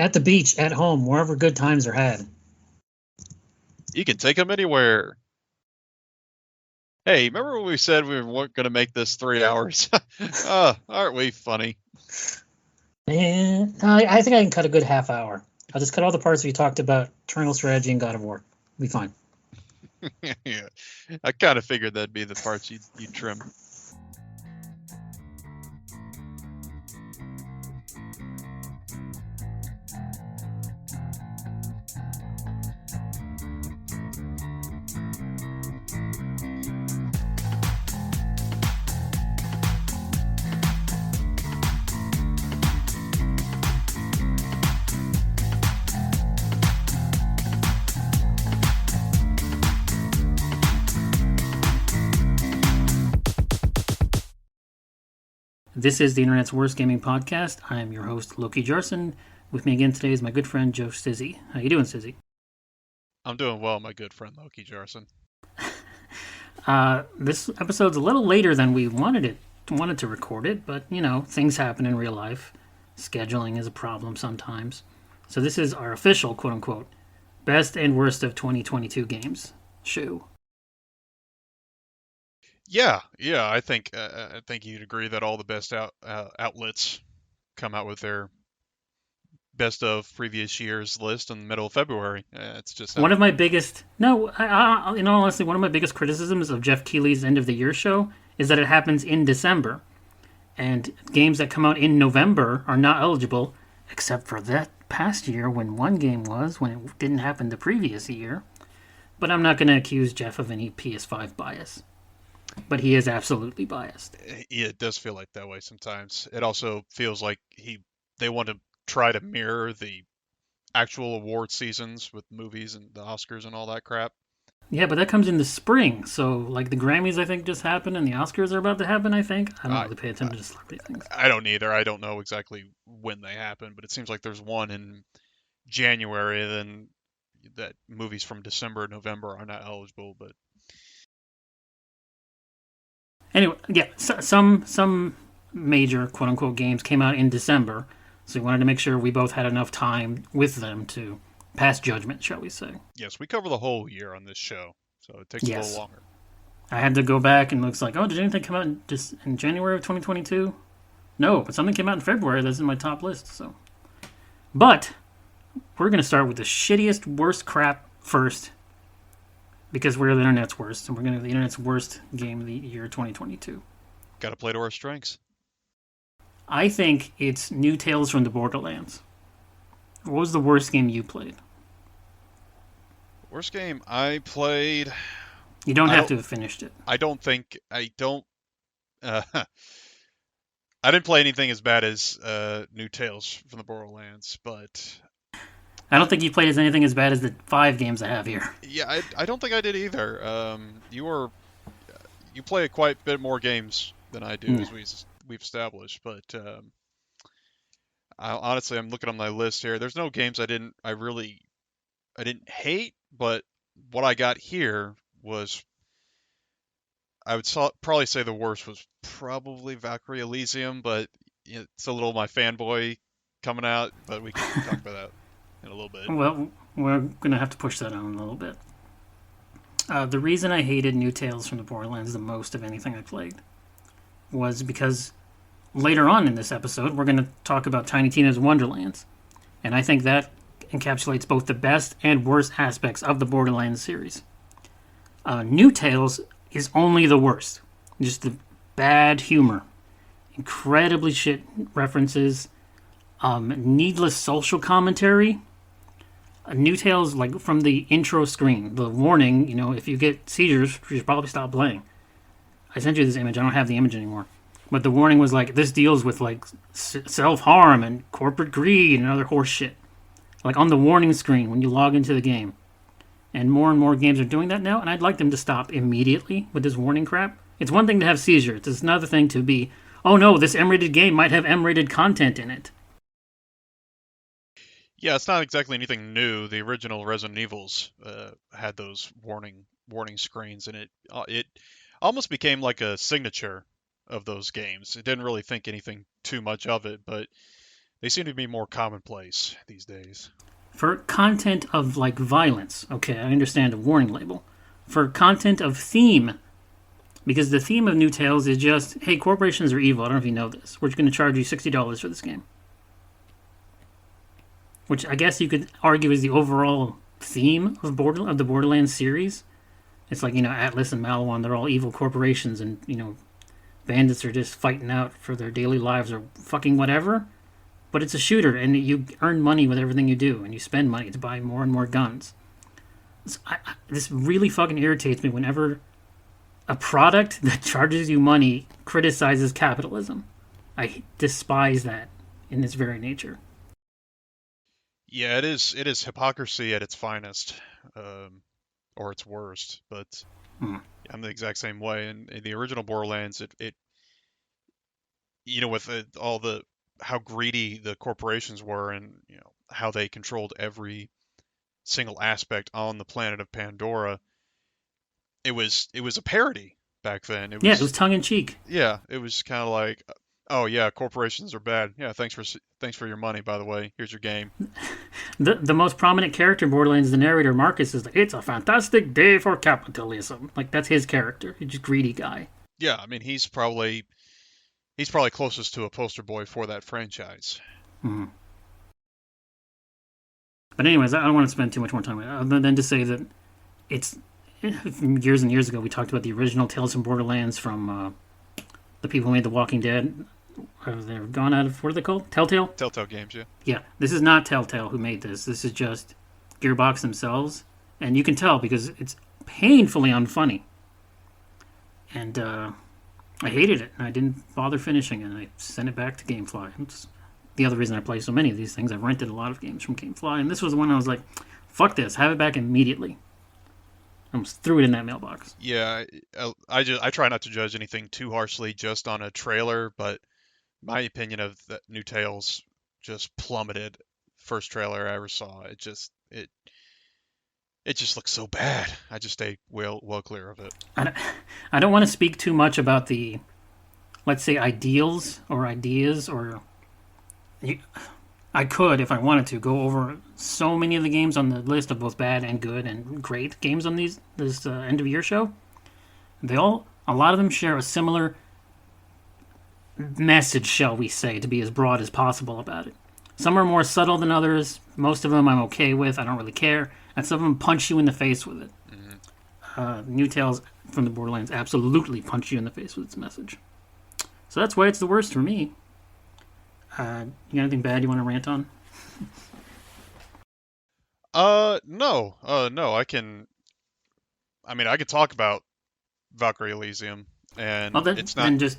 At the beach, at home, wherever good times are had. You can take them anywhere. Hey, remember when we said we weren't going to make this 3 hours? Aren't we funny? And I think I can cut a good half hour. I'll just cut all the parts we talked about Eternal Strategy and God of War. It'll be fine. Yeah, I kind of figured that'd be the parts you'd trim. This is the Internet's Worst Gaming Podcast. I am your host, Loki Jarson. With me again today is my good friend, Joe Stizzy. How you doing, Stizzy? I'm doing well, my good friend Loki Jarson. This episode's a little later than we wanted to record it, but, you know, things happen in real life. Scheduling is a problem sometimes. So this is our official, quote-unquote, best and worst of 2022 games show. Yeah, I think you'd agree that all the best outlets come out with their best of previous year's list in the middle of February. It's just one of my biggest in all honesty, one of my biggest criticisms of Jeff Keighley's end of the year show is that it happens in December, and games that come out in November are not eligible, except for that past year when one game was, when it didn't happen the previous year. But I'm not going to accuse Jeff of any PS5 bias. But he is absolutely biased. Yeah, it does feel like that way sometimes. It also feels like they want to try to mirror the actual award seasons with movies and the Oscars and all that crap. Yeah, but that comes in the spring. So, like, the Grammys, I think, just happened, and the Oscars are about to happen, I think. I don't really pay attention to celebrity things. I don't either. I don't know exactly when they happen, but it seems like there's one in January, then that movies from December and November are not eligible, but... Anyway, yeah, some major quote-unquote games came out in December, so we wanted to make sure we both had enough time with them to pass judgment, shall we say. Yes, we cover the whole year on this show, so it takes a little longer. I had to go back and looks like, did anything come out in January of 2022? No, but something came out in February that's in my top list, so. But we're going to start with the shittiest, worst crap first, because we're the Internet's worst, and we're going to have the Internet's worst game of the year 2022. Gotta play to our strengths. I think it's New Tales from the Borderlands. What was the worst game you played? Worst game I played... You don't have to have finished it. I didn't play anything as bad as New Tales from the Borderlands, but... I don't think you played anything as bad as the 5 games I have here. Yeah, I don't think I did either. You play quite a bit more games than I do, as we've established. But honestly, I'm looking on my list here. There's no games I didn't hate, but what I got here was, I would probably say the worst was probably Valkyrie Elysium, but it's a little my fanboy coming out. But we can talk about that in a little bit. Well, we're going to have to push that on a little bit. The reason I hated New Tales from the Borderlands the most of anything I played was because later on in this episode, we're going to talk about Tiny Tina's Wonderlands. And I think that encapsulates both the best and worst aspects of the Borderlands series. New Tales is only the worst. Just the bad humor. Incredibly shit references. Needless social commentary. New Tales, like from the intro screen, the warning, if you get seizures, you should probably stop playing. I sent you this image. I don't have the image anymore. But the warning was like, this deals with like self-harm and corporate greed and other horse shit. Like on the warning screen when you log into the game. And more games are doing that now, and I'd like them to stop immediately with this warning crap. It's one thing to have seizures. It's another thing to be, oh no, this M-rated game might have M-rated content in it. Yeah, it's not exactly anything new. The original Resident Evils had those warning screens, and it almost became like a signature of those games. It didn't really think anything too much of it, but They seem to be more commonplace these days. For content of like violence, okay, I understand a warning label. For content of theme, because the theme of New Tales is just, hey, corporations are evil. I don't know if you know this. We're going to charge you $60 for this game, which I guess you could argue is the overall theme of the Borderlands series. It's like, Atlas and Malawan, they're all evil corporations, and bandits are just fighting out for their daily lives or fucking whatever. But it's a shooter, and you earn money with everything you do, and you spend money to buy more and more guns. This really fucking irritates me whenever a product that charges you money criticizes capitalism. I despise that in its very nature. Yeah, it is. It is hypocrisy at its finest, or its worst. But Hmm. I'm the exact same way. And in the original Borderlands, it with all the how greedy the corporations were, and how they controlled every single aspect on the planet of Pandora. It was a parody back then. It Yeah, it was was tongue in cheek. Yeah, it was kind of like, oh yeah, corporations are bad. Yeah, thanks for your money, by the way. Here's your game. The most prominent character in Borderlands, the narrator Marcus, is like, it's a fantastic day for capitalism. Like that's his character. He's just a greedy guy. Yeah, I mean he's probably closest to a poster boy for that franchise. Hmm. But anyways, I don't want to spend too much more time on it, other than to say that it's years and years ago we talked about the original Tales from Borderlands from the people who made The Walking Dead. They're gone out of, what are they called? Telltale? Telltale Games, yeah. Yeah, this is not Telltale who made this. This is just Gearbox themselves. And you can tell because it's painfully unfunny. And I hated it. And I didn't bother finishing it. And I sent it back to Gamefly. It's the other reason I play so many of these things. I've rented a lot of games from Gamefly. And this was the one I was like, fuck this. Have it back immediately. I almost threw it in that mailbox. Yeah, I try not to judge anything too harshly just on a trailer, but my opinion of the new Tales just plummeted. First trailer I ever saw. It just looks so bad. I just stay well clear of it. I don't want to speak too much about the, let's say, ideals or ideas or I could, if I wanted to, go over so many of the games on the list of both bad and good and great games on this end of year show. A lot of them share a similar message, shall we say, to be as broad as possible about it. Some are more subtle than others. Most of them I'm okay with. I don't really care. And some of them punch you in the face with it. New Tales from the Borderlands absolutely punch you in the face with its message. So that's why it's the worst for me. You got anything bad you want to rant on? No. No. I could talk about Valkyrie Elysium, Well, and then, it's not. then just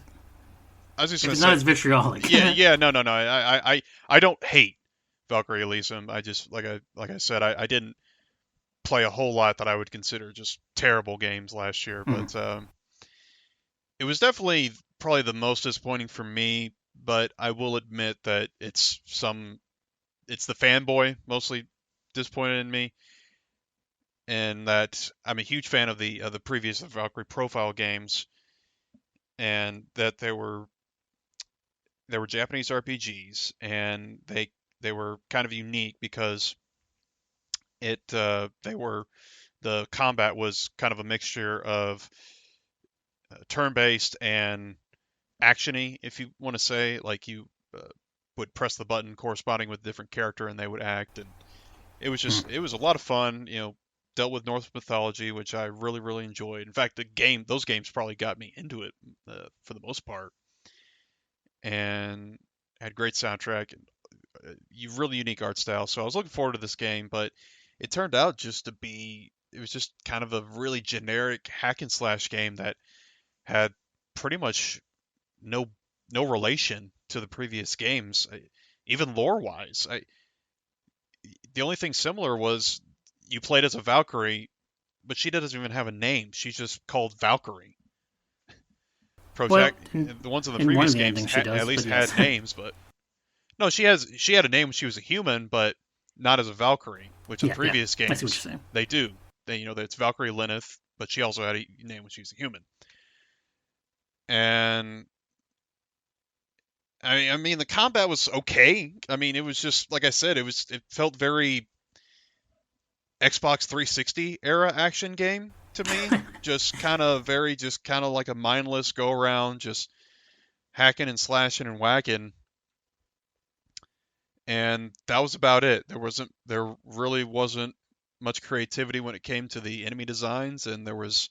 I was just if gonna it's not say, as vitriolic. yeah, yeah, no, no, no. I don't hate Valkyrie Elysium. I just like I said, I didn't play a whole lot that I would consider just terrible games last year, Hmm. but it was definitely probably the most disappointing for me. But I will admit that it's the fanboy mostly disappointed in me, and that I'm a huge fan of the previous Valkyrie profile games, and that there were Japanese RPGs, and they were kind of unique because they were the combat was kind of a mixture of turn-based and actiony, if you want to say, like you would press the button corresponding with a different character and they would act, and it was a lot of fun. Dealt with Norse mythology, which I really enjoyed. In fact, those games probably got me into it for the most part, and had great soundtrack and really unique art style. So I was looking forward to this game, but it turned out it was just kind of a really generic hack and slash game that had pretty much no no relation to the previous games, even lore wise. The only thing similar was you played as a Valkyrie, but she doesn't even have a name. She's just called Valkyrie. Well, The ones in the in one of previous the games endings she at does, least but yes. had names, but no, she had a name when she was a human, but not as a Valkyrie, which in the Yeah, yeah. previous I see what games you're saying. they do. That it's Valkyrie Lilith, but she also had a name when she was a human. And I mean, the combat was okay. I mean, it was just like I said, it felt very Xbox 360 era action game to me. Just kind of like a mindless go around, just hacking and slashing and whacking, and that was about it. There really wasn't much creativity when it came to the enemy designs, and there was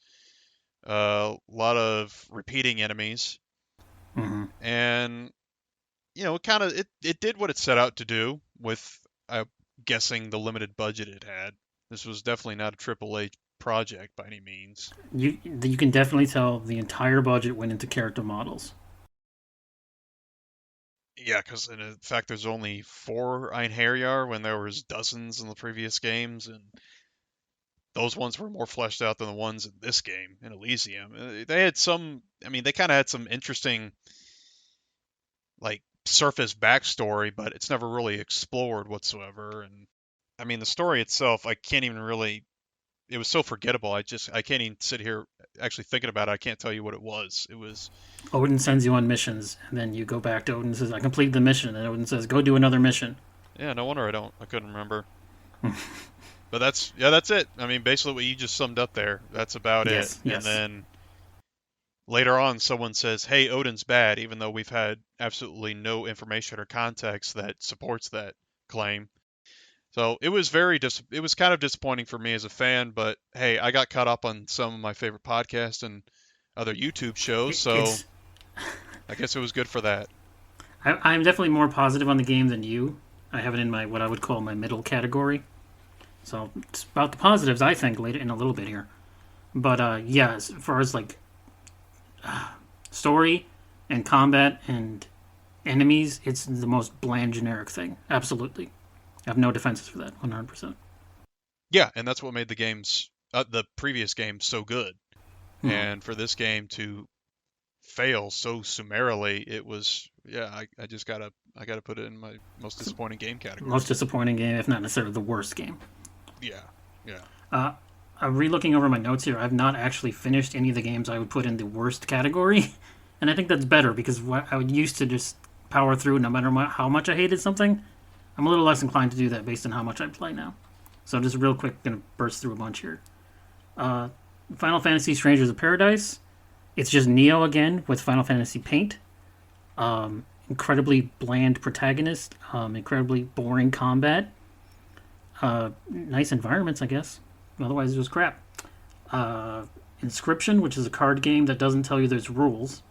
a lot of repeating enemies, Hmm. and it did what it set out to do with, guessing, the limited budget it had. This was definitely not a AAA project by any means. You can definitely tell the entire budget went into character models. Yeah, because in fact, there's only four Einherjar when there was dozens in the previous games, and those ones were more fleshed out than the ones in this game in Elysium. They had some, I mean, they kind of had some interesting, like, surface backstory, but it's never really explored whatsoever. And I mean, the story itself, I can't even really. It was so forgettable. I can't even sit here actually thinking about it. I can't tell you what it was. It was. Odin sends you on missions, and then you go back to Odin and says, "I completed the mission," and Odin says, "Go do another mission." Yeah, no wonder I couldn't remember. But that's it. I mean, basically what you just summed up there. That's about it. Yes, And yes. then later on, someone says, "Hey, Odin's bad," even though we've had absolutely no information or context that supports that claim. So it was kind of disappointing for me as a fan, but hey, I got caught up on some of my favorite podcasts and other YouTube shows, so It's I guess it was good for that. I'm definitely more positive on the game than you. I have it in my what I would call my middle category. So it's about the positives, I think, later in a little bit here. But yeah, as far as like story and combat and enemies, it's the most bland, generic thing. Absolutely, I have no defenses for that. 100%. Yeah, and that's what made the previous game so good. Mm-hmm. And for this game to fail so summarily, it was, yeah, I gotta put it in my most disappointing game category. Most disappointing game, if not necessarily the worst game. Yeah, yeah. Uh, I'm re-looking over my notes here. I've not actually finished any of the games I would put in the worst category, and I think that's better because I would used to just power through no matter how much I hated something. I'm a little less inclined to do that based on how much I play now. So I'm just real quick gonna burst through a bunch here. Uh, Final Fantasy: Strangers of Paradise. It's just Neo again with Final Fantasy Paint. Incredibly bland protagonist. Incredibly boring combat. Nice environments, I guess. Otherwise, it was crap. Inscription, which is a card game that doesn't tell you there's rules.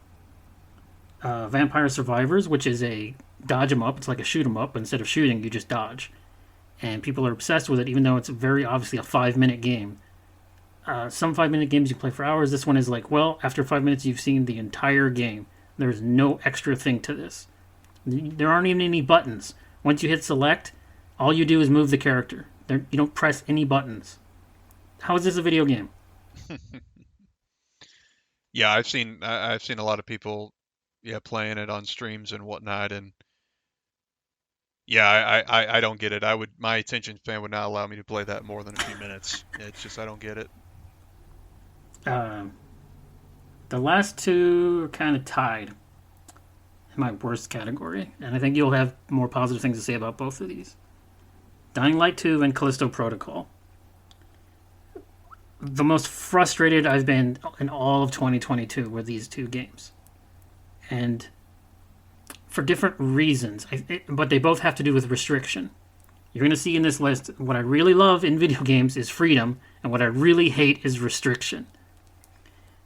Vampire Survivors, which is a dodge 'em up. It's like a shoot 'em up, but instead of shooting, you just dodge. And people are obsessed with it, even though it's very obviously a 5 minute game. Some 5 minute games you play for hours. This one is like, well, after 5 minutes, you've seen the entire game. There's no extra thing to this. There aren't even any buttons. Once you hit select, all you do is move the character. You don't press any buttons. How is this a video game? Yeah, I've seen a lot of people, yeah, playing it on streams and whatnot, and yeah, I don't get it. My attention span would not allow me to play that more than a few minutes. It's just I don't get it. Um, the last two are kind of tied in my worst category, and I think you'll have more positive things to say about both of these. Dying Light 2 and Callisto Protocol. The most frustrated I've been in all of 2022 were these two games. And for different reasons, but they both have to do with restriction. You're going to see in this list what I really love in video games is freedom, and what I really hate is restriction.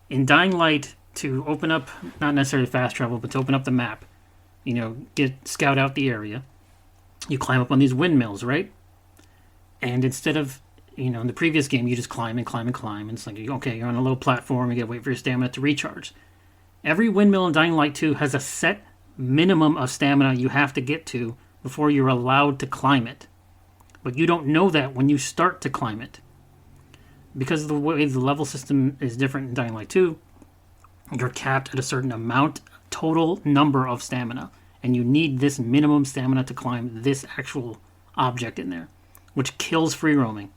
In Dying Light, to open up, not necessarily fast travel, but to open up the map, scout out the area, you climb up on these windmills, right? And instead of, in the previous game, you just climb and climb and climb, and it's like, okay, you're on a little platform, you gotta wait for your stamina to recharge. Every windmill in Dying Light 2 has a set minimum of stamina you have to get to before you're allowed to climb it. But you don't know that when you start to climb it. Because of the way the level system is different in Dying Light 2, you're capped at a certain amount, total number of stamina. And you need this minimum stamina to climb this actual object in there, which kills free roaming.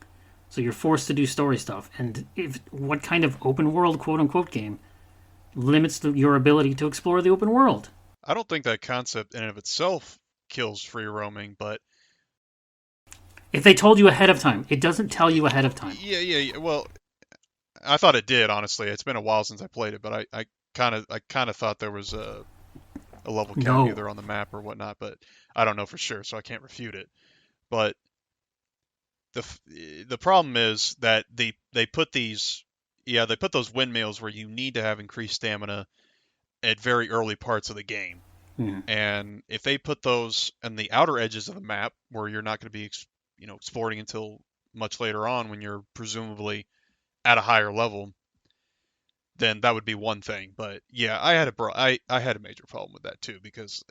So you're forced to do story stuff. And what kind of open world, quote unquote, game limits your ability to explore the open world? I don't think that concept in and of itself kills free roaming, but If they told you ahead of time, it doesn't tell you ahead of time. yeah. Well, I thought it did, honestly. It's been a while since I played it, but I kind of thought there was a level cap No. either on the map or whatnot, but I don't know for sure, so I can't refute it. But the problem is that they put these they put those windmills where you need to have increased stamina at very early parts of the game. Hmm. And if they put those in the outer edges of the map where you're not going to be exploring until much later on when you're presumably at a higher level, then that would be one thing. But yeah, I had a major problem with that too because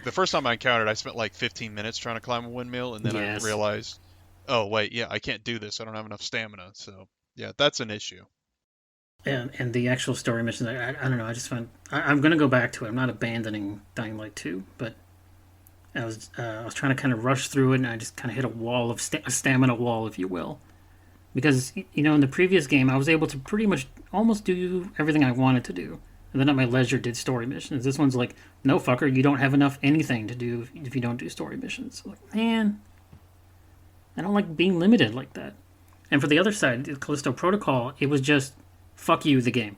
the first time I encountered, I spent like 15 minutes trying to climb a windmill, and then I Yes. realized, oh wait, yeah, I can't do this. I don't have enough stamina. So yeah, that's an issue. And the actual story missions, I don't know. I just find I'm gonna go back to it. I'm not abandoning Dying Light 2, but I was trying to kind of rush through it, and I just kind of hit a wall of a stamina wall, if you will, because in the previous game I was able to pretty much almost do everything I wanted to do, and then at my leisure did story missions. This one's like, no fucker, you don't have enough anything to do if you don't do story missions. So like, man, I don't like being limited like that. And for the other side, the Callisto Protocol, it was just fuck you, the game.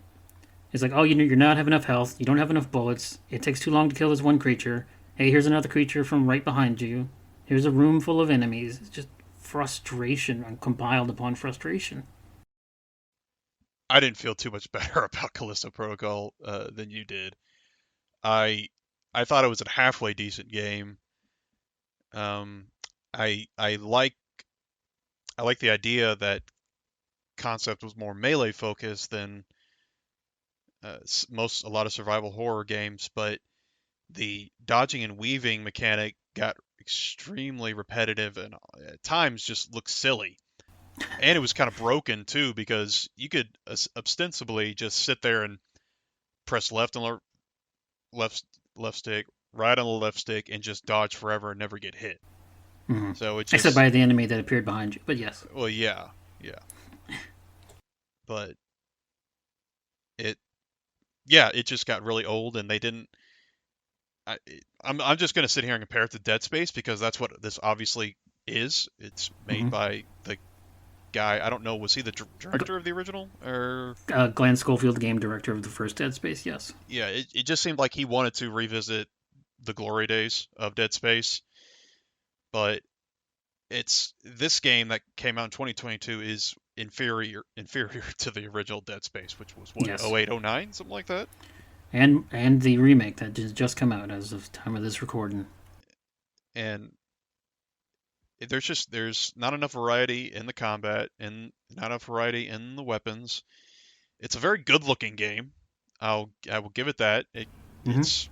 It's like, oh, you're not have enough health, you don't have enough bullets, it takes too long to kill this one creature. Hey, here's another creature from right behind you. Here's a room full of enemies. It's just frustration compiled upon frustration. I didn't feel too much better about Callisto Protocol than you did. I I thought it was a halfway decent game. Um, I like the idea that concept was more melee focused than a lot of survival horror games, but the dodging and weaving mechanic got extremely repetitive and at times just looked silly. And it was kind of broken too because you could ostensibly just sit there and press left left stick, right on the left stick, and just dodge forever and never get hit. Mm-hmm. So it Except just, by the enemy that appeared behind you. But yes. well, yeah, but it, yeah, it just got really old, and they didn't. I, I'm just gonna sit here and compare it to Dead Space because that's what this obviously is. It's made Mm-hmm. by the guy. I don't know, was he the director of the original or? Glenn Schofield, game director of the first Dead Space, yes. Yeah, it just seemed like he wanted to revisit the glory days of Dead Space, but it's this game that came out in 2022 is inferior to the original Dead Space, which was what, Yes. 08, 09, something like that. And the remake that just come out as of time of this recording. And there's not enough variety in the combat and not enough variety in the weapons. It's a very good looking game. I will give it that. Mm-hmm. It's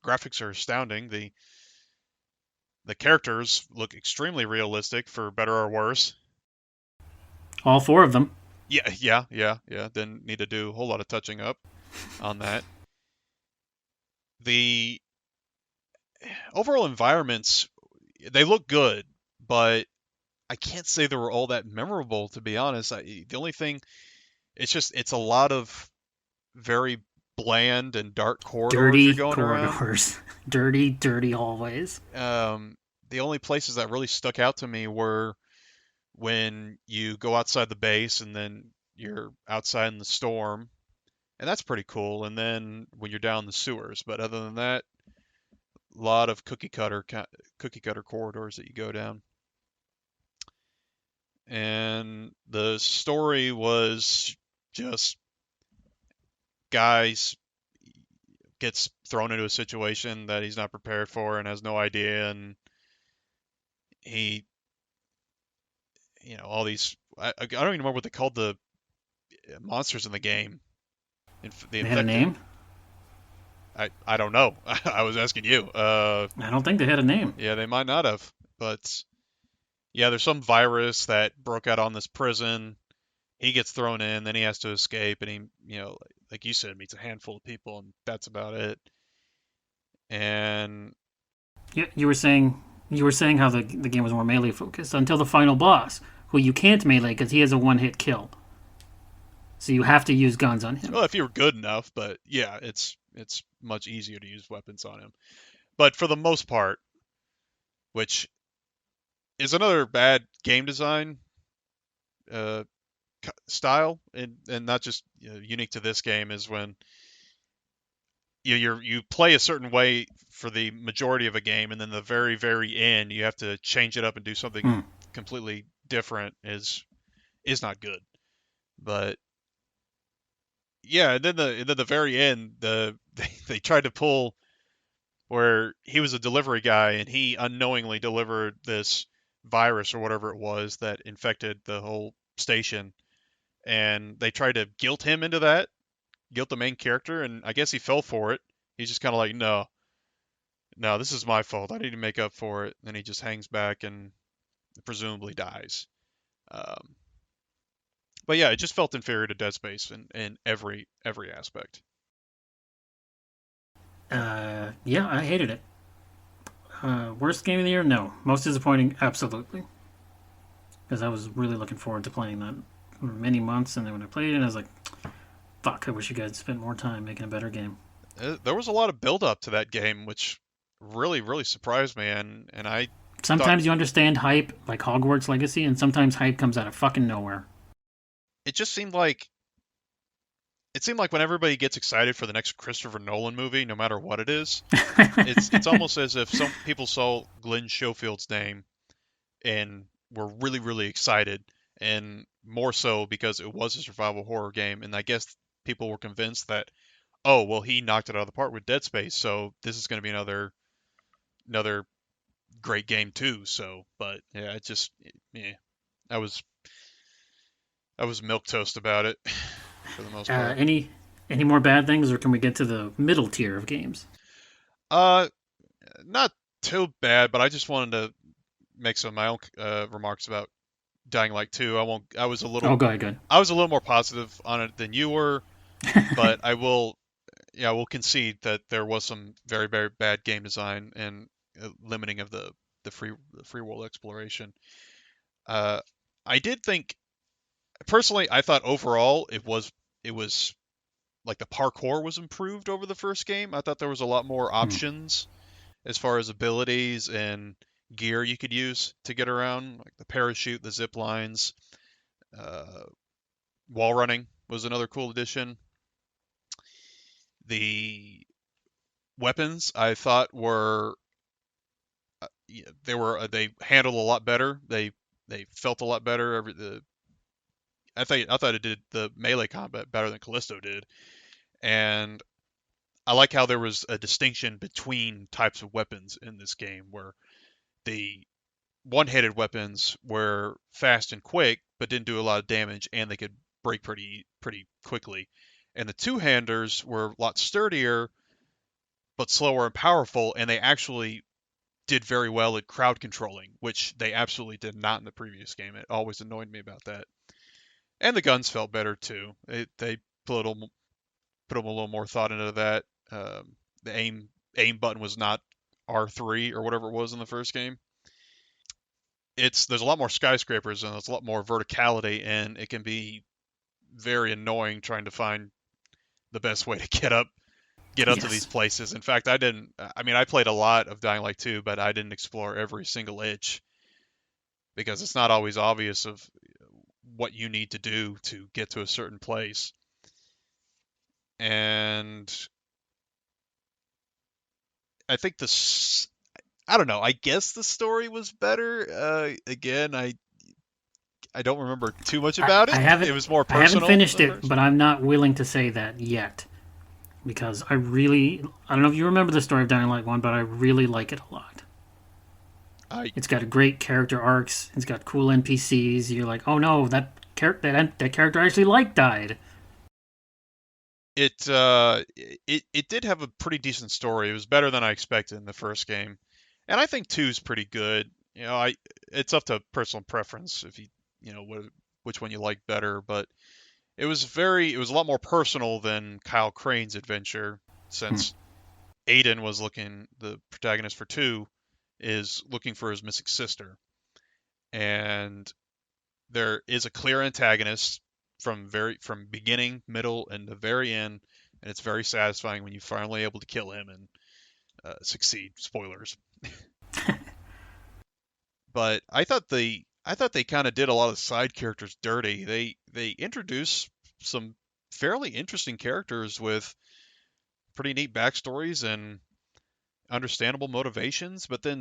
graphics are astounding. The characters look extremely realistic for better or worse. All four of them. Yeah. Didn't need to do a whole lot of touching up on that. The overall environments, they look good, but I can't say they were all that memorable, to be honest. The only thing, it's a lot of very bland and dark corridors you're Dirty going around. corridors. Dirty hallways. The only places that really stuck out to me were when you go outside the base and then you're outside in the storm, and that's pretty cool. And then when you're down the sewers, but other than that, a lot of cookie cutter corridors that you go down. And the story was just guys gets thrown into a situation that he's not prepared for and has no idea, and he, all these I don't even remember what they called the monsters in the game. The They had a infected. name? I don't know. I was asking you. I don't think they had a name. Yeah, they might not have, but yeah, there's some virus that broke out on this prison. He gets thrown in, then he has to escape, and like you said, meets a handful of people, and that's about it. And Yeah, you were saying how the game was more melee focused until the final boss, who you can't melee because he has a one hit kill. So you have to use guns on him. well, if you're good enough, but yeah, It's much easier to use weapons on him. But for the most part, which is another bad game design uh, style, and not just unique to this game, is when you play a certain way for the majority of a game, and then the very end you have to change it up and do something Hmm. completely different is not good. But yeah, and then the very end, they tried to pull where he was a delivery guy and he unknowingly delivered this virus or whatever it was that infected the whole station, and they tried to guilt him into that, guilt the main character, and I guess he fell for it. He's just kind of like, no, no, this is my fault. I need to make up for it. And then he just hangs back and presumably dies. Um, but yeah, it just felt inferior to Dead Space in every aspect. Yeah, I hated it. Worst game of the year? No. Most disappointing? Absolutely. Because I was really looking forward to playing that for many months, and then when I played it, I was like, fuck, I wish you guys spent more time making a better game. There was a lot of build up to that game, which really surprised me, and I thought Sometimes you understand hype, like Hogwarts Legacy, and sometimes hype comes out of fucking nowhere. it just seemed like when everybody gets excited for the next Christopher Nolan movie, no matter what it is, it's almost as if some people saw Glenn Schofield's name and were really excited, and more so because it was a survival horror game, and I guess people were convinced that, oh well, he knocked it out of the park with Dead Space, so this is going to be another great game too. So, but yeah, yeah, I was I was milk toast about it for the most part. Any more bad things, or can we get to the middle tier of games? Uh, Not too bad, but I just wanted to make some of my own remarks about Dying Light 2. I won't. Oh, good, good. I was a little more positive on it than you were, but I will. Yeah, I will concede that there was some very bad game design and limiting of the free world exploration. Uh, I did think personally, I thought overall it was like the parkour was improved over the first game. I thought there was a lot more Hmm. options as far as abilities and gear you could use to get around, like the parachute, the zip lines, uh, wall running was another cool addition. The weapons I thought they handled a lot better. They felt a lot better. I thought it did the melee combat better than Callisto did, and I like how there was a distinction between types of weapons in this game, where the one-handed weapons were fast and quick, but didn't do a lot of damage, and they could break pretty quickly. And the two-handers were a lot sturdier, but slower and powerful, and they actually did very well at crowd controlling, which they absolutely did not in the previous game. It always annoyed me about that. And the guns felt better too. They put a little more thought into that. The aim button was not R3 or whatever it was in the first game. There's a lot more skyscrapers and there's a lot more verticality, and it can be very annoying trying to find the best way to get up to these Yes. places. In fact, I didn't. I mean, I played a lot of Dying Light 2, but I didn't explore every single itch because it's not always obvious of what you need to do to get to a certain place. And I think I don't know. I guess the story was better. Again, I don't remember too much I, about I it. haven't It was more I haven't personal finished than it, first. but I'm not willing to say that yet because I don't know if you remember the story of Dying Light 1, but I really like it a lot. I It's got great character arcs. It's got cool NPCs. You're like, oh no, that character I actually like died. it did have a pretty decent story. It was better than I expected in the first game, and I think two's pretty good. I it's up to personal preference if which one you like better, but it was a lot more personal than Kyle Crane's adventure, Hmm. since the protagonist for two, is looking for his missing sister, and there is a clear antagonist from beginning, middle, and the very end, and it's very satisfying when you finally able to kill him and succeed. Spoilers. But I thought they kind of did a lot of side characters dirty. They introduced some fairly interesting characters with pretty neat backstories and understandable motivations, but then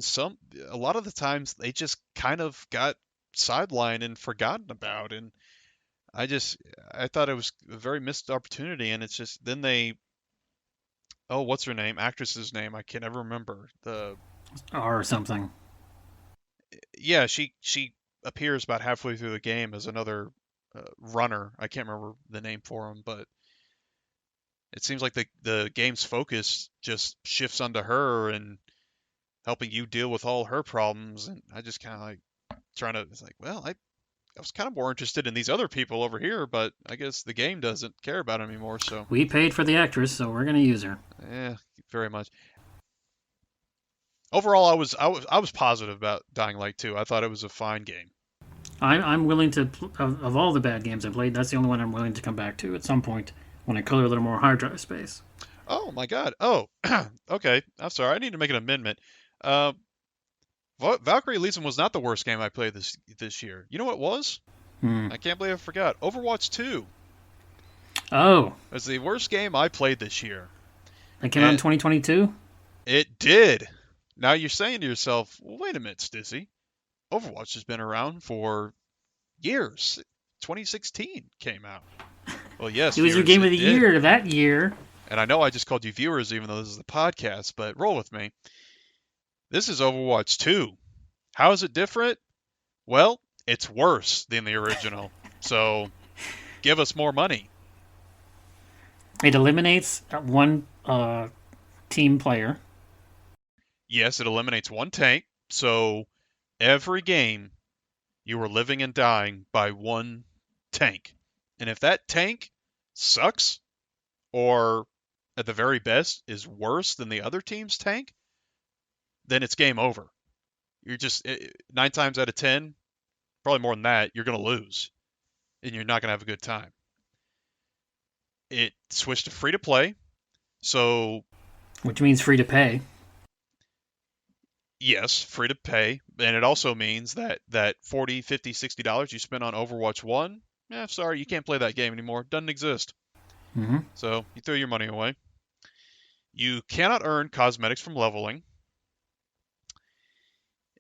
a lot of the times they just kind of got sidelined and forgotten about, and I just I thought it was a very missed opportunity, and it's just then they oh, what's her name? Actress's name? I can never remember. The or something. Yeah, she appears about halfway through the game as another runner. I can't remember the name for him, but it seems like the game's focus just shifts onto her and helping you deal with all her problems, and I just kind of like trying to it's like, well, I was kind of more interested in these other people over here, but I guess the game doesn't care about them anymore, so We paid for the actress, so we're gonna use her. yeah, very much. Overall, I was positive about Dying Light 2. I thought it was a fine game. I'm willing to of all the bad games I played. That's the only one I'm willing to come back to at some point when I clear a little more hard drive space. Oh my God. Oh, okay. I'm sorry. I need to make an amendment. Uh, Valkyrie Elysium was not the worst game I played this year. You know what it was? Hmm. I can't believe I forgot. Overwatch 2 Oh, was the worst game I played this year. that came out in And 2022. it did. Now you're saying to yourself, well, wait a minute, Stizzy. Overwatch has been around for years. 2016 came out. Well, yes, It was your viewers, game of it the did. year that year. And I know I just called you viewers even though this is the podcast, but roll with me. This is Overwatch 2. How is it different? Well, it's worse than the original. So give us more money. It eliminates one team player. Yes, it eliminates one tank. So every game you are living and dying by one tank. And if that tank sucks, or at the very best is worse than the other team's tank, then it's game over. You're just 9 times out of 10, probably more than that, you're going to lose and you're not going to have a good time. It switched to free to play. So, Which means free to pay. yes, free to pay. And it also means that 40, 50, $60 you spent on Overwatch 1, sorry, you can't play that game anymore. Doesn't exist. Mm-hmm. So, you throw your money away. You cannot earn cosmetics from leveling.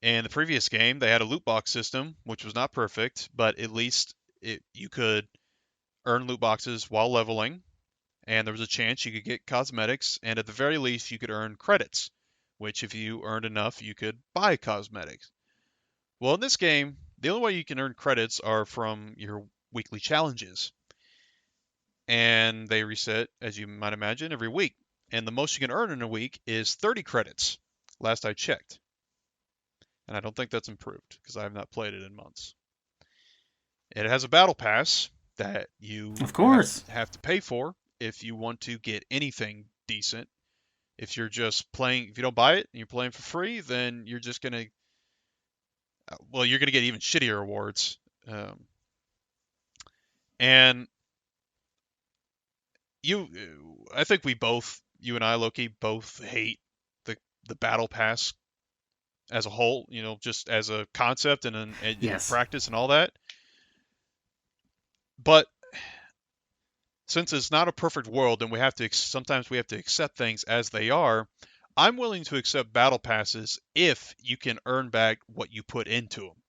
In the previous game, they had a loot box system, which was not perfect, but at least you could earn loot boxes while leveling, and there was a chance you could get cosmetics, and at the very least, you could earn credits, which if you earned enough, you could buy cosmetics. Well, in this game, the only way you can earn credits are from your weekly challenges, and they reset, as you might imagine, every week. And the most you can earn in a week is 30 credits, last I checked. And I don't think that's improved because I have not played it in months. It has a battle pass that you Of course. have to pay for if you want to get anything decent. If you're just playing, if you don't buy it and you're playing for free, then you're just gonna, well, you're gonna get even shittier rewards. And you, I think we both, you and I, Loki, both hate the battle pass as a whole. You know, just as a concept and in Yes. practice and all that. But since it's not a perfect world and sometimes we have to accept things as they are, I'm willing to accept battle passes if you can earn back what you put into them.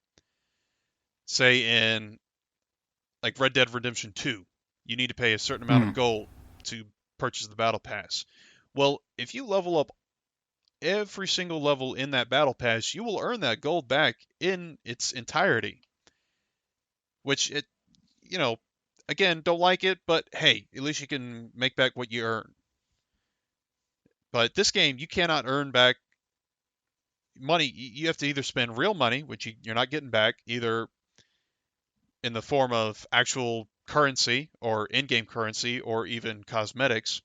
Say in like Red Dead Redemption 2, you need to pay a certain amount Hmm. of gold to purchase the battle pass. Well, if you level up every single level in that battle pass, you will earn that gold back in its entirety, which you know, again, don't like it, but hey, at least you can make back what you earn. But this game, you cannot earn back money. You have to either spend real money, which you're not getting back, either in the form of actual currency or in-game currency or even cosmetics.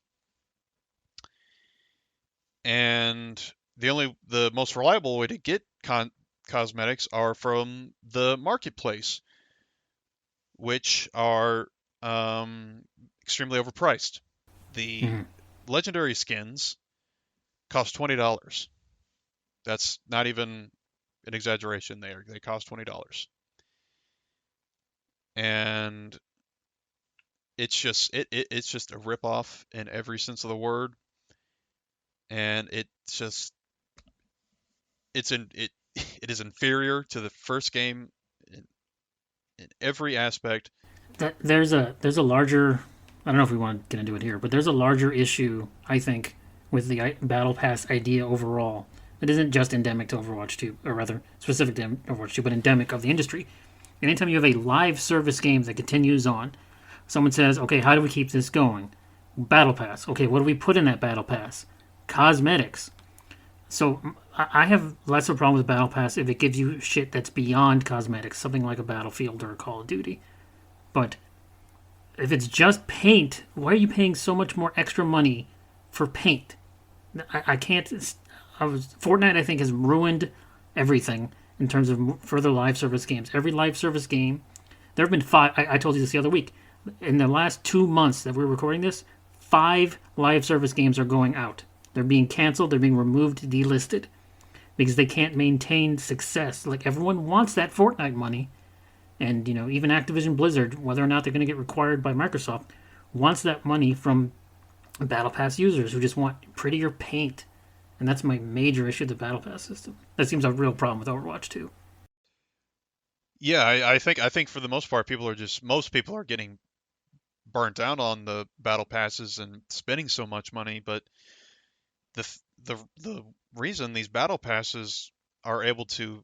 And the most reliable way to get cosmetics are from the marketplace, which are extremely overpriced. The Mhm. legendary skins cost $20. That's not even an exaggeration there. They cost $20. And it's just a ripoff in every sense of the word. And it it is inferior to the first game in, in every aspect. There's a larger. I don't know if we want to get into it here, but there's a larger issue I think with the battle pass idea overall. It isn't just endemic to Overwatch 2, or rather specific to Overwatch 2, but endemic of the industry. Anytime you have a live service game that continues on, someone says, "Okay, how do we keep this going?" Battle pass. Okay, what do we put in that battle pass? Cosmetics. So I have less of a problem with battle pass if it gives you shit that's beyond cosmetics, something like a Battlefield or a Call of Duty. But if it's just paint, why are you paying so much more extra money for paint? I can't. Fortnite, I think, has ruined everything in terms of further live service games. Every live service game, there have been five. I told you this the other week. In the last 2 months that we're recording this, 5 live service games are going out. They're being canceled. They're being removed, delisted because they can't maintain success. Like everyone wants that Fortnite money, and even Activision Blizzard, whether or not they're going to get required by Microsoft, wants that money from Battle Pass users who just want prettier paint. And that's my major issue with the Battle Pass system. That seems a real problem with Overwatch 2. Yeah, I think for the most part, most people are getting burnt out on the battle passes and spending so much money. But the reason these battle passes are able to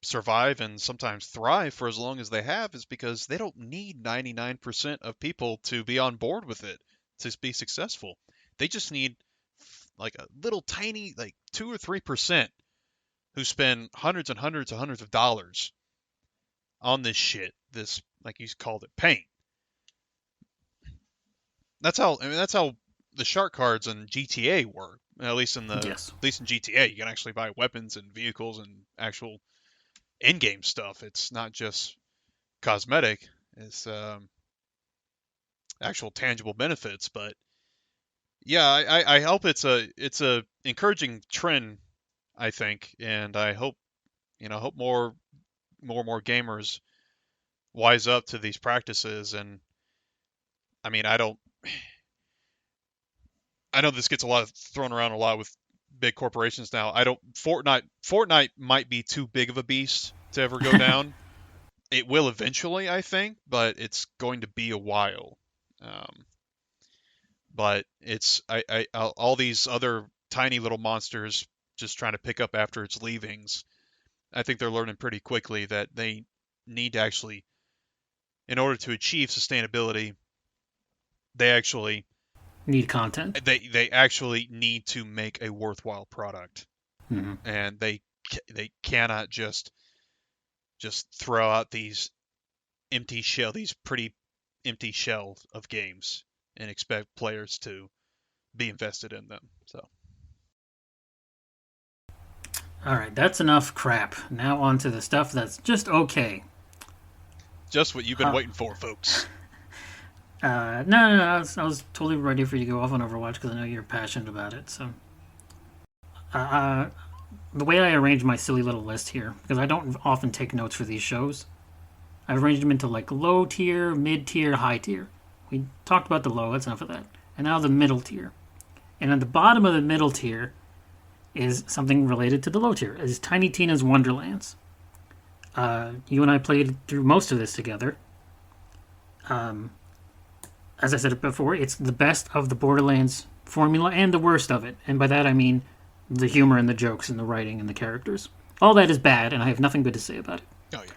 survive and sometimes thrive for as long as they have is because they don't need 99% of people to be on board with it to be successful. They just need like a little tiny, like 2 or 3% who spend hundreds and hundreds and hundreds of dollars on this shit. This, like you called it, paint. That's how the shark cards in GTA work. Yes. At least in GTA, you can actually buy weapons and vehicles and actual in-game stuff. It's not just cosmetic. It's actual tangible benefits. But yeah, I hope it's a encouraging trend. I think, and I hope hope more gamers wise up to these practices. And I mean, I know this gets a lot of thrown around a lot with big corporations now. I don't Fortnite might be too big of a beast to ever go down. It will eventually, I think, but it's going to be a while. Um, but it's all these other tiny little monsters just trying to pick up after its leavings. I think they're learning pretty quickly that they need to actually, in order to achieve sustainability, they actually Need content. they actually need to make a worthwhile product, Mm-hmm. and they cannot just throw out these pretty empty shells of games and expect players to be invested in them. So All right, that's enough crap. Now on to the stuff that's just okay. just what you've been Uh, waiting for, folks. no, I was totally ready for you to go off on Overwatch because I know you're passionate about it. So, uh, the way I arrange my silly little list here, because I don't often take notes for these shows, I've arranged them into like low tier, mid tier, high tier. We talked about the low, that's enough of that. And now the middle tier. And at the bottom of the middle tier is something related to the low tier, is Tiny Tina's Wonderlands. You and I played through most of this together. As I said before, it's the best of the Borderlands formula and the worst of it. And by that I mean the humor and the jokes and the writing and the characters. All that is bad, and I have nothing good to say about it. Oh yeah.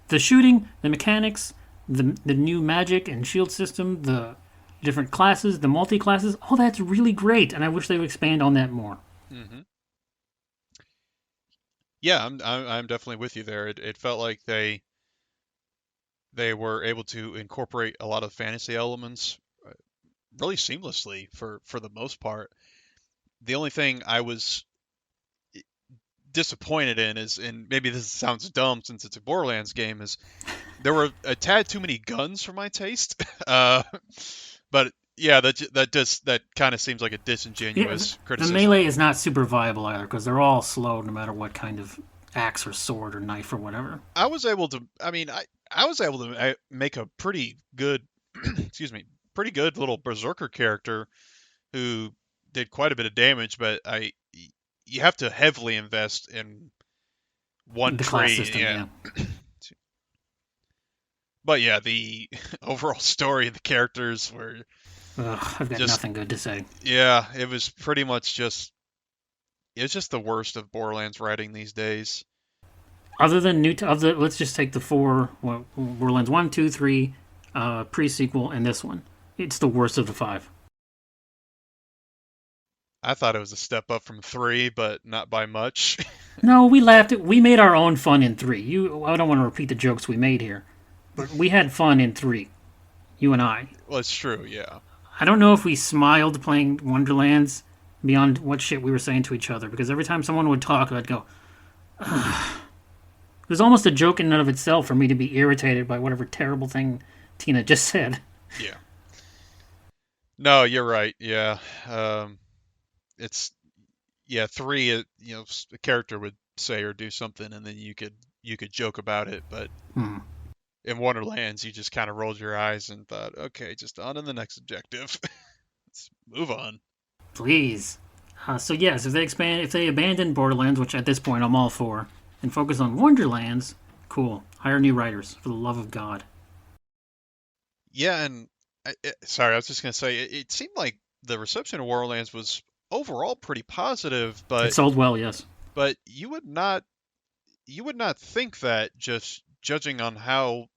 The shooting, the mechanics, the new magic and shield system, the different classes, the multi classes, all that's really great, and I wish they would expand on that more. Hmm. Yeah, I'm definitely with you there. It felt like they were able to incorporate a lot of fantasy elements really seamlessly for the most part. The only thing I was disappointed in is, and maybe this sounds dumb since it's a Borderlands game, is there were a tad too many guns for my taste. uh, but Yeah, that kind of seems like a Yeah, disingenuous the criticism. melee is not super viable either because they're all slow no matter what kind of axe or sword or knife or whatever. I was able to. I mean, I was able to make a pretty good, excuse me, pretty good little berserker character who did quite a bit of damage, but you have to heavily invest in one The class tree. system, Yeah, yeah. but yeah, the overall story of the characters were Ugh, I've got just nothing good to say. yeah, it was pretty much just it's just the worst of Borderlands writing these days. Other than let's just take the four well, Borderlands 1, 2, 3, pre sequel, and this one. It's the worst of the five. I thought it was a step up from 3, but not by much. No, we laughed. We made our own fun in 3. I don't want to repeat the jokes we made here, but we had fun in 3. You and I. Well, it's true, yeah. I don't know if we smiled playing Wonderlands beyond what shit we were saying to each other because every time someone would talk, I'd go. Ugh. It was almost a joke in and of itself for me to be irritated by whatever terrible thing Tina just said. Yeah. No, you're right. Yeah. It's yeah, 3 a character would say or do something and then you could joke about it, but Hmm. in Wonderlands you just kind of rolled your eyes and thought, "Okay, just on to the next objective." Let's move on. Please. So yes, if they abandon Borderlands, which at this point I'm all for, and focus on Wonderlands, cool. Hire new writers for the love of God. Yeah, and sorry, I was just going to say it seemed like the reception of Borderlands was overall pretty positive, It but sold well, yes. you would not think that just judging on how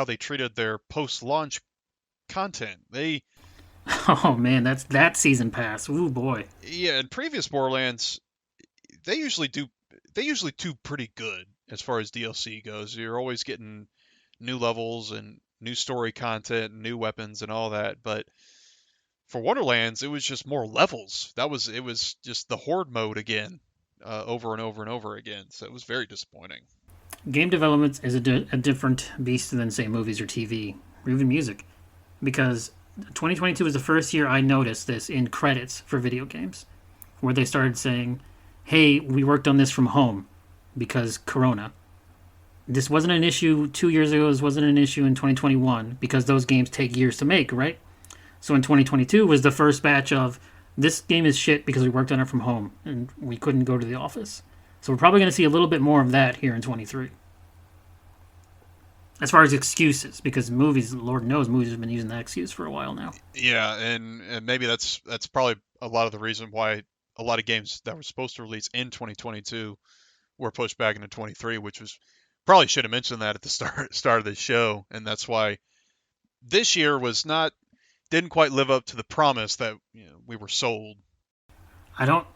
they treated their post-launch content. Oh man, that's that season pass. Ooh boy. Yeah, in previous Borderlands, they usually do they usually do pretty good as far as DLC goes. You're always getting new levels and new story content, new weapons and all that, but for Wonderlands, it was just more levels. It was just the horde mode again, over and over and over again. So it was very disappointing. Game development is a different beast than say movies or TV or even music, because 2022 was the first year I noticed this in credits for video games, where they started saying, "Hey, we worked on this from home because Corona." This wasn't an issue 2 years ago. This wasn't an issue in 2021 because those games take years to make, right? So in 2022 was the first batch of this game is shit because we worked on it from home and we couldn't go to the office. So we're probably going to see a little bit more of that here in 23. As far as excuses, because movies, Lord knows, movies have been using that excuse for a while now. Yeah, and maybe that's probably a lot of the reason why a lot of games that were supposed to release in 2022 were pushed back into 23, which was probably should have mentioned that at the start of the show, and that's why this year was not didn't quite live up to the promise that we were sold. I don't.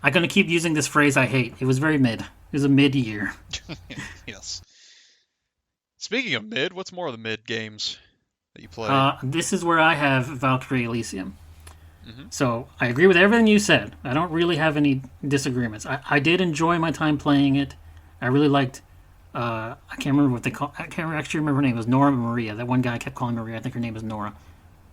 I'm going to keep using this phrase I hate. It was very mid. It was a mid year. Yes. Speaking of mid, what's more of the mid games that you played? This is where I have Valkyrie Elysium. Hmm. So I agree with everything you said. I don't really have any disagreements. I did enjoy my time playing it. I really liked. I can't remember what they call. I can't actually remember her name. It was Nora Maria. That one guy kept calling Maria. I think her name was Nora.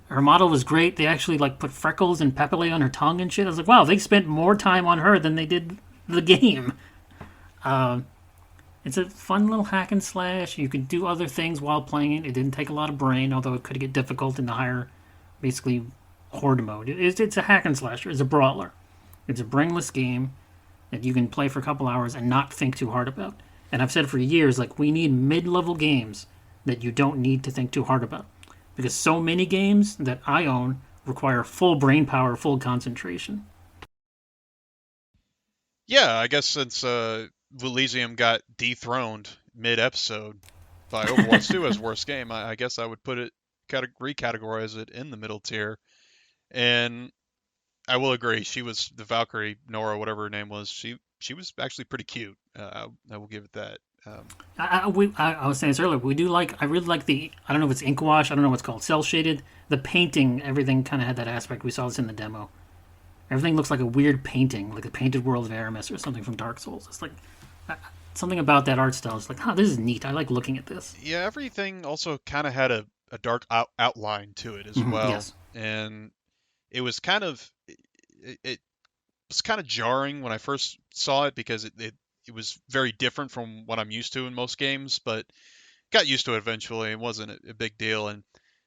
Her model was great. They actually like put freckles and papillae on her tongue and shit. I was like, wow, they spent more time on her than they did the game. It's a fun little hack and slash. You could do other things while playing it. It didn't take a lot of brain, although it could get difficult in the higher, basically, horde mode. It's a hack and slasher. It's a brawler. It's a brainless game that you can play for a couple hours and not think too hard about. And I've said for years, like, we need mid-level games that you don't need to think too hard about. Because so many games that I own require full brain power, full concentration. Yeah, I guess since Elysium got dethroned mid-episode by Overwatch 2 as worst game, I guess I would put it recategorize it in the middle tier. And I will agree, she was the Valkyrie Nora, whatever her name was. She was actually pretty cute. I will give it that. I was saying this earlier. We do like. I really like the. I don't know if it's ink wash. I don't know what's called. Cell shaded. The painting. Everything kind of had that aspect. We saw this in the demo. Everything looks like a weird painting, like a painted world of Aramis or something from Dark Souls. It's like something about that art style. It's like, this is neat. I like looking at this. Yeah, everything also kind of had a dark outline to it as Mm-hmm, well. yes. and it was kind of it was kind of jarring when I first saw it because it was very different from what I'm used to in most games, but got used to it eventually. It wasn't a big deal, and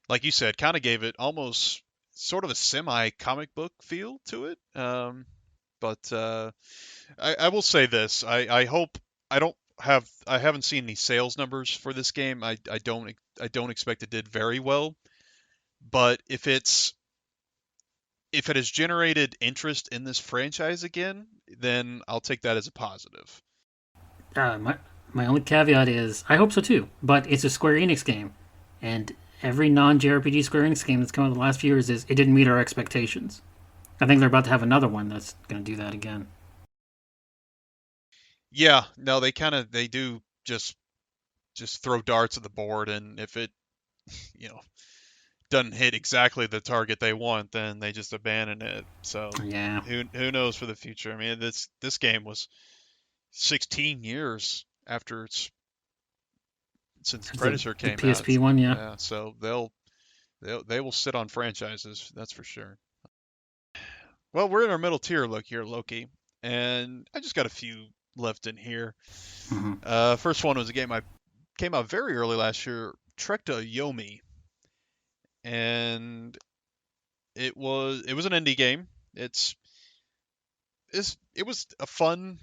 like you said, kind of gave it almost sort of a semi comic book feel to it. But I will say this: I hope I haven't seen any sales numbers for this game. I don't expect it did very well. But if it has generated interest in this franchise again, then I'll take that as a positive. My only caveat is I hope so too, but it's a Square Enix game, and every non-JRPG Square Enix game that's come out in the last few years is it didn't meet our expectations. I think they're about to have another one that's going to do that again. Yeah, no, they do just throw darts at the board, and if it you know doesn't hit exactly the target they want, then they just abandon it. So Yeah, who knows for the future? I mean, this game was 16 years after it's since there's Predator the came out. PSP one. Yeah. Yeah, so they will sit on franchises, that's for sure. Well, we're in our middle tier look here, Loki, and I just got a few left in here. Mm-hmm. First one was a game I came out very early last year, Trek to Yomi, and it was an indie game. It was a fun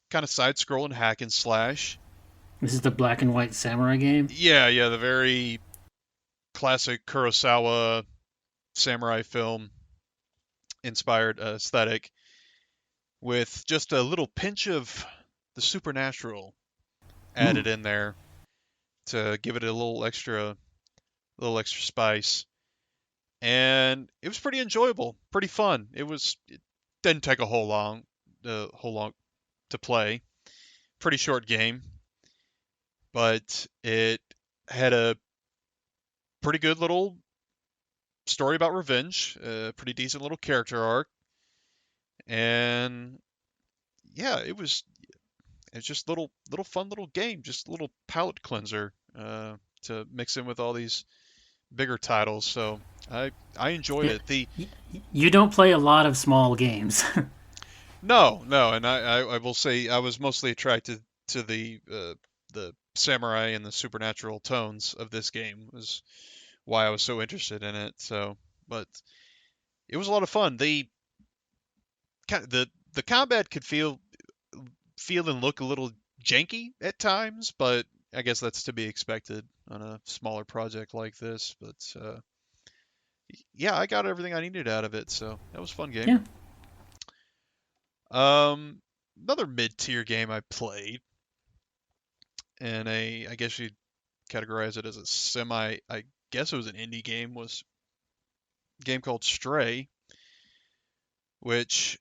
kind of side-scrolling hack and slash. This is the black and white samurai game. Yeah, the very classic Kurosawa samurai film inspired aesthetic with just a little pinch of the supernatural Ooh, added in there to give it a little extra spice. And it was pretty enjoyable, pretty fun. It didn't take a whole long to play. Pretty short game, but it had a pretty good little story about revenge, a pretty decent little character arc, and yeah, it's just little fun little game, just a little palate cleanser to mix in with all these bigger titles. So I enjoyed yeah. it. The You don't play a lot of small games. No, and I will say I was mostly attracted to the samurai and the supernatural tones of this game was why I was so interested in it. So, but it was a lot of fun. The combat could feel and look a little janky at times, but I guess that's to be expected on a smaller project like this. But yeah, I got everything I needed out of it, so that was a fun game. Yeah. Another mid-tier game I played, and I guess you'd categorize it as a semi, I guess it was an indie game, was a game called Stray, which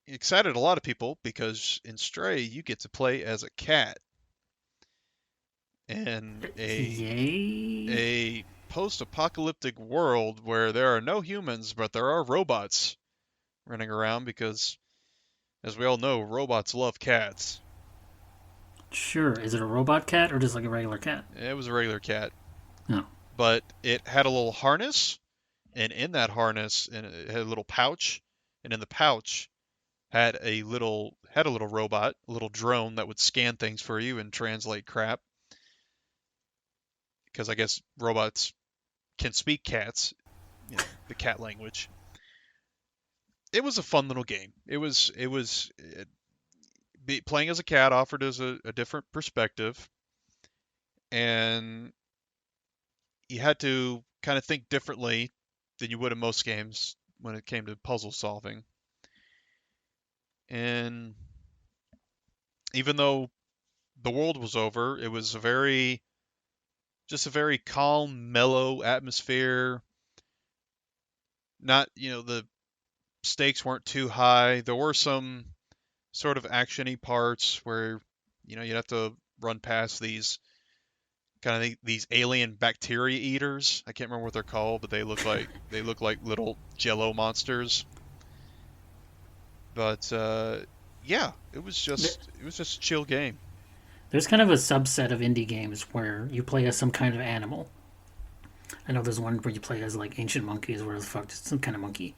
excited a lot of people because in Stray you get to play as a cat in Yay. a post-apocalyptic world where there are no humans but there are robots running around because as we all know robots love cats. Sure. Is it a robot cat or just like a regular cat? It was a regular cat, No. but it had a little harness, and in that harness and it had a little pouch, and in the pouch had a little robot, a little drone that would scan things for you and translate crap because I guess robots can speak cats, the cat language. It was a fun little game. Playing as a cat offered us a different perspective, and you had to kind of think differently than you would in most games when it came to puzzle solving. And even though the world was over, it was just a very calm, mellow atmosphere. Not, the stakes weren't too high. There were some sort of actiony parts where, you'd have to run past these these alien bacteria eaters. I can't remember what they're called, but they look like little Jello monsters. But yeah, it was just a chill game. There's kind of a subset of indie games where you play as some kind of animal. I know there's one where you play as like ancient monkeys, where the fuck, just some kind of monkey.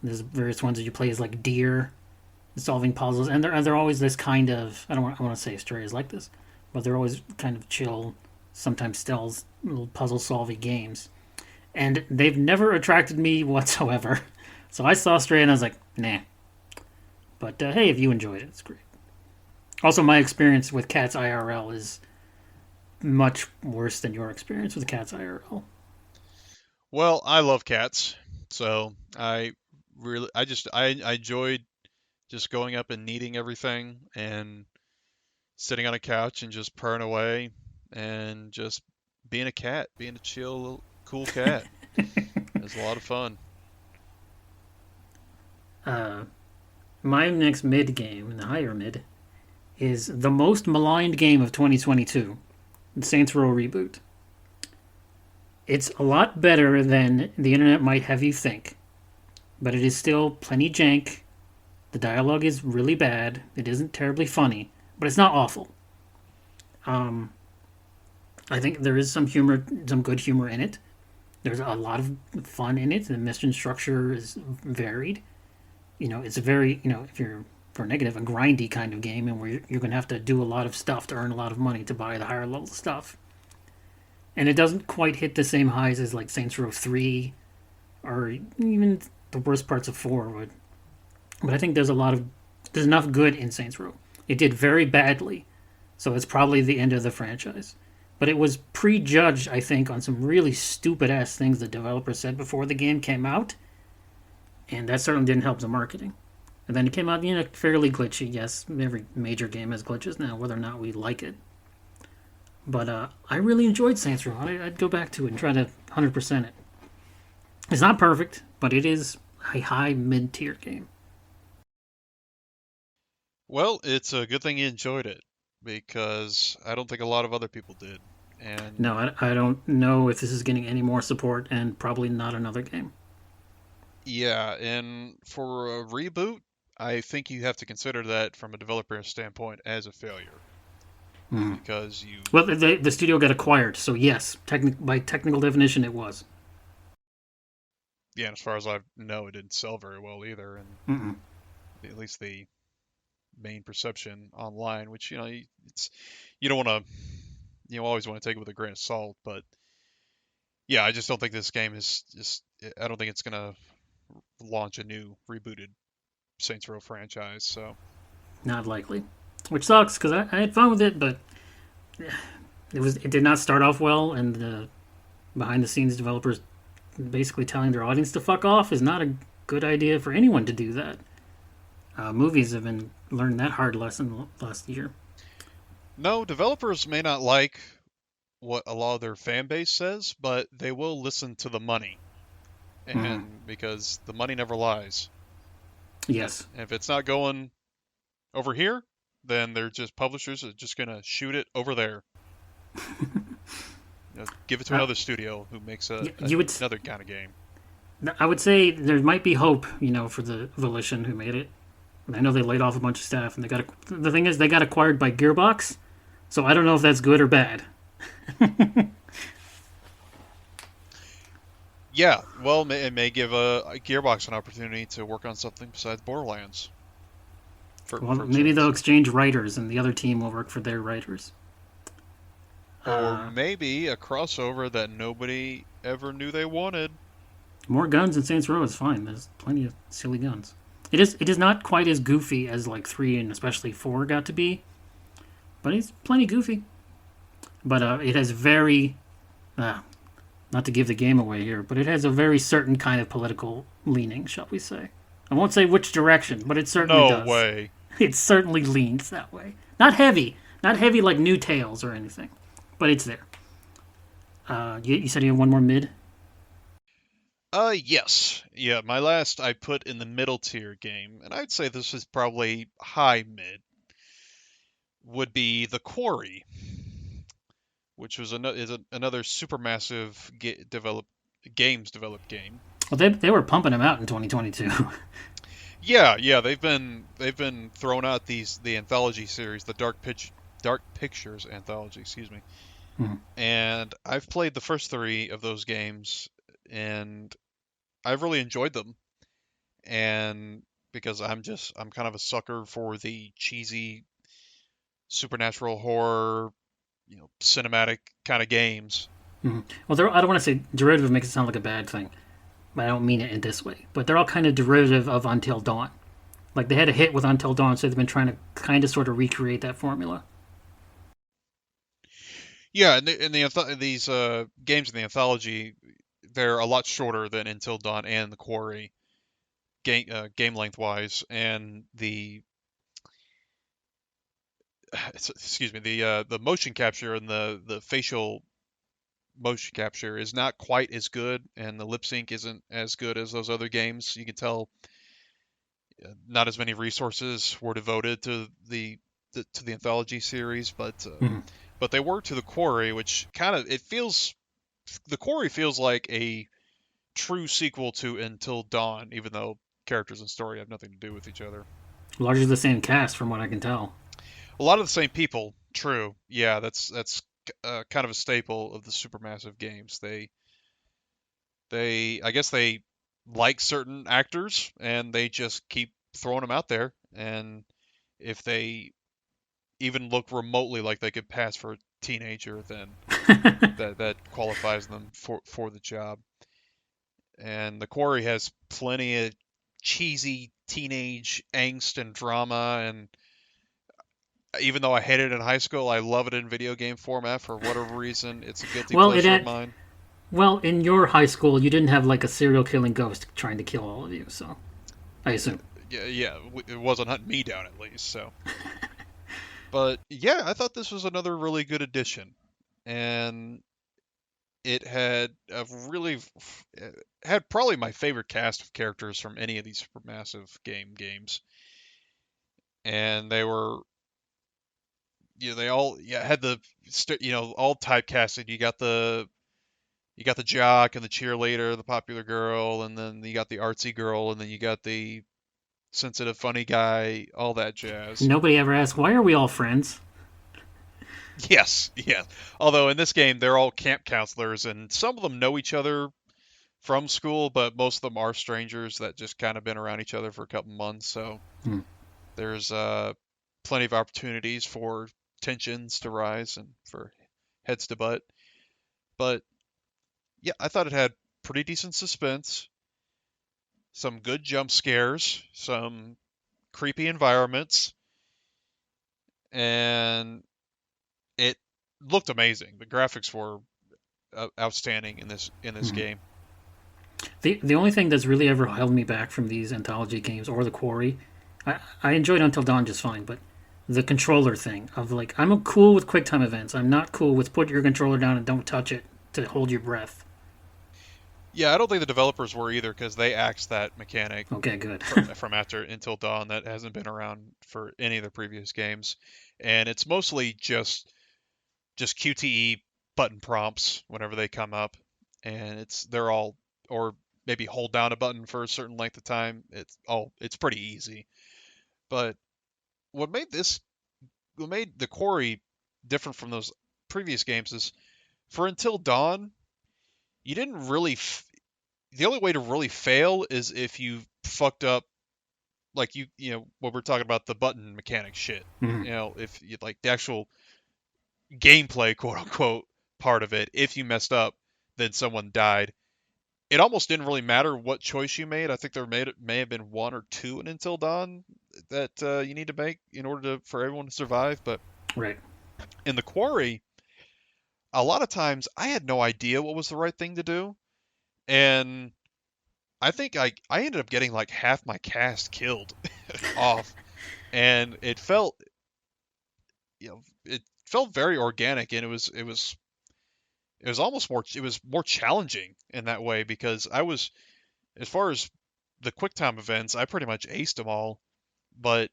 And there's various ones that you play as like deer, solving puzzles, and they're always this kind of I want to say story is like this, but they're always kind of chill, sometimes stealth, little puzzle solving games, and they've never attracted me whatsoever. So I saw Stray and I was like, nah. But hey, if you enjoyed it, it's great. Also, my experience with Cats IRL is much worse than your experience with Cats IRL. Well, I love cats, so I enjoyed just going up and kneading everything and sitting on a couch and just purring away and just being a cat, being a chill, cool cat. It was a lot of fun. Uh, my next mid game, the higher mid, is the most maligned game of 2022, the Saints Row reboot. It's a lot better than the internet might have you think, but it is still plenty jank. The dialogue is really bad. It isn't terribly funny, but it's not awful. Um, I think there is some humor, some good humor in it. There's a lot of fun in it. The mission structure is varied. It's a very, if you're for negative, a grindy kind of game, and where you're going to have to do a lot of stuff to earn a lot of money to buy the higher level stuff. And it doesn't quite hit the same highs as like Saints Row 3 or even the worst parts of 4 would. But I think there's enough good in Saints Row. It did very badly, so it's probably the end of the franchise. But it was prejudged, I think, on some really stupid ass things the developer said before the game came out, and that certainly didn't help the marketing. And then it came out, fairly glitchy. Yes, every major game has glitches now, whether or not we like it. But I really enjoyed Saints Row. I'd go back to it and try to 100% it. It's not perfect, but it is a high mid-tier game. Well, it's a good thing you enjoyed it because I don't think a lot of other people did. And No, I don't know if this is getting any more support, and probably not another game. yeah, and for a reboot, I think you have to consider that from a developer standpoint as a failure Mm. because you, Well, the studio got acquired, so yes, by technical definition, it was. yeah, as far as I know, it didn't sell very well either, and Mm-mm. at least the main perception online, which it's you don't want to you always want to take it with a grain of salt, but yeah, I just don't think this game is just I don't think it's gonna launch a new rebooted Saints Row franchise. So Not likely, which sucks because I had fun with it, but it did not start off well, and the behind the scenes developers basically telling their audience to fuck off is not a good idea for anyone to do that. Movies have been learned that hard lesson last year. no, developers may not like what a lot of their fan base says, but they will listen to the money, Mm. and because the money never lies, and Yes. if it's not going over here, then they're just publishers are just gonna shoot it over there. Give it to Uh, another studio who makes you would. another kind of game. I would say there might be hope, for the Volition who made it. I know they laid off a bunch of staff, and the thing is they got acquired by Gearbox, so I don't know if that's good or bad. Yeah, well, it may give a Gearbox an opportunity to work on something besides Borderlands, Well, for maybe they'll instance. exchange writers, and the other team will work for their writers. Or Uh, maybe a crossover that nobody ever knew they wanted. More guns in Saints Row is fine. There's plenty of silly guns. It is not quite as goofy as like 3 and especially 4 got to be, but it's plenty goofy. But it has very, uh, not to give the game away here, but it has a very certain kind of political leaning, shall we say. I won't say which direction, but it certainly No does. way. It certainly leans that way. Not heavy like New Tales or anything, but it's there. You said you have one more mid. Yes. Yeah, my last I put in the middle tier game, and I'd say this is probably high mid, would be The Quarry, which was another supermassive games developed game. Well, they were pumping them out in 2022. Yeah, yeah, they've been throwing out the anthology series, the Dark Pictures anthology, excuse me. Mhm. And I've played the first three of those games, and I've really enjoyed them. And because I'm kind of a sucker for the cheesy supernatural horror, cinematic kind of games. Well, I don't want to say derivative makes it sound like a bad thing, but I don't mean it in this way. But they're all kind of derivative of Until Dawn. Like they had a hit with Until Dawn, so they've been trying to kind of sort of recreate that formula. Yeah, and these games in the anthology, they're a lot shorter than Until Dawn and the Quarry game length wise, and excuse me, the motion capture and the facial motion capture is not quite as good, and the lip sync isn't as good as those other games. You can tell not as many resources were devoted to the anthology series, Mhm. but they were to the Quarry, which kind of it feels the Quarry feels like a true sequel to Until Dawn, even though characters and story have nothing to do with each other. Largely the same cast, from what I can tell. A lot of the same people, true. Yeah, that's kind of a staple of the supermassive games. I guess they like certain actors and they just keep throwing them out there. And if they even look remotely like they could pass for a teenager, then that qualifies them for the job. And the Quarry has plenty of cheesy teenage angst and drama, and even though I hated it in high school, I love it in video game format for whatever reason. It's a guilty well, pleasure of mine. in your high school, you didn't have like a serial killing ghost trying to kill all of you, so I Yeah, assume. yeah, it wasn't hunting me down at least. So, but yeah, I thought this was another really good addition, and it had probably my favorite cast of characters from any of these supermassive games, and they were they all had all typecasted. You got the jock and the cheerleader, the popular girl, and then you got the artsy girl, and then you got the sensitive funny guy, all that jazz. Nobody ever asked, why are we all friends? Yes, yeah. Although in this game they're all camp counselors and some of them know each other from school, but most of them are strangers that just kind of been around each other for a couple months. So Hmm. there's plenty of opportunities for tensions to rise and for heads to butt. But yeah, I thought it had pretty decent suspense, some good jump scares, some creepy environments, and it looked amazing. The graphics were outstanding in this game. The only thing that's really ever held me back from these anthology games or the Quarry, I enjoyed Until Dawn just fine, but the controller thing of like I'm cool with QuickTime events. I'm not cool with put your controller down and don't touch it to hold your breath. Yeah, I don't think the developers were either because they axed that mechanic Okay, good. from after Until Dawn that hasn't been around for any of the previous games, and it's mostly just QTE button prompts whenever they come up, and they're all or maybe hold down a button for a certain length of time. It's pretty easy. But what made this what made the Quarry different from those previous games is for Until Dawn, you didn't really the only way to really fail is if you fucked up like what we're talking about the button mechanic shit. Mhm. If you like the actual gameplay quote unquote part of it, if you messed up, then someone died. It almost didn't really matter what choice you made. I think may have been one or two in Until Dawn that you need to make in order for everyone to survive. But Right. in the Quarry, a lot of times I had no idea what was the right thing to do, and I think I ended up getting like half my cast killed off, and it felt very organic, and it was more challenging in that way because I was as far as the QuickTime events, I pretty much aced them all, but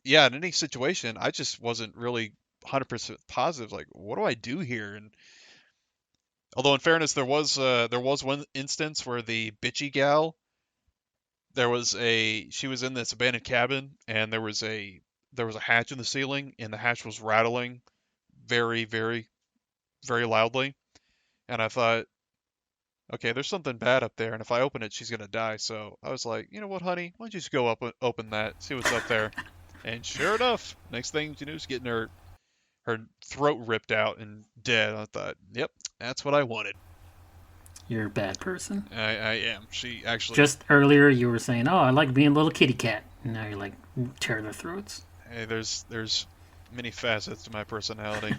yeah, in any situation, I just wasn't really 100% positive. Like, what do I do here? And although in fairness, there was one instance where the bitchy gal she was in this abandoned cabin and there was a hatch in the ceiling and the hatch was rattling very very loudly, and I thought, okay, there's something bad up there, and if I open it, she's gonna die. So I was like, you know what, honey, why don't you just go up and open that, see what's up there? And sure enough, next thing you know, she's getting her throat ripped out and dead. I thought, yep, that's what I wanted. You're a bad person. I am. She actually, Just earlier, you were saying, "Oh, I like being a little kitty cat." And now you're like, tear their throats. hey, there's many facets to my personality.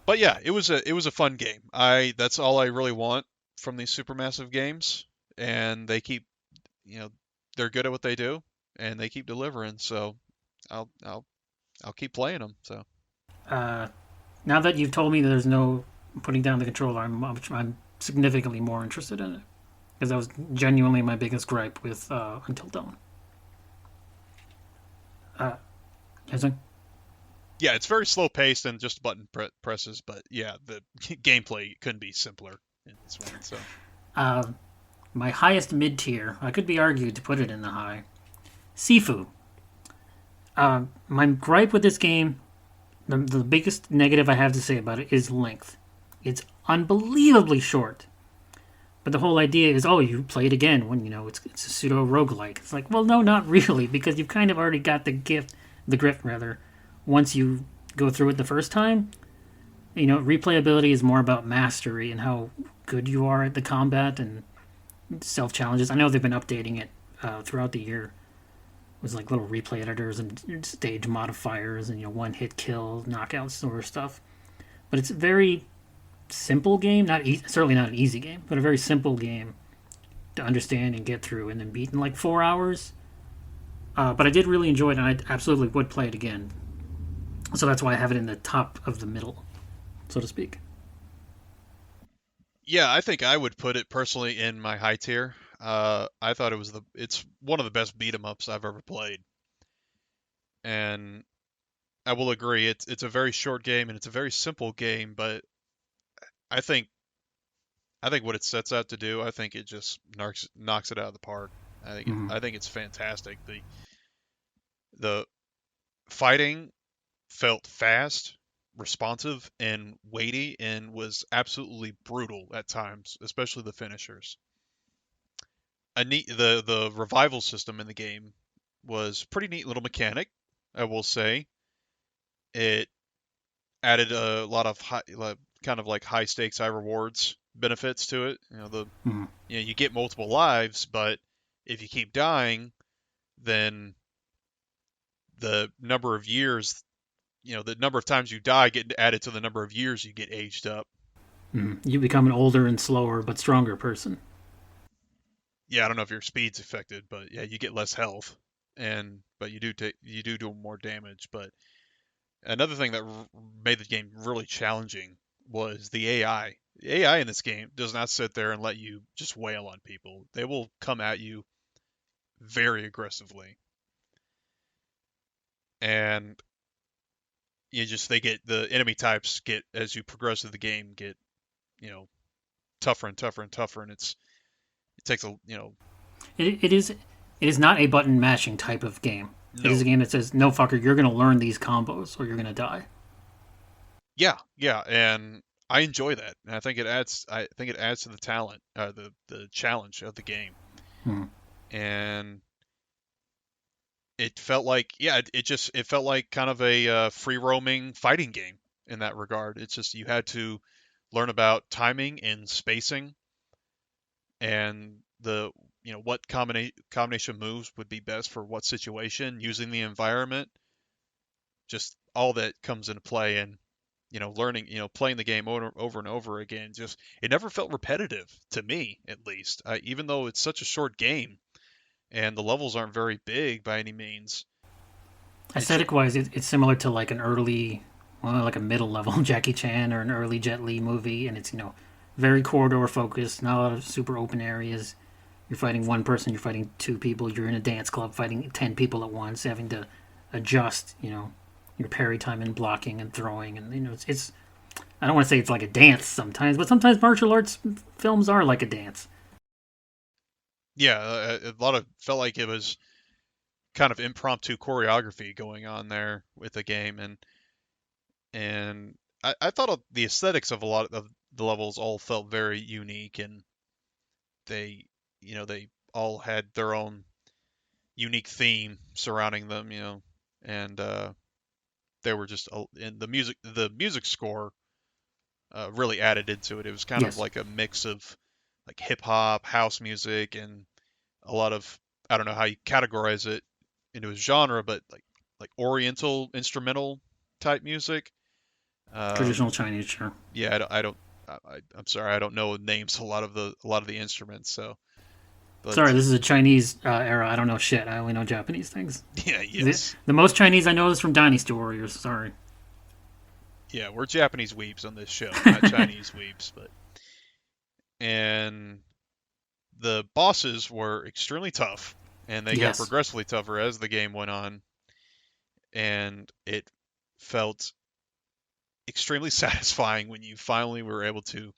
But yeah, it was a fun game. I That's all I really want from these supermassive games, and they keep, you know, they're good at what they do, and they keep delivering. So I'll I'll I'll keep playing them. So Uh, Now that you've told me there's no putting down the controller, I'm significantly more interested in it because that was genuinely my biggest gripe with Until Dawn. Uh, Jasmine? yeah, it's very slow paced and just button presses, but yeah, the gameplay couldn't be simpler in this one. So uh, my highest mid tier, I could be argued to put it in the high. Sifu. My gripe with this game, the biggest negative I have to say about it is length. It's unbelievably short. But the whole idea is, oh, you play it again when you know it's a pseudo roguelike. It's like, well, no, not really, because you've kind of already got the grip rather. Once you go through it the first time, you know, replayability is more about mastery and how good you are at the combat and self challenges. I know they've been updating it throughout the year. It was like little replay editors and stage modifiers and one hit kill, knockouts, sort of stuff. But it's a very simple game, certainly not an easy game, but a very simple game to understand and get through and then beat in like 4 hours. But I did really enjoy it, and I absolutely would play it again. So that's why I have it in the top of the middle, so to speak. yeah, I think I would put it personally in my high tier. I thought it's one of the best beat 'em ups I've ever played, and I will agree. It's a very short game and it's a very simple game, but I think I think what it sets out to do, I think it just knocks it out of the park. Mm-hmm. I think it's fantastic. The fighting felt fast, responsive, and weighty, and was absolutely brutal at times, especially the finishers. The revival system in the game was pretty neat little mechanic, I will say. It added a lot of kind of like high stakes, high rewards benefits to it. Mm-hmm. You get multiple lives, but if you keep dying, then the number of years, the number of times you die get added to the number of years you get aged up. Mm-hmm. You become an older and slower but stronger person. Yeah, I don't know if your speed's affected, but yeah, you get less health, and but you do more damage. But another thing that made the game really challenging was the AI. The AI in this game does not sit there and let you just wail on people. They will come at you very aggressively, and the enemy types get, as you progress through the game, get you know tougher and tougher and tougher, and it takes a It is not a button mashing type of game. It is a no. game that says, no fucker, you're going to learn these combos or you're going to die. Yeah, and I enjoy that, and I think it adds to the talent, the challenge of the game, Hmm. and it felt like, yeah, it felt like kind of a free roaming fighting game in that regard. It's just you had to learn about timing and spacing, and what combination moves would be best for what situation, using the environment, just all that comes into play, and learning, playing the game over and over again. Just it never felt repetitive to me, at least. Even though it's such a short game and the levels aren't very big by any means. It's just, Aesthetic wise, it's similar to like an early, well, like a middle level Jackie Chan or an early Jet Li movie. And it's, very corridor focused, not a lot of super open areas. You're fighting one person, you're fighting two people, you're in a dance club fighting 10 people at once, having to adjust, your parry time and blocking and throwing. And, it's I don't want to say it's like a dance sometimes, but sometimes martial arts films are like a dance. yeah, a lot of felt like it was kind of impromptu choreography going on there with the game, and I thought the aesthetics of a lot of the levels all felt very unique, and they, they all had their own unique theme surrounding them, and they were just and the music score really added into it. It was kind of Yes, like a mix of like hip hop, house music, and a lot of, I don't know how you categorize it into a genre, but like Oriental instrumental type music. traditional Um, Chinese, sure. yeah, I'm sorry, I don't know names a lot of the instruments. So, Sorry, but this is a Chinese era. I don't know shit. I only know Japanese things. yeah, The, yes, the most Chinese I know is from Dynasty Warriors. Sorry. yeah, we're Japanese weebs on this show, not Chinese weebs, but and the bosses were extremely tough, and they got Yes. progressively tougher as the game went on, and it felt extremely satisfying when you finally were able to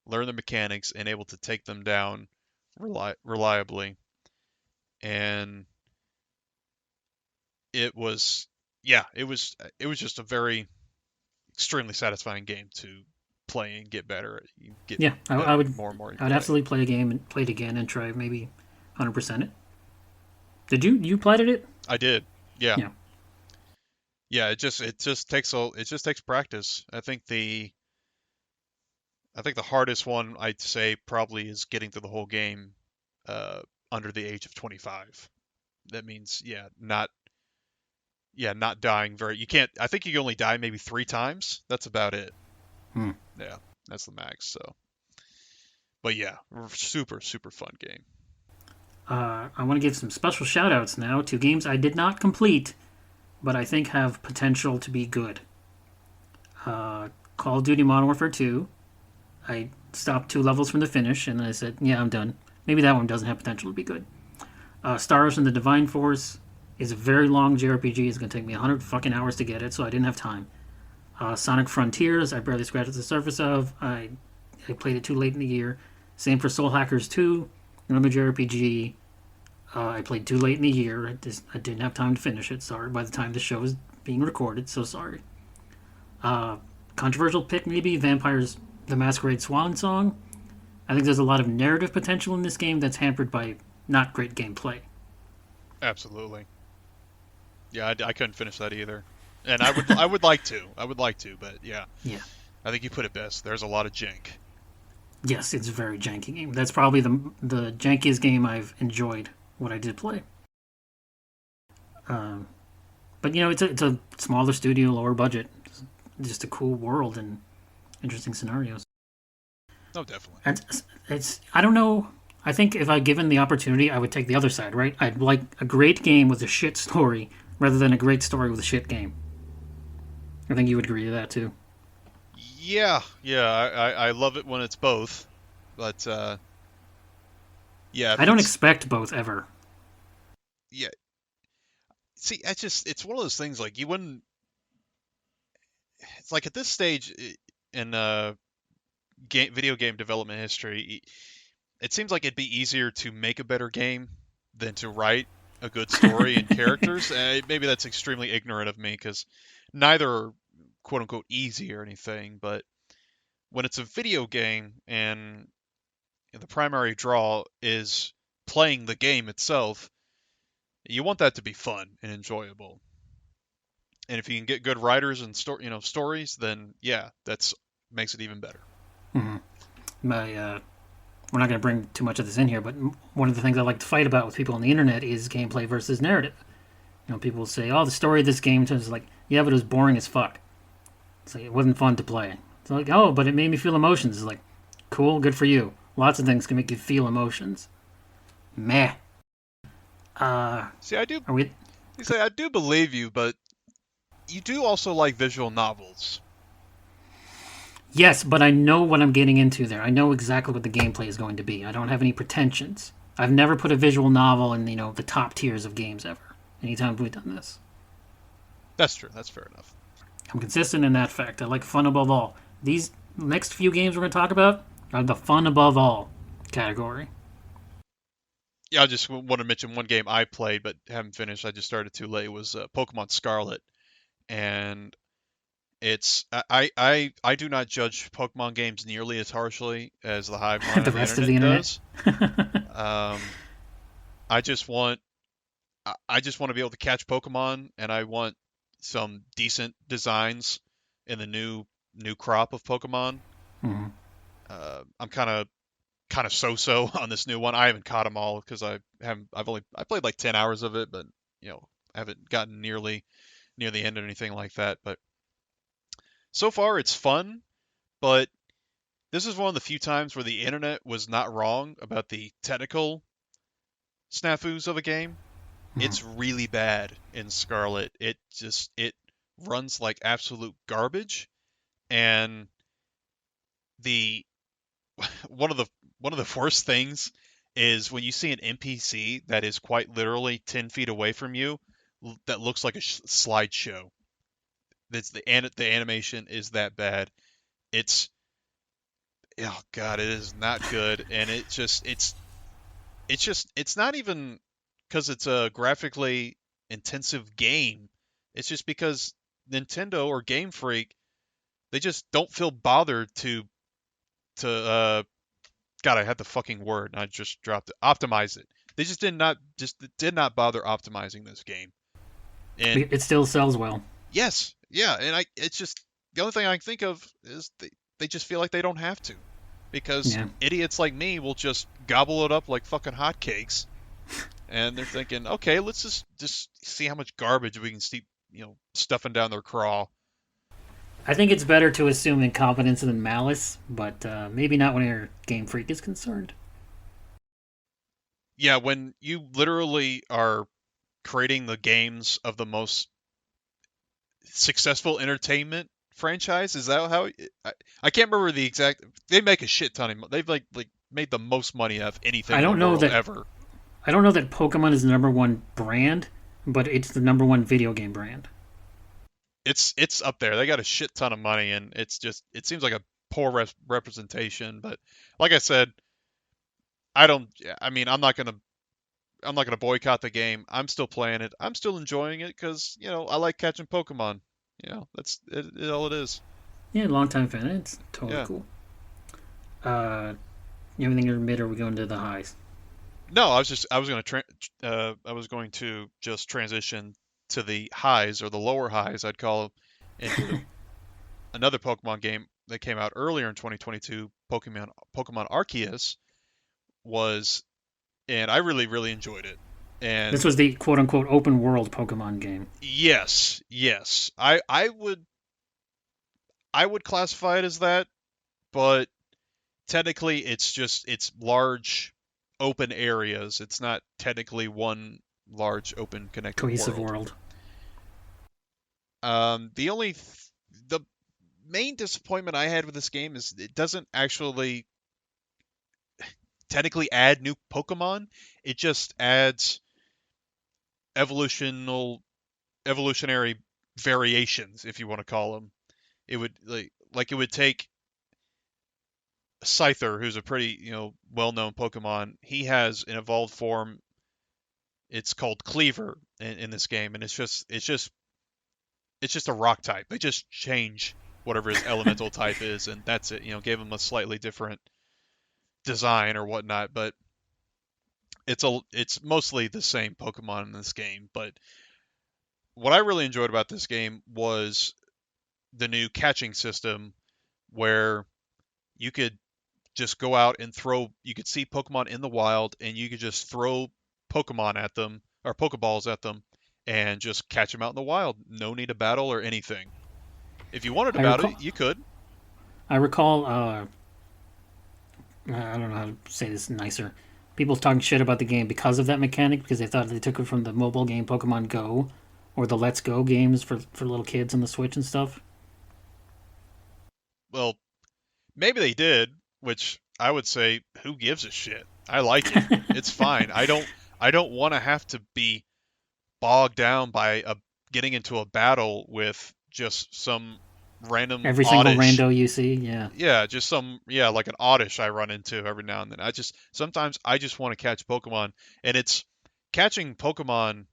learn the mechanics and able to take them down reliably. And it was, yeah, it was just a very extremely satisfying game to play and get better. You get Yeah, I better would. more and more you I would play. absolutely play a game and play it again and try maybe 100% it. Did you played it? I did, yeah, Yeah. yeah. It just takes practice. I think the hardest one I'd say probably is getting through the whole game uh, under the age of 25. That means, not dying very. You can't. I think you can only die maybe 3 times. That's about it. Hmm. Yeah, that's the max. So, but yeah, super super fun game. I want to give some special shout outs now to games I did not complete, but I think have potential to be good. Uh, Call of Duty Modern Warfare 2. I stopped 2 levels from the finish, and I said, yeah, I'm done. Maybe that one doesn't have potential to be good. Stars and the Divine Force is a very long JRPG. It's going to take me 100 fucking hours to get it, so I didn't have time. Sonic Frontiers, I barely scratched the surface of. I played it too late in the year. Same for Soul Hackers 2, another JRPG. I played too late in the year. I didn't have time to finish it. Sorry. By the time the show is being recorded, so sorry. Uh, Controversial pick maybe Vampires: The Masquerade Swan Song. I think there's a lot of narrative potential in this game that's hampered by not great gameplay. Absolutely. Yeah, I couldn't finish that either. And I would like to. I would like to, but yeah, Yeah. I think you put it best. There's a lot of jank. Yes, it's a very janky game. That's probably the jankiest game I've enjoyed what I did play. Um, but it's a smaller studio, lower budget, just a cool world and interesting scenarios. No, definitely. It's I don't know. I think if I given the opportunity, I would take the other side. Right? I'd like a great game with a shit story rather than a great story with a shit game. I think you would agree to that too. Yeah, yeah. I love it when it's both, but yeah, I if don't it's expect both ever. yeah. See, it's one of those things like you wouldn't. It's like at this stage in video game development history, it seems like it'd be easier to make a better game than to write a good story and characters. Maybe that's extremely ignorant of me because neither are quote unquote easy or anything. But when it's a video game and the primary draw is playing the game itself, you want that to be fun and enjoyable. And if you can get good writers and stories, then yeah, that's makes it even better. Mm-hmm. My We're not going to bring too much of this in here, but one of the things I like to fight about with people on the internet is gameplay versus narrative. People will say, "Oh, the story of this game is like, yeah, but it was boring as fuck. It's like it wasn't fun to play." It's like, "Oh, but it made me feel emotions." It's like, "Cool, good for you." Lots of things can make you feel emotions. Meh. Uh, See, I do. are we? You say I do believe you, but you do also like visual novels. Yes, but I know what I'm getting into there. I know exactly what the gameplay is going to be. I don't have any pretensions. I've never put a visual novel in the top tiers of games ever. Anytime we've done this. That's true. That's fair enough. I'm consistent in that fact. I like fun above all. These next few games we're going to talk about are the fun above all category. Yeah, I just want to mention one game I played but haven't finished. I just started too late. Was Pokemon Scarlet, and It's I do not judge Pokemon games nearly as harshly as the hive mind The on the rest of the internet internet. does. Um, I just want I just want to be able to catch Pokemon, and I want some decent designs in the new crop of Pokemon. Mhm. I'm kind of so-so on this new one. I haven't caught them all because I played like 10 hours of it, but you know I haven't gotten nearly near the end or anything like that. But so far it's fun, but this is one of the few times where the internet was not wrong about the technical snafus of a game. Mhm. It's really bad in Scarlet. It runs like absolute garbage, and the one of the one of the worst things is when you see an NPC that is quite literally 10 feet away from you that looks like a slideshow. The animation is that bad. It's oh god, it is not good, and it's not even because it's a graphically intensive game. It's just because Nintendo or Game Freak, they just don't feel bothered to God, I had the fucking word and I just dropped it. Optimize it. They just did not bother optimizing this game. And It still sells well. yes, yeah, and it's just the only thing I can think of is they just feel like they don't have to because Yeah. idiots like me will just gobble it up like fucking hotcakes, and they're thinking, okay, let's just see how much garbage we can keep stuffing down their craw. I think it's better to assume incompetence than malice, but maybe not when your Game Freak is concerned. Yeah, when you literally are creating the games of the most successful entertainment franchise. Is that how? I can't remember the exact. They make a shit ton of. They've like made the most money out of anything I in the don't know world that ever. I don't know that Pokemon is the number one brand, but it's the number one video game brand. It's up there. They got a shit ton of money, and it seems like a poor representation. But like I said, I don't. I mean, I'm not gonna boycott the game. I'm still playing it. I'm still enjoying it because I like catching Pokemon. That's all it is. Yeah, long time fan. It's totally Yeah. cool. Uh, Everything in the mid, or we going to the highs? No, I was going to just transition to the highs or the lower highs I'd call them into another Pokemon game that came out earlier in 2022, Pokemon Arceus was and I really enjoyed it. This And was the quote unquote open world Pokemon game. yes. I would classify it as that, but technically it's large open areas. It's not technically one large open connected Cohesive world. world. The main disappointment I had with this game is it doesn't actually technically add new Pokemon. It just adds evolutional evolutionary variations, if you want to call them. It would like it would take Scyther, who's a pretty well-known Pokemon. He has an evolved form. It's called Cleaver in this game, and it's just a rock type. They just change whatever his elemental type is, and that's it. Gave him a slightly different design or whatnot, but it's mostly the same Pokemon in this game. But what I really enjoyed about this game was the new catching system, where you could just go out and throw. You could see Pokemon in the wild, and you could just throw Pokemon at them or Pokeballs at them, and just catch them out in the wild. No need to battle or anything. If you wanted to I battle, recall. you could. I recall. I don't know how to say this nicer. People talking shit about the game because of that mechanic, because they thought they took it from the mobile game Pokemon Go, or the Let's Go games for little kids on the Switch and stuff. Well, maybe they did, which I would say, who gives a shit? I like it. It's fine. I don't want to have to be bogged down by getting into a battle with just some random Every single oddish. rando you see, yeah. Yeah, just like an oddish I run into every now and then. Sometimes I just want to catch Pokemon, and it's catching Pokemon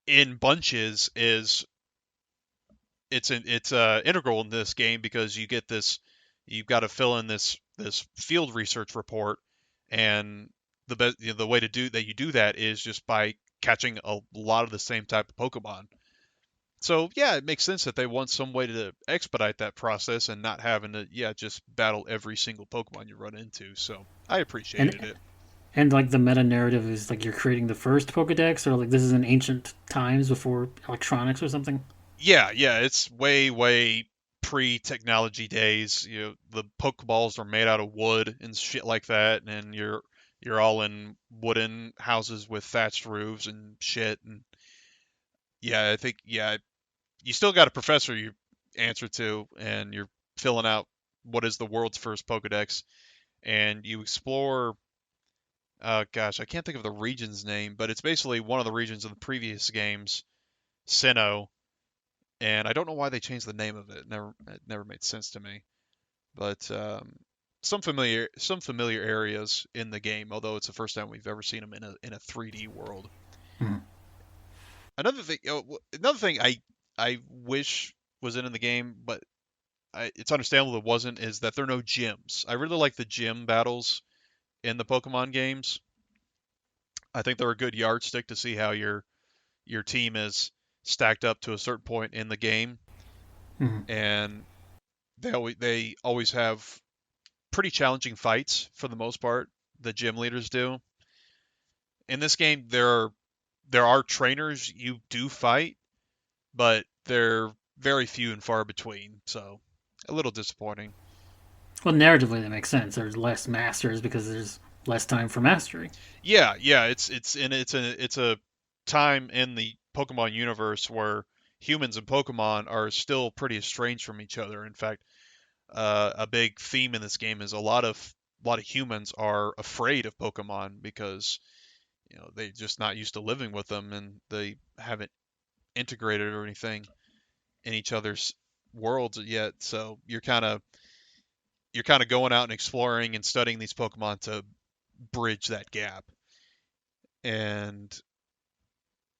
in bunches is it's integral in this game because you've got to fill in this field research report, and the way to do that is just by catching a lot of the same type of Pokemon. So yeah, it makes sense that they want some way to expedite that process and not having to just battle every single Pokemon you run into. So I And appreciated it. and like the meta narrative is like you're creating the first Pokedex, or like this is in ancient times before electronics or something. Yeah, it's way pre-technology days. The Pokeballs are made out of wood and shit like that, and you're all in wooden houses with thatched roofs and shit. And yeah, I think you still got a professor you answer to, and you're filling out what is the world's first Pokedex, and you explore. Gosh, I can't think of the region's name, but it's basically one of the regions in the previous games, Sinnoh, and I don't know why they changed the name of it. It never made sense to me. But some familiar areas in the game, although it's the first time we've ever seen them in a 3D world. Hmm. Another thing I wish was in the game, but it's understandable it wasn't, is that there are no gyms. I really like the gym battles in the Pokemon games. I think they're a good yardstick to see how your team is stacked up to a certain point in the game, Hmm. and they always have pretty challenging fights for the most part. The gym leaders do. In this game, there are trainers you do fight, but they're very few and far between. So a little disappointing. Well, narratively that makes sense. There's less masters because there's less time for mastery. Yeah. It's a time in the Pokemon universe where humans and Pokemon are still pretty estranged from each other. In fact, a big theme in this game is a lot of humans are afraid of Pokemon because they're just not used to living with them, and they haven't integrated or anything in each other's worlds yet. So you're kind of going out and exploring and studying these Pokemon to bridge that gap. And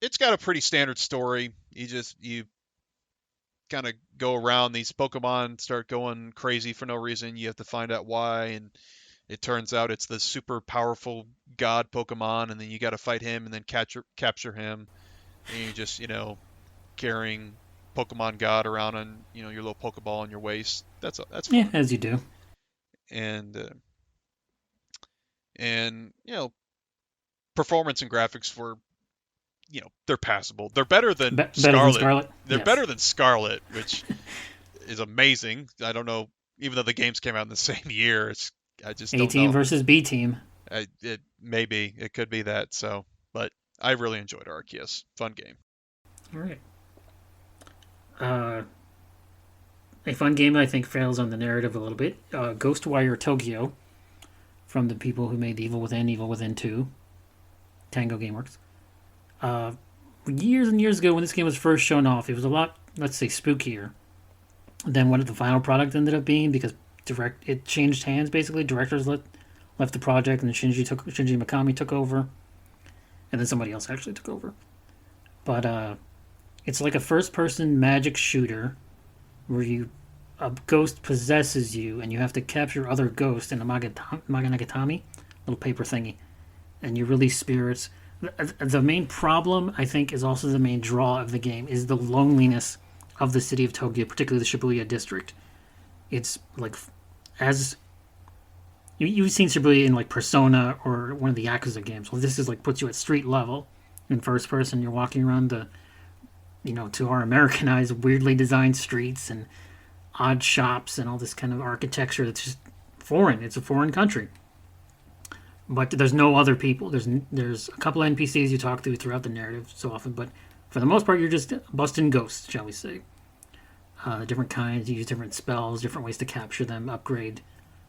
it's got a pretty standard story. You kind of go around, these Pokemon start going crazy for no reason. You have to find out why, and it turns out it's the super powerful god Pokemon, and then you got to fight him and then capture him, and you just carrying Pokemon God around on your little Pokeball on your waist. That's Yeah, fun, as you do. and performance and graphics were they're passable. They're better than Better than Scarlet. Scarlet. They're Yes. better than Scarlet, which is amazing. I don't know, even though the games came out in the same year, I just A don't team know. versus B team. It could be that. So, but I really enjoyed Arceus. Fun game. All right. Uh, a fun game I think fails on the narrative a little bit. Ghostwire Tokyo from the people who made Evil Within 2, Tango Gameworks. Uh, Years and years ago when this game was first shown off, it was a lot, let's say, spookier than what the final product ended up being because it changed hands basically. Directors left the project and Shinji Mikami took over, and then somebody else actually took over. But it's like a first-person magic shooter where a ghost possesses you and you have to capture other ghosts in a Maganagatami, little paper thingy, and you release spirits. The main problem, I think, is also the main draw of the game is the loneliness of the city of Tokyo, particularly the Shibuya district. It's like as you've seen Shibuya in like Persona or one of the Yakuza games. Well, this is like puts you at street level in first person. You're walking around to our Americanized, weirdly designed streets and odd shops and all this kind of architecture that's just foreign. It's a foreign country. But there's no other people. There's a couple NPCs you talk to throughout the narrative so often, but for the most part, you're just busting ghosts, shall we say? Different kinds, you use different spells, different ways to capture them, upgrades,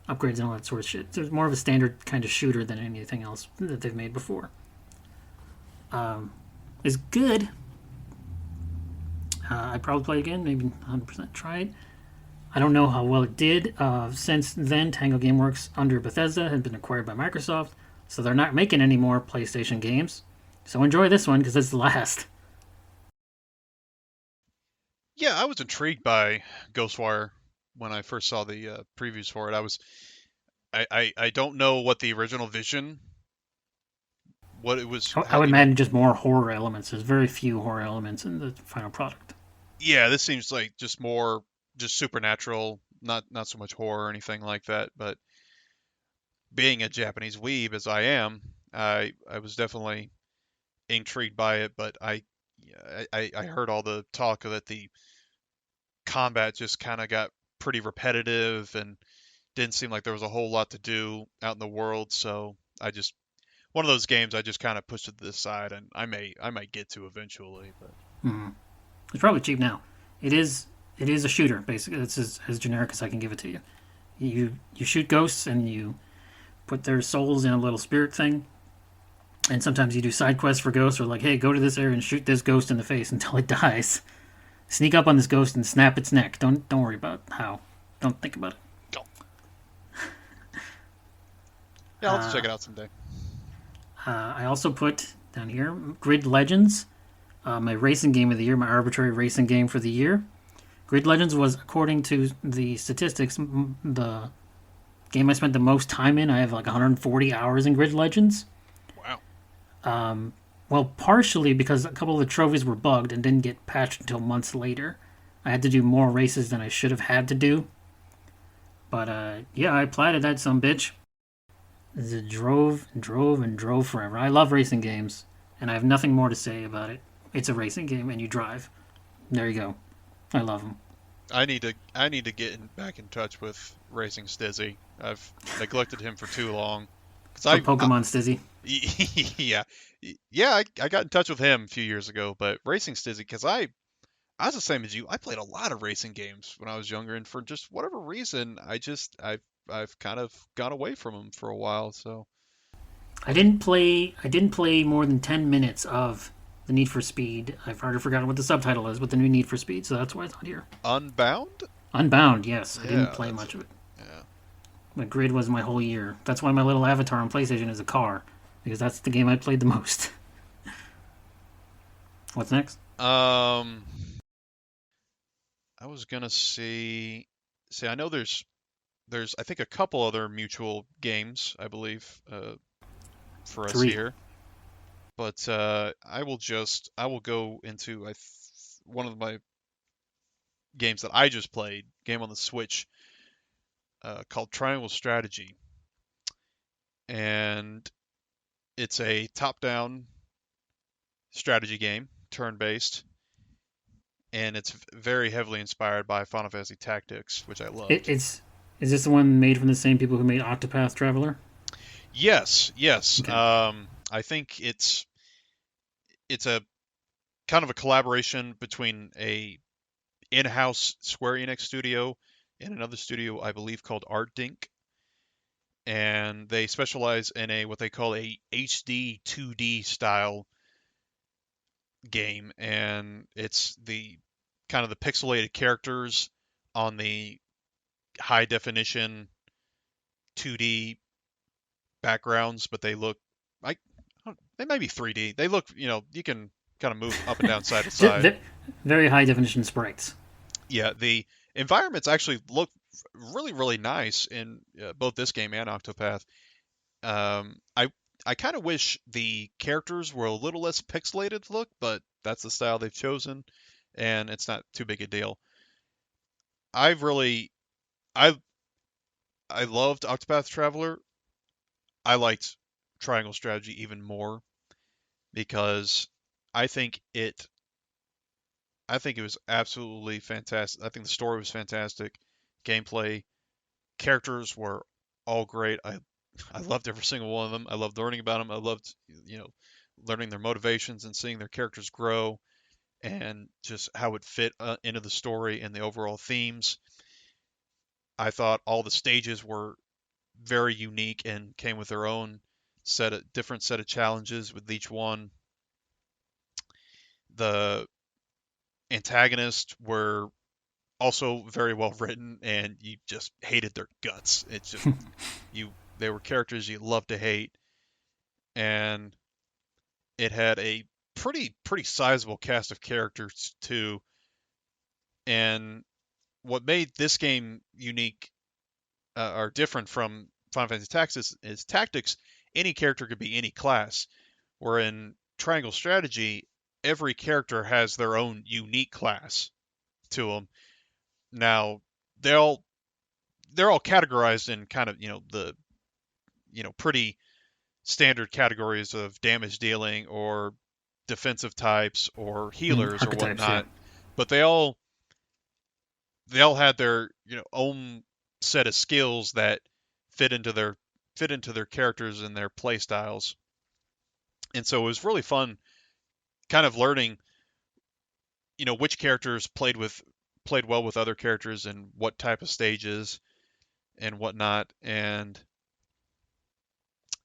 and all that sort of shit. So it's more of a standard kind of shooter than anything else that they've made before. It's good. I'd probably play again, maybe 100% try it. I don't know how well it did. Since then, Tango Gameworks under Bethesda had been acquired by Microsoft, so they're not making any more PlayStation games. So enjoy this one because it's the last. Yeah, I was intrigued by Ghostwire when I first saw the previews for it. I don't know what the original vision, what it was, I would you know. imagine just more horror elements. There's very few horror elements in the final product. Yeah, this seems like just more just supernatural, not so much horror or anything like that. But being a Japanese weeb as I am, I was definitely intrigued by it. But yeah, I heard all the talk that the combat just kind of got pretty repetitive and didn't seem like there was a whole lot to do out in the world. So I just one of those games I just kind of pushed it to the side, and I might get to eventually. But It's probably cheap now. It is it is a shooter basically. It's as generic as I can give it to you. You shoot ghosts and you put their souls in a little spirit thing. And sometimes you do side quests for ghosts, or like, hey, go to this area and shoot this ghost in the face until it dies. Sneak up on this ghost and snap its neck. Don't worry about how. Don't think about it. oh, yeah, I'll have to check it out someday. I also put down here Grid Legends, my racing game of the year, my arbitrary racing game for the year. Grid Legends was, according to the statistics, the game I spent the most time in. I have like 140 hours in Grid Legends. Wow. Well, partially because a couple of the trophies were bugged and didn't get patched until months later. I had to do more races than I should have had to do. But yeah, I platted that some bitch. It drove and drove and drove forever. I love racing games, and I have nothing more to say about it. It's a racing game, and you drive. There you go. I love them. I need to get back in touch with Racing Stizzy. I've neglected him for too long. Cause From Pokemon Stizzy. yeah, yeah, I got in touch with him a few years ago, but Racing Stizzy, because I was the same as you. I played a lot of racing games when I was younger, and for just whatever reason, I've kind of gone away from them for a while. So wasn't I didn't play more than 10 minutes of the Need for Speed. I've already forgotten what the subtitle is, but the new Need for Speed, so that's why it's not here. Unbound. Unbound, yes. I didn't Yeah, play that's much it. of it. Yeah, My Grid was my whole year. That's why my little avatar on PlayStation is a car, because that's the game I played the most. What's next? um, I was gonna see. I know there's I think a couple other mutual games I believe for us Three. here, but I will go into one of my games that I just played, game on the Switch called Triangle Strategy, and it's a top-down strategy game, turn-based, and it's very heavily inspired by Final Fantasy Tactics, which I It, loved. it's is this the one made from the same people who made Octopath Traveler? Yes, yes. Okay. I think it's a kind of a collaboration between a in-house Square Enix studio and another studio I believe called Art Dink, and they specialize in a what they call a HD 2D style game, and it's the kind of the pixelated characters on the high definition 2D backgrounds, but they look like they might be 3D. They look, you can kind of move up and down side to side. Very high definition sprites. Yeah, the environments actually look really, really nice in both this game and Octopath. I kind of wish the characters were a little less pixelated look, but that's the style they've chosen, and it's not too big a deal. I've really, I I loved Octopath Traveler. I liked Triangle Strategy even more because I think it, I think it was absolutely fantastic. I think the story was fantastic, gameplay, characters were all great. I loved every single one of them. I loved learning about them. I loved, you know, learning their motivations and seeing their characters grow and just how it fit into the story and the overall themes. I thought all the stages were very unique and came with their own different set of challenges with each one. The antagonists were also very well written and you just hated their guts. It's just they were characters you love to hate, and it had a pretty sizable cast of characters too. And what made this game unique or different from Final Fantasy Tactics is Tactics. Any character could be any class. Where in Triangle Strategy, every character has their own unique class to them. Now they all they're all categorized in kind of the pretty standard categories of damage dealing or defensive types or healers or Archetypes, yeah. whatnot, but they all had their own set of skills that fit into their characters and their play styles. And so it was really fun kind of learning which characters played well with other characters and what type of stages and whatnot. And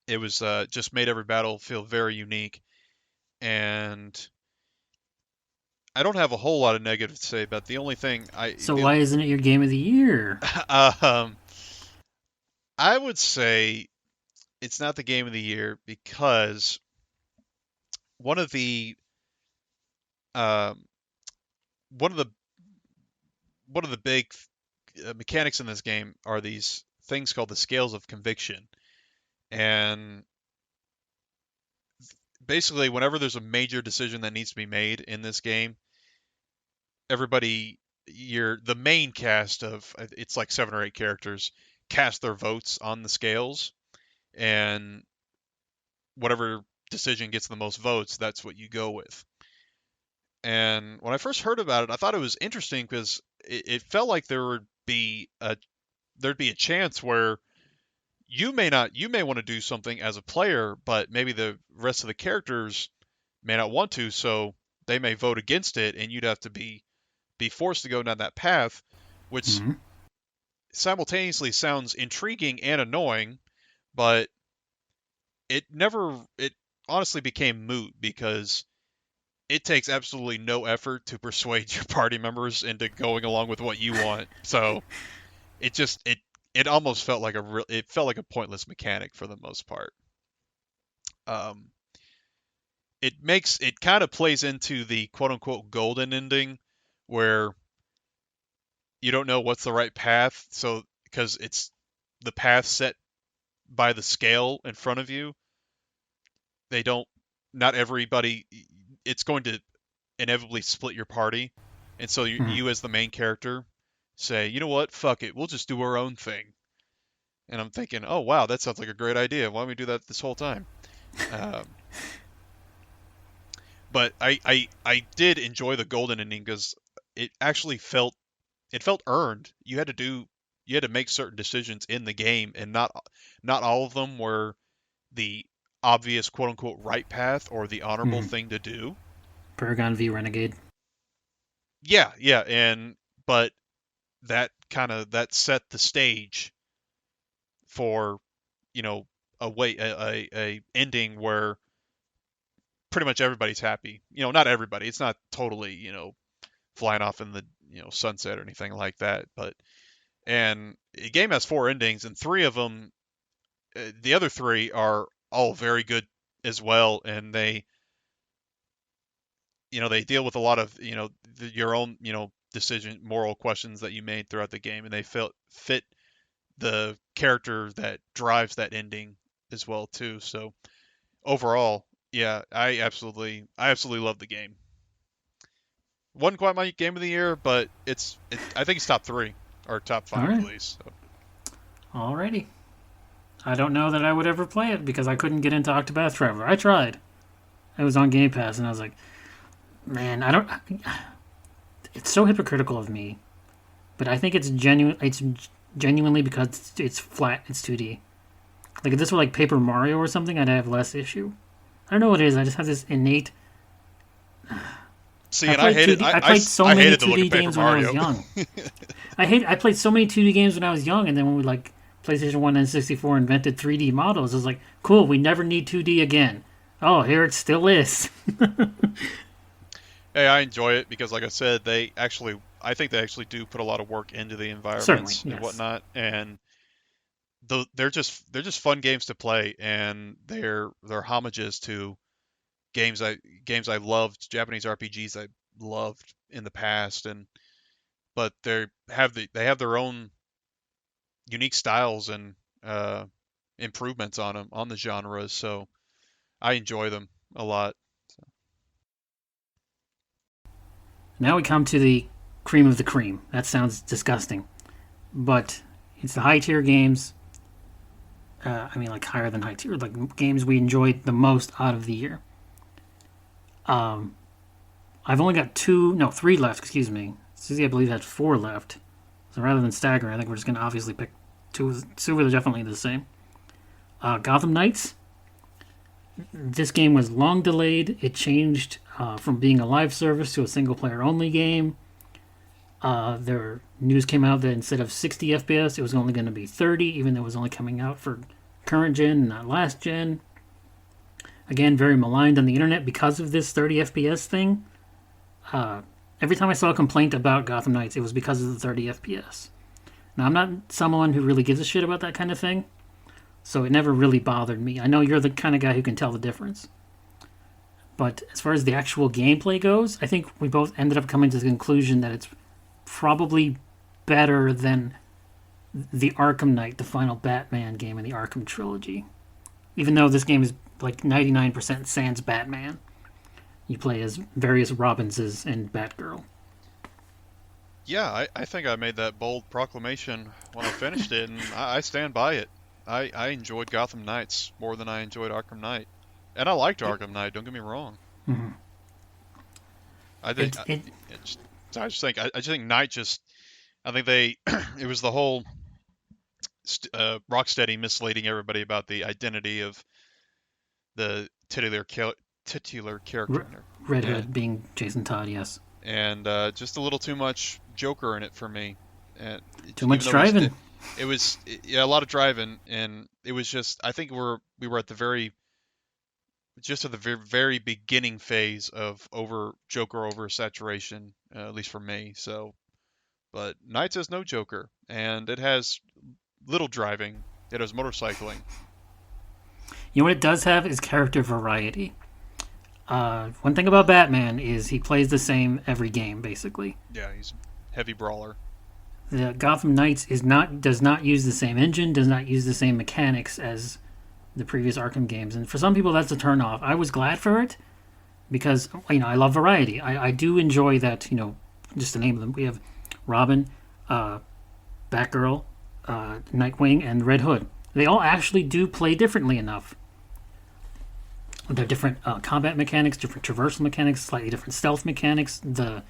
it was just made every battle feel very unique. And I don't have a whole lot of negative to say about the only thing So why isn't it your game of the year? um, I would say it's not the game of the year because one of the um, one of the big mechanics in this game are these things called the scales of conviction. And basically, whenever there's a major decision that needs to be made in this game, everybody, the main cast of it's like 7 or 8 characters cast their votes on the scales, and whatever decision gets the most votes, that's what you go with. And when I first heard about it, I thought it was interesting because it felt like there'd be a chance where you may want to do something as a player, but maybe the rest of the characters may not want to, so they may vote against it, and you'd have to be forced to go down that path, which Hmm. simultaneously sounds intriguing and annoying, but it honestly became moot because it takes absolutely no effort to persuade your party members into going along with what you want. So it just it almost felt like it felt like a pointless mechanic for the most part. Um, it kind of plays into the quote unquote golden ending where you don't know what's the right path, so because it's the path set by the scale in front of you, they don't not everybody it's going to inevitably split your party. And so Hmm. you as the main character say, "You know what? Fuck it. We'll just do our own thing." And I'm thinking, "Oh, wow, that sounds like a great idea. Why don't we do that this whole time?" Um, but I did enjoy the golden ending because it actually felt earned. You had to make certain decisions in the game, and not all of them were the obvious quote unquote right path or the honorable Hmm. thing to do. Paragon v Renegade. Yeah, yeah, and but that set the stage for a ending where pretty much everybody's happy. Not everybody. It's not totally flying off in the sunset or anything like that. But and the game has 4 endings, and 3 of them, the other 3 are all very good as well, and they deal with a lot of your own decision moral questions that you made throughout the game, and they fit the character that drives that ending as well too. So overall, yeah, I absolutely love the game. Wasn't quite my game of the year, but I think it's top 3 or top All 5 at right. least. So. Alrighty. I don't know that I would ever play it because I couldn't get into Octopath Traveler. I tried. It was on Game Pass, and I was like, man, I don't. It's so hypocritical of me, but I think it's genuine. It's genuinely because it's flat. It's 2D. Like if this were like Paper Mario or something, I'd have less issue. I don't know what it is. I just have this innate. See, I and I played hated 2D. I played so I many hated the look 2D of Paper games when I was Mario. young. I played so many 2D games when I was young, and then when we like PlayStation 1 and 64 invented 3D models, it was like, cool, we never need 2D again. Oh, here it still is. Hey, I enjoy it because, like I said, I think they actually do put a lot of work into the Certainly, environments and yes. whatnot, and they're just fun games to play, and they're homages to games I loved, Japanese RPGs I loved in the past, and but they have their own unique styles and uh, improvements on them on the genres. So I enjoy them a lot. Now we come to the cream of the cream. That sounds disgusting, but it's the high tier games. I mean, like higher than high tier, like games we enjoyed the most out of the year. I've only got three left. Excuse me. Susie, I believe, had four left. So rather than stagger, I think we're just going to obviously pick two. Two are definitely the same. Gotham Knights. This game was long delayed. It changed from being a live service to a single player only game. There news came out that instead of 60 FPS, it was only going to be 30, even though it was only coming out for current gen, not last gen. Again, very maligned on the internet because of this 30 FPS thing. Every time I saw a complaint about Gotham Knights, it was because of the 30 FPS. Now, I'm not someone who really gives a shit about that kind of thing, so it never really bothered me. I know you're the kind of guy who can tell the difference. But as far as the actual gameplay goes, I think we both ended up coming to the conclusion that it's probably better than the Arkham Knight, the final Batman game in the Arkham trilogy. Even though this game is like 99% sans Batman. You play as various Robinses and Batgirl. Yeah, I think I made that bold proclamation when I finished it, and I stand by it. I enjoyed Gotham Knights more than I enjoyed Arkham Knight, and I liked Arkham Knight. Don't get me wrong. Mm-hmm. I think It, it, I just think Knight just I think they it was the whole Rocksteady misleading everybody about the identity of the titular character in there, Red and Hood being Jason Todd, yes. just a little too much Joker in it for me. And Too even much though driving. it was yeah, a lot of driving, and it was just I think we were at the very just at the very beginning phase of Joker oversaturation, at least for me. So, but Knights has no Joker, and it has little driving. It has motorcycling. You know what it does have is character variety. One thing about Batman is he plays the same every game, basically. Yeah, he's a heavy brawler. The Gotham Knights does not use the same engine, does not use the same mechanics as the previous Arkham games, and for some people that's a turn off. I was glad for it because I love variety. I do enjoy that. Just to name them, we have Robin, Batgirl, Nightwing, and Red Hood. They all actually do play differently enough. They're different combat mechanics, different traversal mechanics, slightly different stealth mechanics. The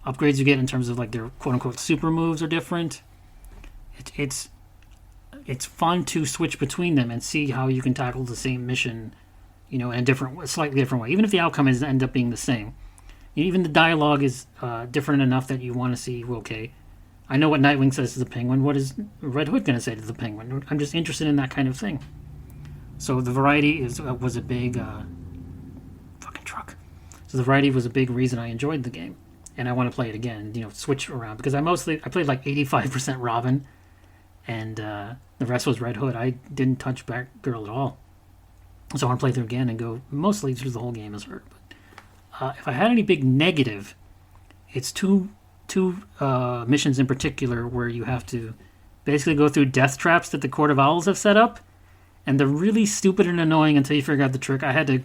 upgrades you get in terms of like their quote unquote super moves are different. It's fun to switch between them and see how you can tackle the same mission, in a slightly different way, even if the outcome is end up being the same. Even the dialogue is different enough that you want to see. Okay, I know what Nightwing says to the Penguin. What is Red Hood going to say to the Penguin? I'm just interested in that kind of thing. So the variety was a big fucking truck. So the variety was a big reason I enjoyed the game, and I want to play it again. Switch around because I played like 85% Robin, and the rest was Red Hood. I didn't touch Batgirl at all. So I want to play through again and go mostly through the whole game as her. But if I had any big negative, it's two missions in particular where you have to basically go through death traps that the Court of Owls have set up, and they're really stupid and annoying until you figure out the trick. I had to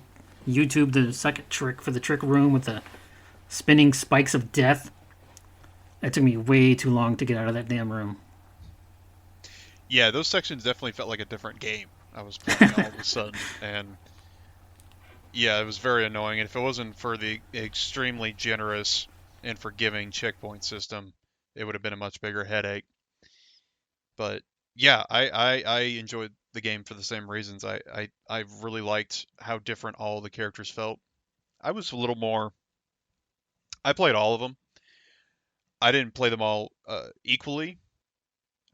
YouTube the second trick for the trick room with the spinning spikes of death. It took me way too long to get out of that damn room. Yeah, those sections definitely felt like a different game I was playing all of a sudden, and yeah, it was very annoying. And if it wasn't for the extremely generous and forgiving checkpoint system, it would have been a much bigger headache. But yeah, I enjoyed the game for the same reasons. I really liked how different all the characters felt. I was a little more. I played all of them. I didn't play them all equally.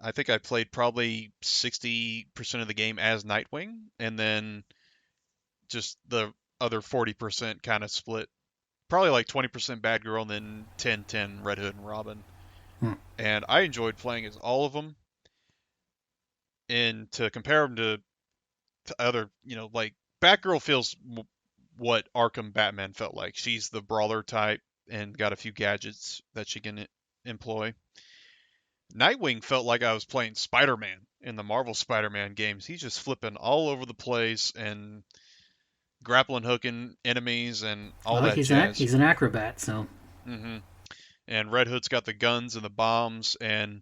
I think I played probably 60% of the game as Nightwing, and then just the other 40% kind of split. Probably like 20% Batgirl, and then 10-10 Red Hood and Robin. Hmm. And I enjoyed playing as all of them. And to compare them to other, like Batgirl feels what Arkham Batman felt like. She's the brawler type and got a few gadgets that she can employ. Nightwing felt like I was playing Spider-Man in the Marvel Spider-Man games. He's just flipping all over the place and grappling hooking enemies and all Well, that jazz. he's an acrobat, so hmm And Red Hood's got the guns and the bombs, and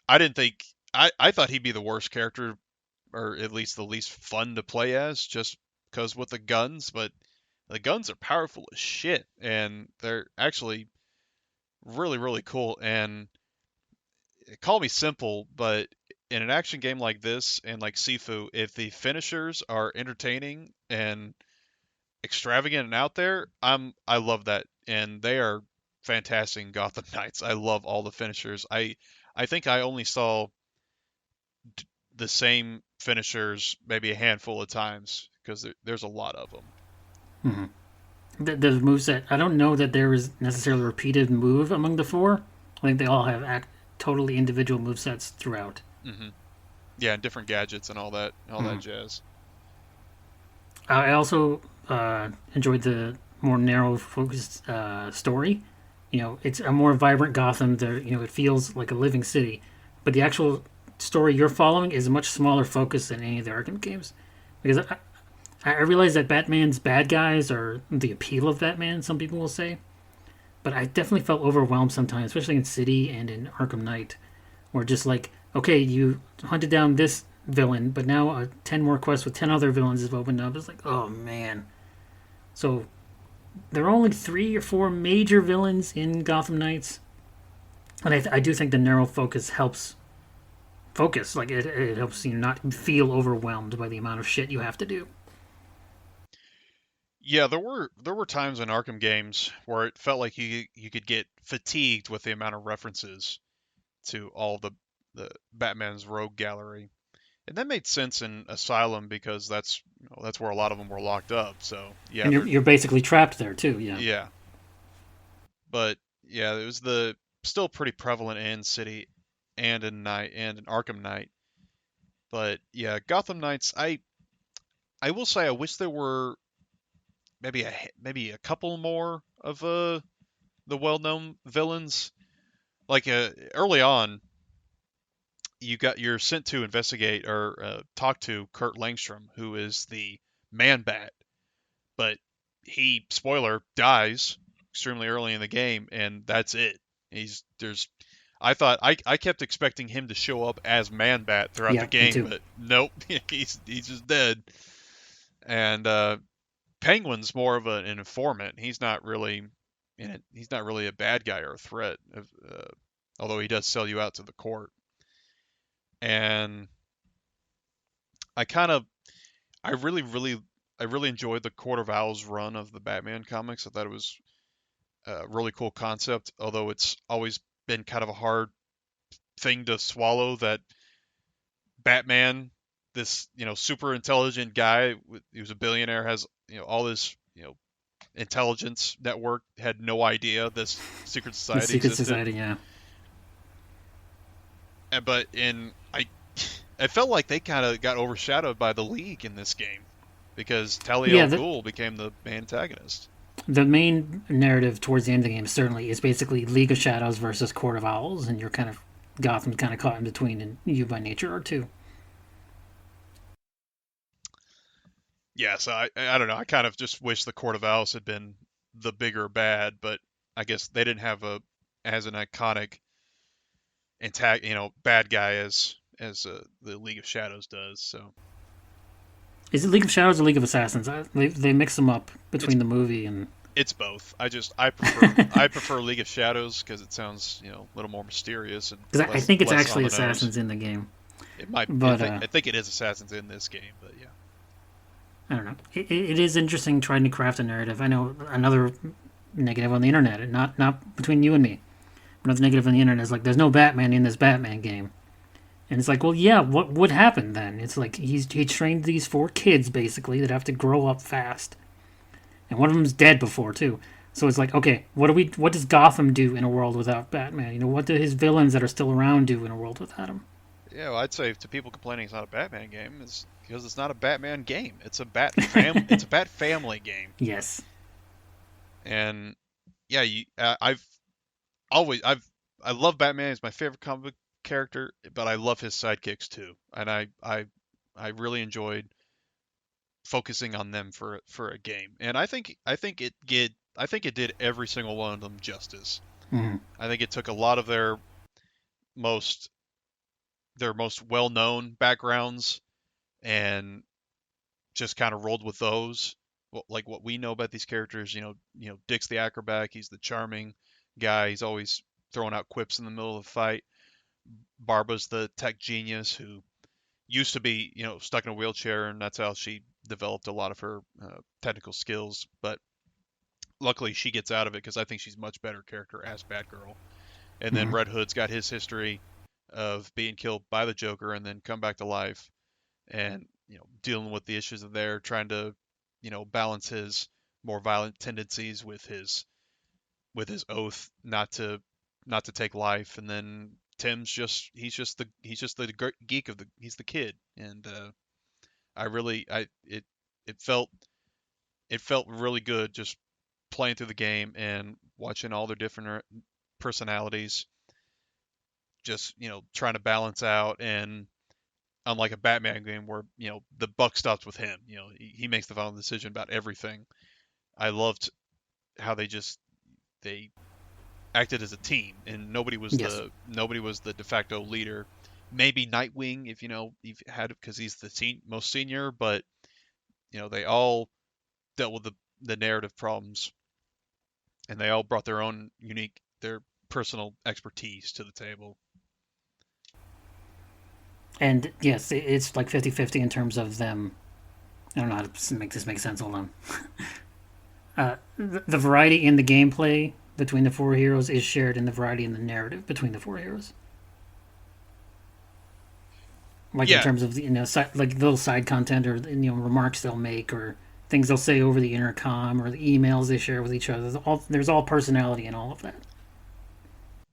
I didn't think I thought he'd be the worst character, or at least the least fun to play as, just because with the guns. But the guns are powerful as shit, and they're actually really really cool. And call me simple, but in an action game like this and like Sifu, if the finishers are entertaining and extravagant and out there, I love that, and they are fantastic in Gotham Knights. I love all the finishers. I think I only saw the same finishers maybe a handful of times because there's a lot of them. hmm. The moveset. I don't know that there is necessarily a repeated move among the four. I think they all have totally individual movesets throughout. hmm Yeah, and different gadgets and all that Hmm. jazz. I also enjoyed the more narrow focused story. You know, it's a more vibrant Gotham. There, you know, it feels like a living city, but the actual story you're following is a much smaller focus than any of the Arkham games. Because I realize that Batman's bad guys are the appeal of Batman. Some people will say, but I definitely felt overwhelmed sometimes, especially in City and in Arkham Knight, where just like, okay, you hunted down this villain, but now 10 more quests with 10 other villains have opened up. It's like, oh man. So there are only 3 or 4 major villains in Gotham Knights, and I do think the narrow focus helps focus. Like it helps you not feel overwhelmed by the amount of shit you have to do. Yeah, there were times in Arkham games where it felt like you could get fatigued with the amount of references to all the Batman's rogue gallery. And that made sense in Asylum because that's where a lot of them were locked up. So yeah, And you're basically trapped there too. Yeah. yeah, but yeah, it was the still pretty prevalent in City and in Night and in Arkham Knight. But yeah, Gotham Knights, I will say I wish there were maybe a couple more of the well-known villains. Like early on, you're sent to investigate or talk to Kurt Langstrom, who is the Man Bat, but he, spoiler, dies extremely early in the game, and that's it. He's there's I kept expecting him to show up as Man Bat throughout the Yeah, me game, too. but nope, he's just dead. And Penguin's more of an informant. He's not really a bad guy or a threat, although he does sell you out to the court. And I kind of I really enjoyed the Court of Owls run of the Batman comics. I thought it was a really cool concept, although it's always been kind of a hard thing to swallow that Batman, this super intelligent guy who's a billionaire, has all this intelligence network, had no idea this secret The society Secret existed. Society. Yeah. But I felt like they kind of got overshadowed by the League in this game because Talia Yeah. al Ghul became the antagonist. The main narrative towards the end of the game certainly is basically League of Shadows versus Court of Owls, and you're kind of Gotham's kind of caught in between, and you by nature are too. Yeah, so I don't know. I kind of just wish the Court of Owls had been the bigger bad, but I guess they didn't have a as an iconic bad guy as the League of Shadows does. So Is it League of Shadows or League of Assassins? They mix them up it's between the movie and. it's both. I prefer League of Shadows because it sounds a little more mysterious and Because I think it's less on actually the nose. Assassins in the game, It might. but I think it is Assassins in this game, but yeah. I don't know. It is interesting trying to craft a narrative. I know another negative on the internet, not between you and me. Another negative on the internet is like there's no Batman in this Batman game, and it's like, well, yeah, what would happen then? It's like he trained these 4 kids basically that have to grow up fast, and one of them's dead before too. So it's like, okay, what does Gotham do in a world without Batman? You know, what do his villains that are still around do in a world without him? Yeah, well, I'd say to people complaining it's not a Batman game is because it's not a Batman game. It's a Bat family game. Yes. And yeah, I've I love Batman. He's my favorite comic book character, but I love his sidekicks too, and I really enjoyed focusing on them for a game. And I think it did every single one of them justice. Hmm. I think it took a lot of most their most well-known backgrounds and just kind of rolled with those. Like what we know about these characters, Dick's the acrobat. He's the charming guy. He's always throwing out quips in the middle of the fight. Barbara's the tech genius who used to be, stuck in a wheelchair, and that's how she developed a lot of her technical skills. But luckily, she gets out of it because I think she's a much better character as Batgirl. And then Hmm. Red Hood's got his history of being killed by the Joker and then come back to life, and dealing with the issues of there, trying to balance his more violent tendencies with his oath not to take life. And then Tim's just he's just the geek of the he's the kid. And I really I it felt really good just playing through the game and watching all their different personalities just trying to balance out. And unlike a Batman game where the buck stops with him, he makes the final decision about everything. I loved how they acted as a team, and Yes. nobody was the de facto leader. Maybe Nightwing, if you've had, because he's the most senior, but they all dealt with the narrative problems, and they all brought their personal expertise to the table. And yes, it's like 50-50 in terms of them. I don't know how to make this make sense. Hold on. The variety in the gameplay between the four heroes is shared in the variety in the narrative between the four heroes. Like in Yeah, terms of like little side content or remarks they'll make or things they'll say over the intercom or the emails they share with each other. There's all personality in all of that.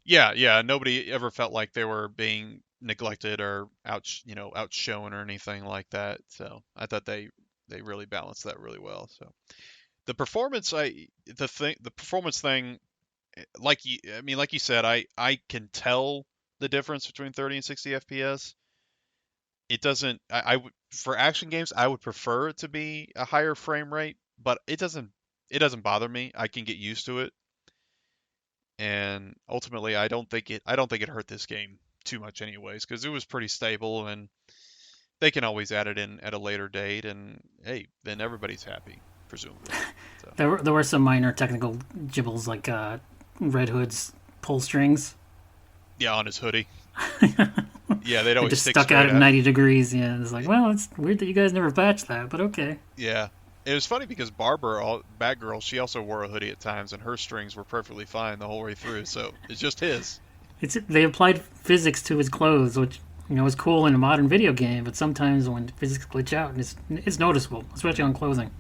yeah. Nobody ever felt like they were being neglected or outshone or anything like that. So I thought they really balanced that really well. So the performance, the performance thing, like you said, I can tell the difference between 30 and 60 FPS. It doesn't. I would For action games, I would prefer it to be a higher frame rate, but it doesn't bother me. I can get used to it, and ultimately, I don't think it hurt this game too much, anyways, because it was pretty stable, and they can always add it in at a later date, and hey, then everybody's happy, presumably. So There were some minor technical gibbles like Red Hood's pull strings. yeah, on his hoodie, yeah, they'd It always just stick stuck out straight at out. 90 degrees. Yeah, it's like, well, it's weird that you guys never patched that, but okay. Yeah. It was funny because Barbara, Batgirl, she also wore a hoodie at times, and her strings were perfectly fine the whole way through. So it's just his. They applied physics to his clothes, which is cool in a modern video game, but sometimes when physics glitch out, it's noticeable, especially on clothing.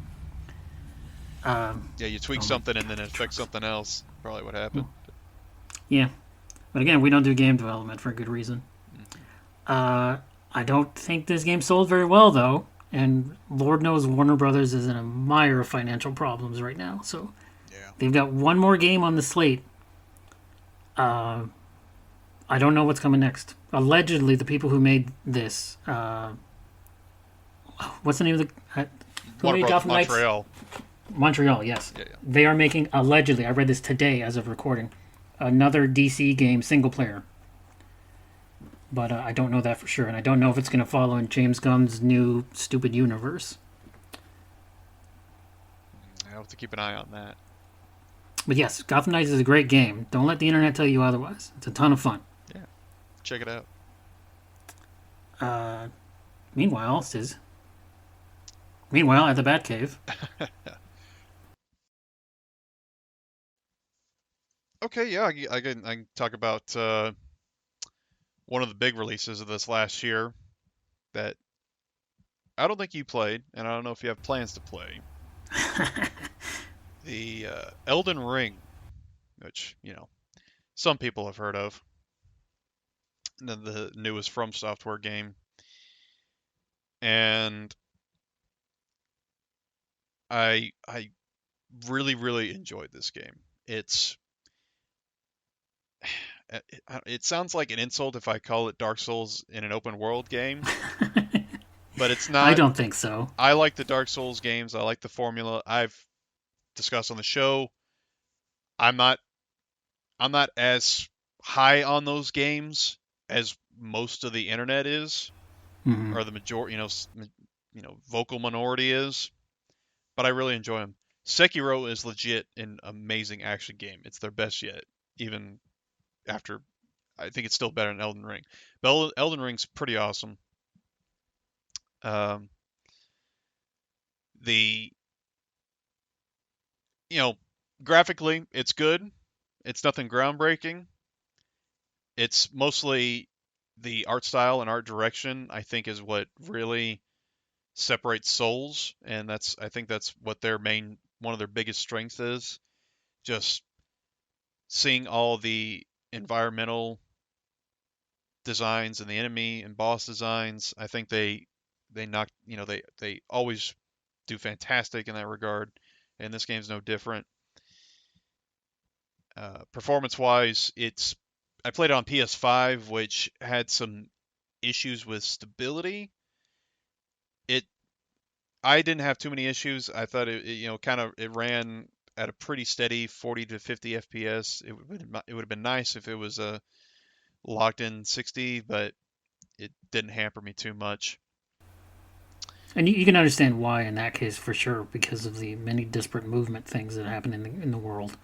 Yeah, you tweak Oh my something and then god, it these affects trucks! something else. Probably what happened. Yeah, but again, we don't do game development for a good reason. Hmm. I don't think this game sold very well though, and Lord knows Warner Brothers is in a mire of financial problems right now. So Yeah. they've got one more game on the slate. I don't know what's coming next. Allegedly, the people who made this, what's the name of who Warner made Brothers Gotham Knights? Montreal. Montreal, yes. Yeah, yeah. They are making, allegedly, I read this today as of recording, another DC game single player. But I don't know that for sure, and I don't know if it's going to follow in James Gunn's new stupid universe. I have to keep an eye on that. But yes, Gotham Knights is a great game. Don't let the internet tell you otherwise. It's a ton of fun. Yeah, check it out. Meanwhile, meanwhile at the Batcave, Okay, yeah, I can talk about one of the big releases of this last year that I don't think you played, and I don't know if you have plans to play. The Elden Ring, which some people have heard of, the newest From Software game, and I really enjoyed this game. It's it sounds like an insult if I call it Dark Souls in an open world game, but it's I not. don't think so. I like the Dark Souls games. I like the formula. I've discussed on the show. I'm not I'm not as high on those games as most of the internet is, Hmm. or the majority, vocal minority is. But I really enjoy them. Sekiro is legit an amazing action game. It's their best yet, even after. I think it's still better than Elden Ring. But Elden Ring's pretty awesome. Um, the you know, graphically, it's good. It's nothing groundbreaking. It's mostly the art style and art direction, I think, is what really separates Souls, and I think that's what one of their biggest strengths is. Just seeing all the environmental designs and the enemy and boss designs. I think they knock, they always do fantastic in that regard, and this game's no different. Performance wise, I played it on PS5, which had some issues with stability. It I didn't have too many issues. I thought kind of it ran at a pretty steady 40 to 50 FPS. It would have been nice if it was a locked in 60, but it didn't hamper me too much. And you can understand why in that case for sure, because of the many disparate movement things that happen in the world.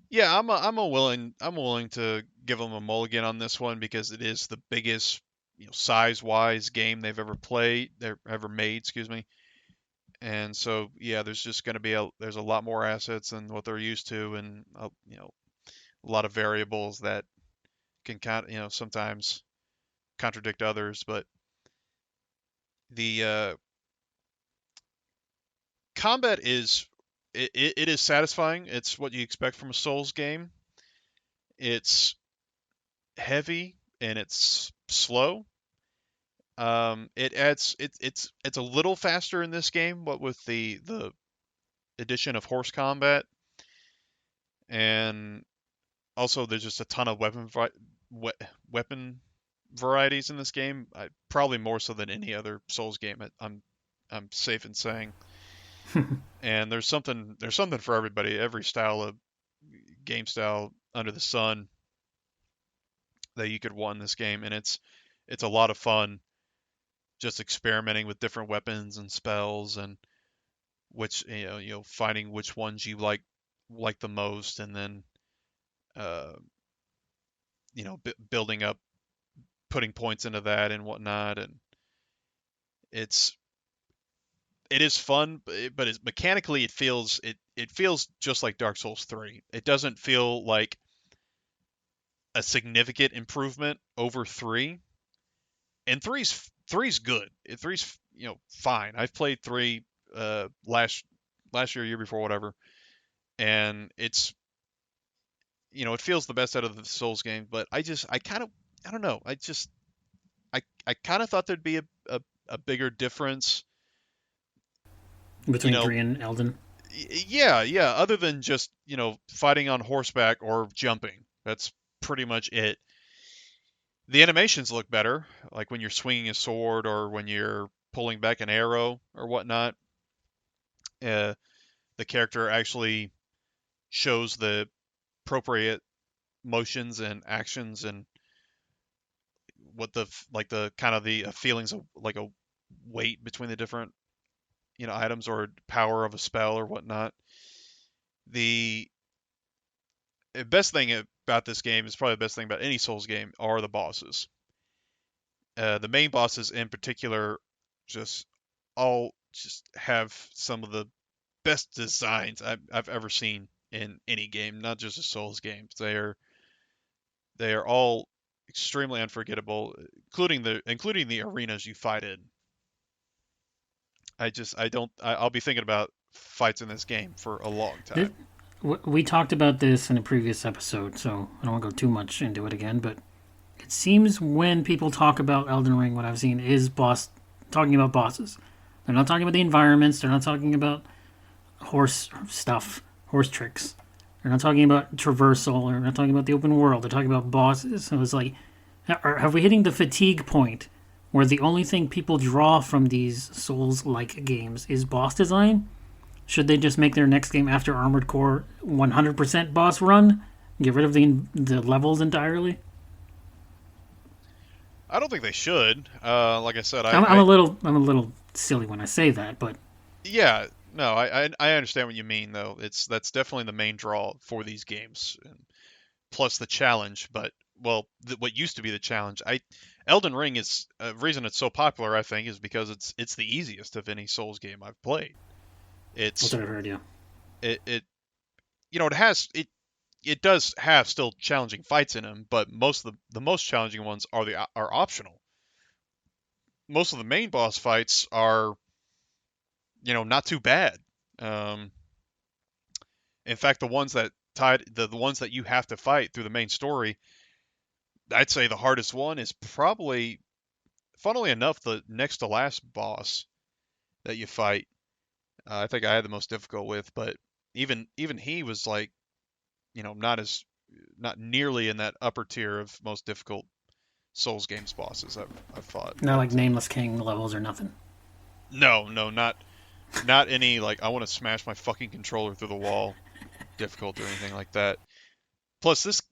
Yeah, I'm willing to give them a mulligan on this one because it is the biggest, size-wise game they've ever made, excuse me. And so, yeah, there's just going to be there's a lot more assets than what they're used to, and a lot of variables that can sometimes contradict others. But the combat it is satisfying. It's what you expect from a Souls game. It's heavy and it's slow. It's a little faster in this game, what with the addition of horse combat, and also there's just a ton of we, weapon varieties in this game. Probably more so than any other Souls game. I'm safe in saying. And there's something for everybody. Every style of game style under the sun that you could want in this game, and it's a lot of fun just experimenting with different weapons and spells and which finding which ones you like the most, and then uh, building up, putting points into that and whatnot, and it's it is fun, but mechanically it feels just like Dark Souls 3. It doesn't feel like a significant improvement over 3. And three's good. Three's fine. I've played 3 last year before, whatever, and it feels the best out of the Souls game. But I don't know. I kind of thought there'd be a bigger difference. You Between know, 3 and Elden. yeah, yeah. Other than just fighting on horseback or jumping, that's pretty much it. The animations look better, like when you're swinging a sword or when you're pulling back an arrow or whatnot. Uh, the character actually shows the appropriate motions and actions and what the kind of the feelings of like a weight between the different items or power of a spell or whatnot. The best thing about this game is probably the best thing about any Souls game are the bosses. The main bosses in particular just all just have some of the best designs I've ever seen in any game, not just a Souls game. They are all extremely unforgettable, including the arenas you fight in. I'll be thinking about fights in this game for a long This, time. we talked about this in a previous episode, so I don't want to go too much into it again, but it seems when people talk about Elden Ring, what I've seen is talking about bosses. They're not talking about the environments. They're not talking about horse stuff, horse tricks. They're not talking about traversal. They're not talking about the open world. They're talking about bosses. So it's like, have we hitting the fatigue point where the only thing people draw from these Souls-like games is boss design? Should they just make their next game after Armored Core 100% boss run? Get rid of the levels entirely? I don't think they should. Like I said, I'm a little silly when I say that, but yeah, no, I understand what you mean though. That's definitely the main draw for these games, and plus the challenge. But well, what used to be the challenge, Elden Ring is reason it's so popular. I think is because it's the easiest of any Souls game I've played. that's It's what I've heard. Yeah. it it has it does have still challenging fights in them, but most of the most challenging ones are optional. Most of the main boss fights are not too bad. Um, in fact, the ones that you have to fight through the main story, I'd say the hardest one is probably, funnily enough, the next to last boss that you fight. I think I had the most difficult with, but even he was like not nearly in that upper tier of most difficult Souls games bosses I've fought. Not But like Nameless King levels or nothing. no, not any like I want to smash my fucking controller through the wall difficult or anything like that. Plus, this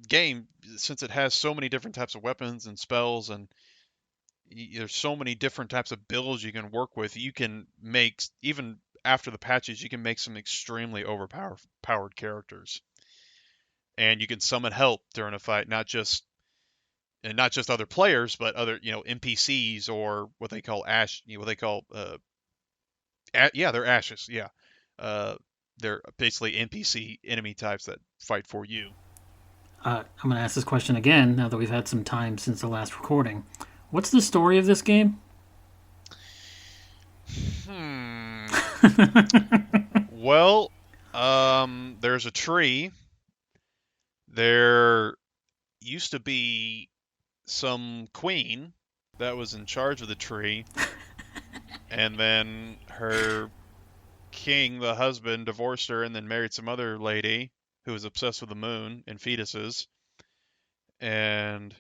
game, since it has so many different types of weapons and spells, and there's so many different types of builds you can work with, you can make even after the patches, you can make some extremely overpowered characters, and you can summon help during a fight, not just other players, but other NPCs or what they call what they call yeah, they're ashes, yeah. Uh, they're basically NPC enemy types that fight for you. I'm going to ask this question again now that we've had some time since the last recording. What's the story of this game? Hmm. Well, there's a tree. There used to be some queen that was in charge of the tree, and then her king, the husband, divorced her and then married some other lady who was obsessed with the moon and fetuses. And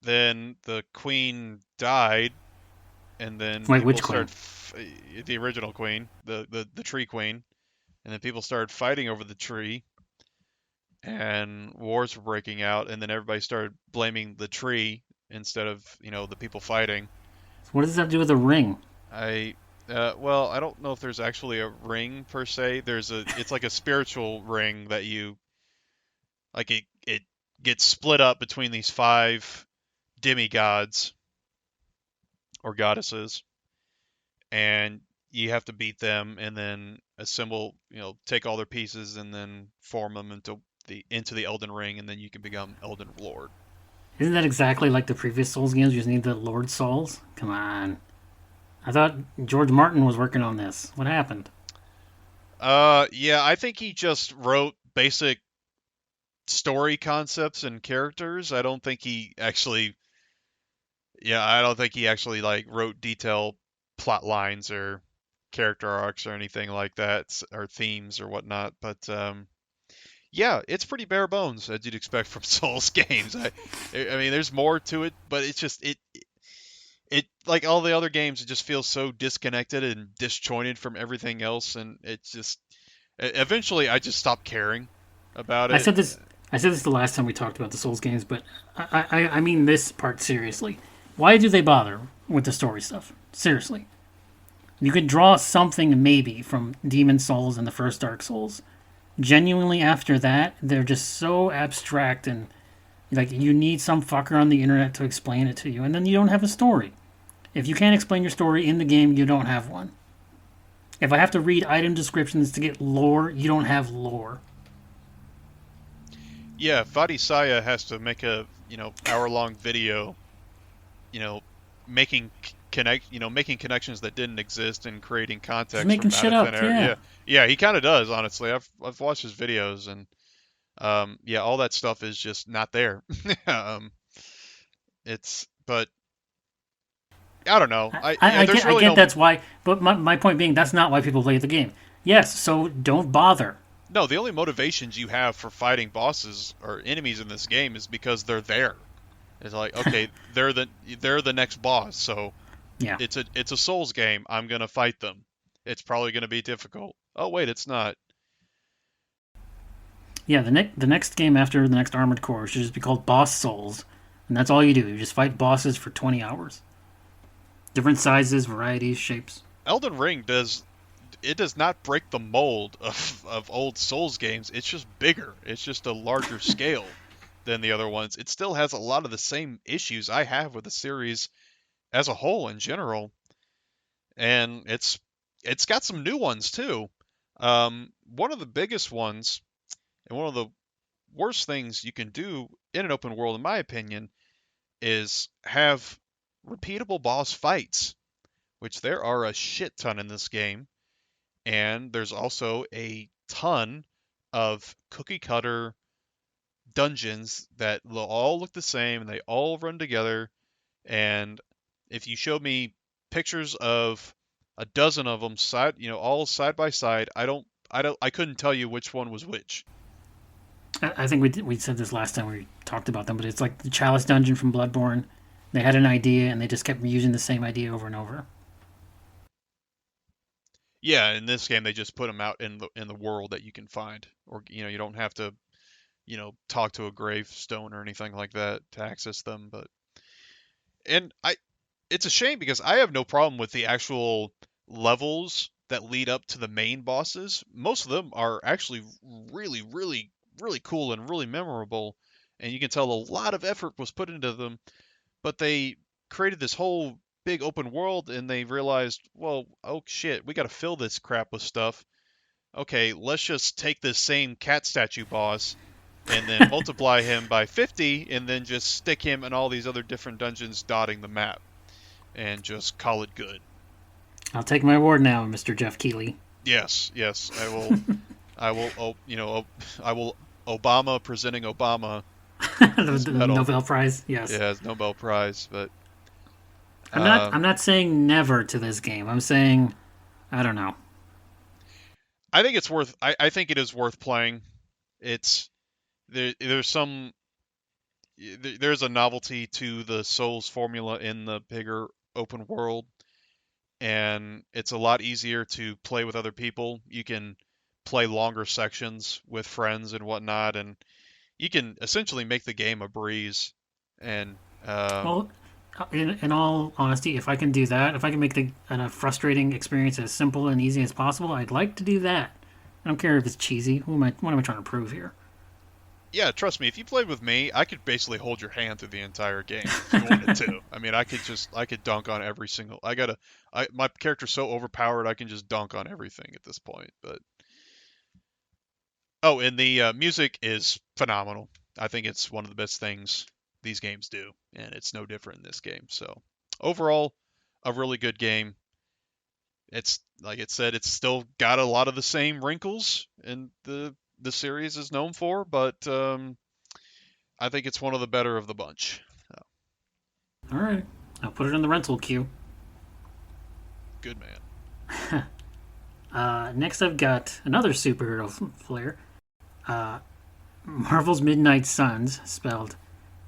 then the queen died, and then Wait, people which queen? started the original queen, the tree queen, and then people started fighting over the tree, and wars were breaking out, and then everybody started blaming the tree instead of the people fighting. What does that have to do with a ring? I well, I don't know if there's actually a ring per se. It's like a spiritual ring that you like it gets split up between these five demigods or goddesses, and you have to beat them and then assemble, take all their pieces and then form them into the Elden Ring, and then you can become Elden Lord. Isn't that exactly like the previous Souls games? You just need the Lord Souls? Come on. I thought George Martin was working on this. What happened? Yeah, I think he just wrote basic story concepts and characters. I don't think he actually like wrote detailed plot lines or character arcs or anything like that, or themes or whatnot. But yeah, it's pretty bare bones as you'd expect from Souls games. I mean, there's more to it, but it's just it like all the other games, it just feels so disconnected and disjointed from everything else, and it's just eventually I just stopped caring about I it. said this. I said this the last time we talked about the Souls games, but I mean this part seriously. Why do they bother with the story stuff? Seriously, you could draw something maybe from Demon Souls and the first Dark Souls. Genuinely, after that, they're just so abstract and like you need some fucker on the internet to explain it to you, and then you don't have a story. If you can't explain your story in the game, you don't have one. If I have to read item descriptions to get lore, you don't have lore. Yeah, Fadi Saya has to make a hour-long video, you know, making connections that didn't exist and creating Just context making from out shit of thin up, air. yeah. Yeah, he kind of does, honestly. I've watched his videos, and yeah, all that stuff is just not there. um, but I don't know. There's I really get no. that's why, but my point being, that's not why people play the game. Yes, so don't bother. No, the only motivations you have for fighting bosses or enemies in this game is because they're there. It's like, okay, they're the next boss, so Yeah. it's a Souls game. I'm gonna fight them. It's probably gonna be difficult. Oh wait, it's not. Yeah, the next game after the next Armored Core should just be called Boss Souls, and that's all you do. You just fight bosses for 20 hours. Different sizes, varieties, shapes. Elden Ring does not break the mold of old Souls games. It's just bigger. It's just a larger scale than the other ones. It still has a lot of the same issues I have with the series as a whole in general, and it's got some new ones too. One of the biggest ones and one of the worst things you can do in an open world, in my opinion, is have repeatable boss fights, which there are a shit ton in this game, and there's also a ton of cookie cutter dungeons that all look the same and they all run together. And if you showed me pictures of a dozen of them all side by side, I couldn't tell you which one was which. I think we said this last time we talked about them, but it's like the Chalice Dungeon from Bloodborne. They had an idea and they just kept using the same idea over and over. Yeah, in this game they just put them out in the world that you can find, or you don't have to talk to a gravestone or anything like that to access them. But and I it's a shame because I have no problem with the actual levels that lead up to the main bosses. Most of them are actually really, really, really cool and really memorable, and you can tell a lot of effort was put into them. But they created this whole big open world, and they realized, well, oh shit, we got to fill this crap with stuff. Okay, let's just take this same cat statue boss and then multiply him by 50, and then just stick him in all these other different dungeons dotting the map and just call it good. I'll take my award now, Mr. Jeff Keighley. Yes, yes, I will. I will. I will. Obama presenting Obama his The medal. Nobel Prize, yes. Yeah, his Nobel Prize. But I'm not saying never to this game. I'm saying I don't know. I think it's worth. I think it is worth playing. It's There's there's a novelty to the Souls formula in the bigger open world, and it's a lot easier to play with other people. You can play longer sections with friends and whatnot, and you can essentially make the game a breeze. And Well, in all honesty, if I can do that, if I can make a frustrating experience as simple and easy as possible, I'd like to do that. I don't care if it's cheesy. What am I trying to prove here? yeah, trust me, if you played with me, I could basically hold your hand through the entire game if you wanted to. I mean, I could dunk on every single. My character's so overpowered, I can just dunk on everything at this point. But oh, and the music is phenomenal. I think it's one of the best things these games do, and it's no different in this game. So overall, a really good game. It's like it said, it's still got a lot of the same wrinkles and the series is known for, but I think it's one of the better of the bunch. So, All right, I'll put it in the rental queue. good man. Next, I've got another superhero flair. Marvel's Midnight Suns, spelled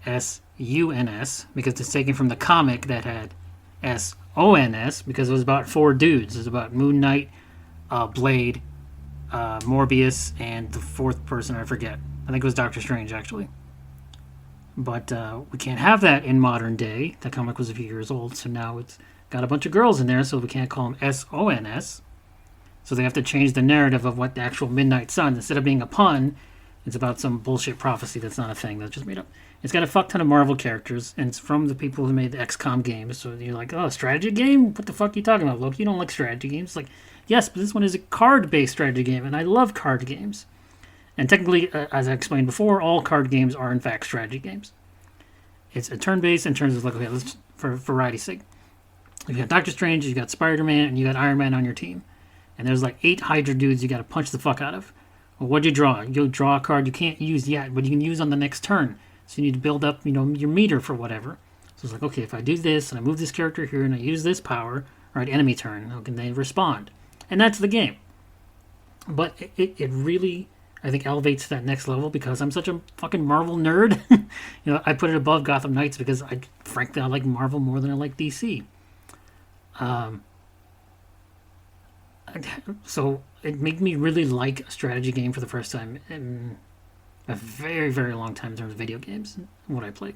Suns, because it's taken from the comic that had Sons, because it was about four dudes. It was about Moon Knight, Blade, Morbius, and the fourth person, I forget. I think it was Doctor Strange, actually. But we can't have that in modern day. The comic was a few years old, so now it's got a bunch of girls in there, so we can't call them Sons. So they have to change the narrative of what the actual Midnight Sun, instead of being a pun, it's about some bullshit prophecy that's not a thing, that's just made up. It's got a fuck ton of Marvel characters, and it's from the people who made the XCOM games. So you're like, oh, strategy game? What the fuck are you talking about, Loki? You don't like strategy games. Like, yes, but this one is a card-based strategy game, and I love card games. And technically, as I explained before, all card games are in fact strategy games. It's a turn-based in terms of like, okay, let's for variety's sake. You've got Doctor Strange, you've got Spider-Man, and you got Iron Man on your team. And there's like 8 Hydra dudes you got to punch the fuck out of. Well, what'd you draw? You'll draw a card you can't use yet, but you can use on the next turn. So you need to build up, your meter for whatever. So it's like, okay, if I do this and I move this character here and I use this power, all right, enemy turn, how can they respond? And that's the game. But it really, I think, elevates to that next level because I'm such a fucking Marvel nerd. I put it above Gotham Knights because frankly, I like Marvel more than I like DC. So it made me really like a strategy game for the first time in a very, very long time in terms of video games. What I played.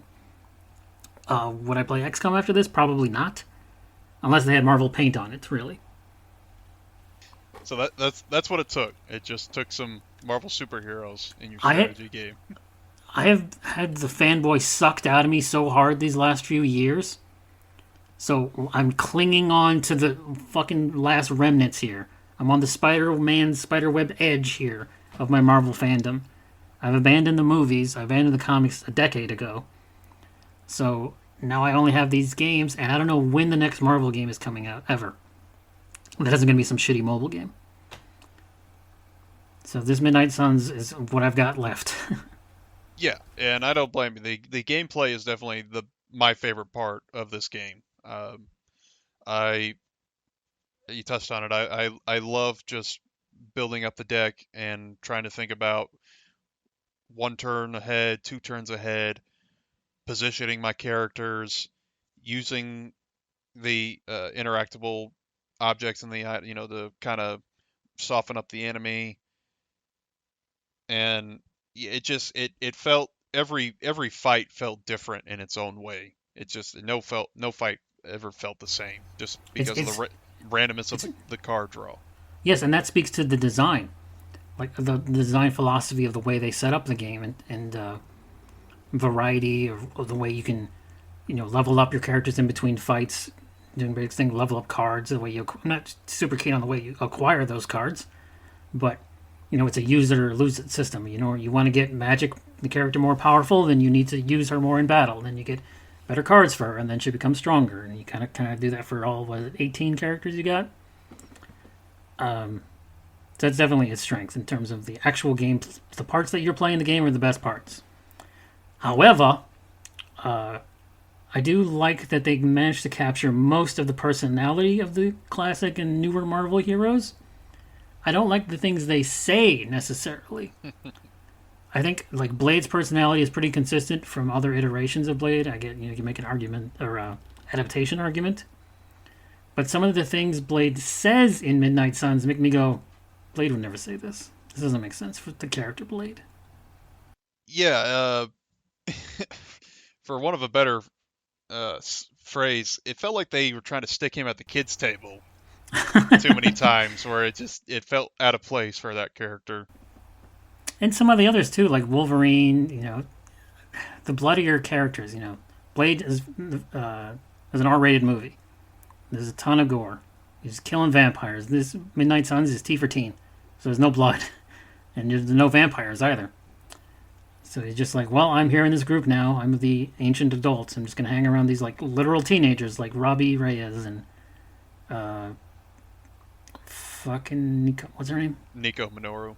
Would I play XCOM after this? Probably not, unless they had Marvel Paint on it. Really. So that's what it took. It just took some Marvel superheroes in your I strategy game. I have had the fanboy sucked out of me so hard these last few years. So I'm clinging on to the fucking last remnants here. I'm on the Spider-Man spiderweb edge here of my Marvel fandom. I've abandoned the movies. I abandoned the comics a decade ago. So now I only have these games, and I don't know when the next Marvel game is coming out, ever. That isn't going to be some shitty mobile game. So this Midnight Suns is what I've got left. Yeah, and I don't blame you. The gameplay is definitely the my favorite part of this game. I You touched on it. I love just building up the deck and trying to think about one turn ahead, two turns ahead, positioning my characters, using the interactable objects in the to kind of soften up the enemy, and it felt every fight felt different in its own way. It just no fight ever felt the same just it's because of the it's randomness of it's the card draw. yes, and that speaks to the design, like the design philosophy of the way they set up the game and variety of the way you can level up your characters in between fights, doing big thing, level up cards. The way I'm not super keen on the way you acquire those cards, but it's a use it or lose it system. You want to get Magic, the character, more powerful, then you need to use her more in battle. Then you get better cards for her, and then she becomes stronger. And you kind of do that for all 18 characters you got. So that's definitely its strength in terms of the actual game. The parts that you're playing the game are the best parts. However, I do like that they managed to capture most of the personality of the classic and newer Marvel heroes. I don't like the things they say necessarily. I think like Blade's personality is pretty consistent from other iterations of Blade. I get you can make an argument or adaptation argument, but some of the things Blade says in Midnight Suns make me go, Blade would never say this. This doesn't make sense for the character Blade. Yeah, for one of a better phrase, it felt like they were trying to stick him at the kids' table too many times, where it felt out of place for that character. And some of the others too, like Wolverine. The bloodier characters. Blade is an R-rated movie. There's a ton of gore. He's killing vampires. This Midnight Suns is T for teen, so there's no blood, and there's no vampires either. So he's just like, well, I'm here in this group now. I'm the ancient adults. I'm just gonna hang around these like literal teenagers, like Robbie Reyes and fucking Nico. What's her name? Nico Minoru.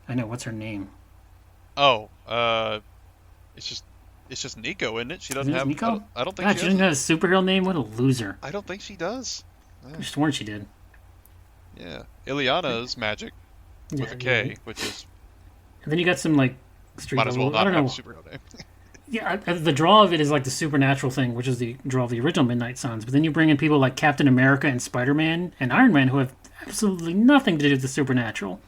I know. What's her name? Oh, it's just Nico, isn't it? She doesn't Isn't it have. Nico? I don't think God, she she has. doesn't have a superhero name. What a loser. I don't think she does. I sworn she did. Yeah, Ileana is magic Yeah, with a K, which is and then you got some like street might as well level. I not don't have know. a superhero name. Yeah, the draw of it is like the supernatural thing, which is the draw of the original Midnight Suns. But then you bring in people like Captain America and Spider-Man and Iron Man who have absolutely nothing to do with the supernatural.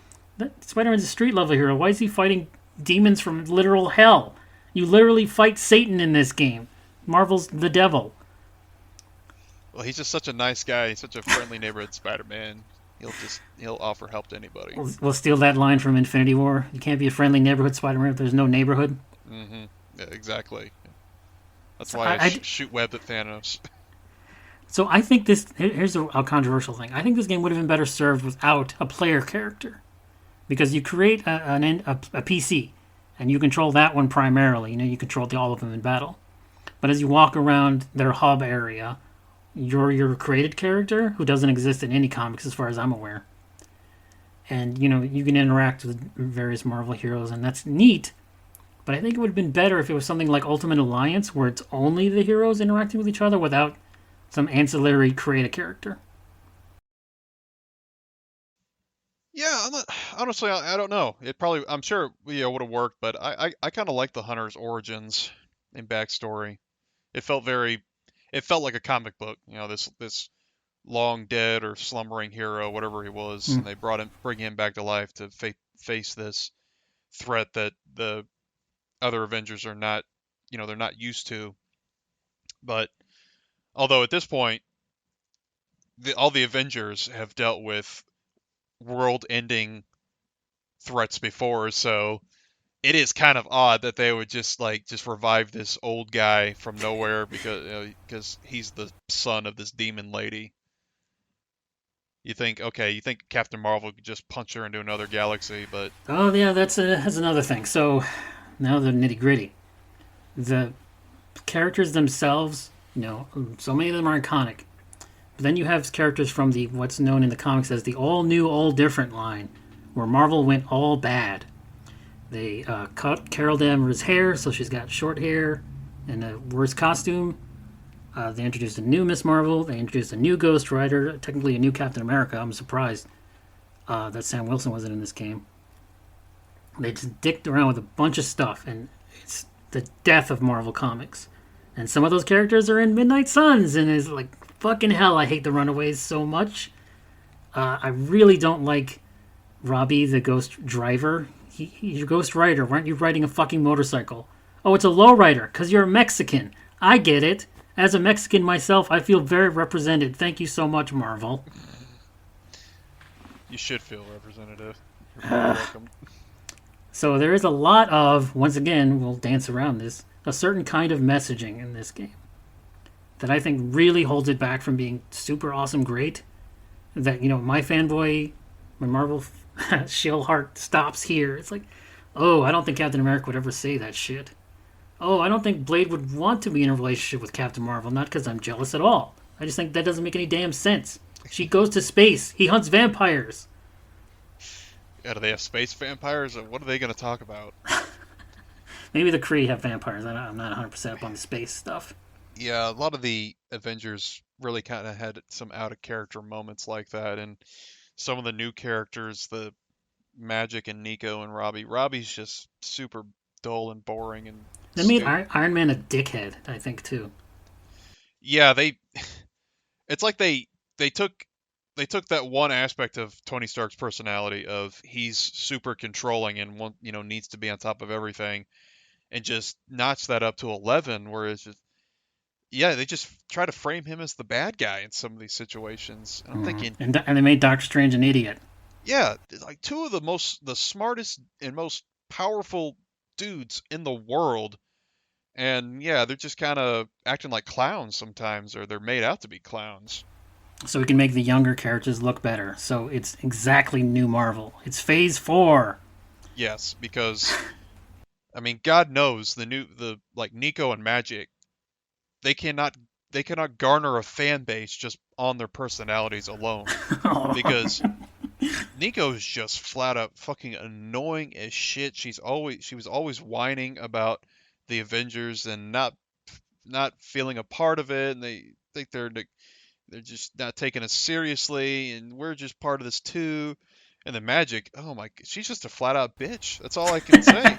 Spider-Man's a street level hero. Why is he fighting demons from literal hell? You literally fight Satan in this game. Marvel's the devil. Well, he's just such a nice guy. He's such a friendly neighborhood Spider-Man. He'll offer help to anybody. We'll steal that line from Infinity War. You can't be a friendly neighborhood Spider-Man if there's no neighborhood. Mm-hmm. Yeah, exactly. That's So why I shoot web at Thanos. So I think here's a controversial thing. I think this game would have been better served without a player character, because you create a PC and you control that one primarily. You control all of them in battle, but as you walk around their hub area, you're your created character who doesn't exist in any comics as far as I'm aware. And you can interact with various Marvel heroes, and that's neat. But I think it would have been better if it was something like Ultimate Alliance, where it's only the heroes interacting with each other without some ancillary create a character. Yeah, honestly, I don't know. It probably, I'm sure, would have worked, but I kind of like the Hunter's origins and backstory. It felt very, it felt like a comic book. This long dead or slumbering hero, whatever he was, Hmm. and they bring him back to life to face this threat that the other Avengers are not, they're not used to. But although at this point, all the Avengers have dealt with world-ending threats before, so it is kind of odd that they would just revive this old guy from nowhere because he's the son of this demon lady. You think Captain Marvel could just punch her into another galaxy, but Oh yeah, that's another thing. So now the nitty gritty. The characters themselves, so many of them are iconic. But then you have characters from the what's known in the comics as the all new, all different line, where Marvel went all bad. They cut Carol Danvers' hair, so she's got short hair and a worse costume. They introduced a new Miss Marvel. They introduced a new Ghost Rider, technically a new Captain America. I'm surprised that Sam Wilson wasn't in this game. They just dicked around with a bunch of stuff, and it's the death of Marvel Comics. And some of those characters are in Midnight Suns, and it's like, fucking hell, I hate the Runaways so much. I really don't like Robbie, the Ghost Driver. He's your Ghost Rider. Why aren't you riding a fucking motorcycle? Oh, it's a lowrider, because you're a Mexican. I get it. As a Mexican myself, I feel very represented. Thank you so much, Marvel. you should feel representative. You're very welcome. So there is a lot of, once again, we'll dance around this, a certain kind of messaging in this game that I think really holds it back from being super awesome great. That, my fanboy, my Marvel shill heart stops here. It's like, oh, I don't think Captain America would ever say that shit. Oh, I don't think Blade would want to be in a relationship with Captain Marvel, not because I'm jealous at all. I just think that doesn't make any damn sense. She goes to space. He hunts vampires. Yeah, do they have space vampires, or what are they going to talk about? Maybe the Kree have vampires. I'm not 100% up on the space stuff. Yeah, a lot of the Avengers really kind of had some out of character moments like that, and some of the new characters, the Magic and Nico and Robbie. Robbie's just super dull and boring and They made stupid. Iron Man a dickhead, I think, too. Yeah, it's like they took they took that one aspect of Tony Stark's personality of he's super controlling and needs to be on top of everything and just notched that up to 11 where it's just yeah, they just try to frame him as the bad guy in some of these situations. And I'm thinking, And they made Doctor Strange an idiot. yeah, like two of the smartest and most powerful dudes in the world. And yeah, they're just kind of acting like clowns sometimes, or they're made out to be clowns. So we can make the younger characters look better. So it's exactly new Marvel. It's Phase 4. Yes, because I mean, God knows the like Nico and Magic, they cannot they cannot garner a fan base just on their personalities alone. Because Nico's just flat out fucking annoying as shit. She was always whining about the Avengers and not feeling a part of it, and they think they're just not taking us seriously, and we're just part of this too. And the Magic, oh my, she's just a flat out bitch. That's all I can say.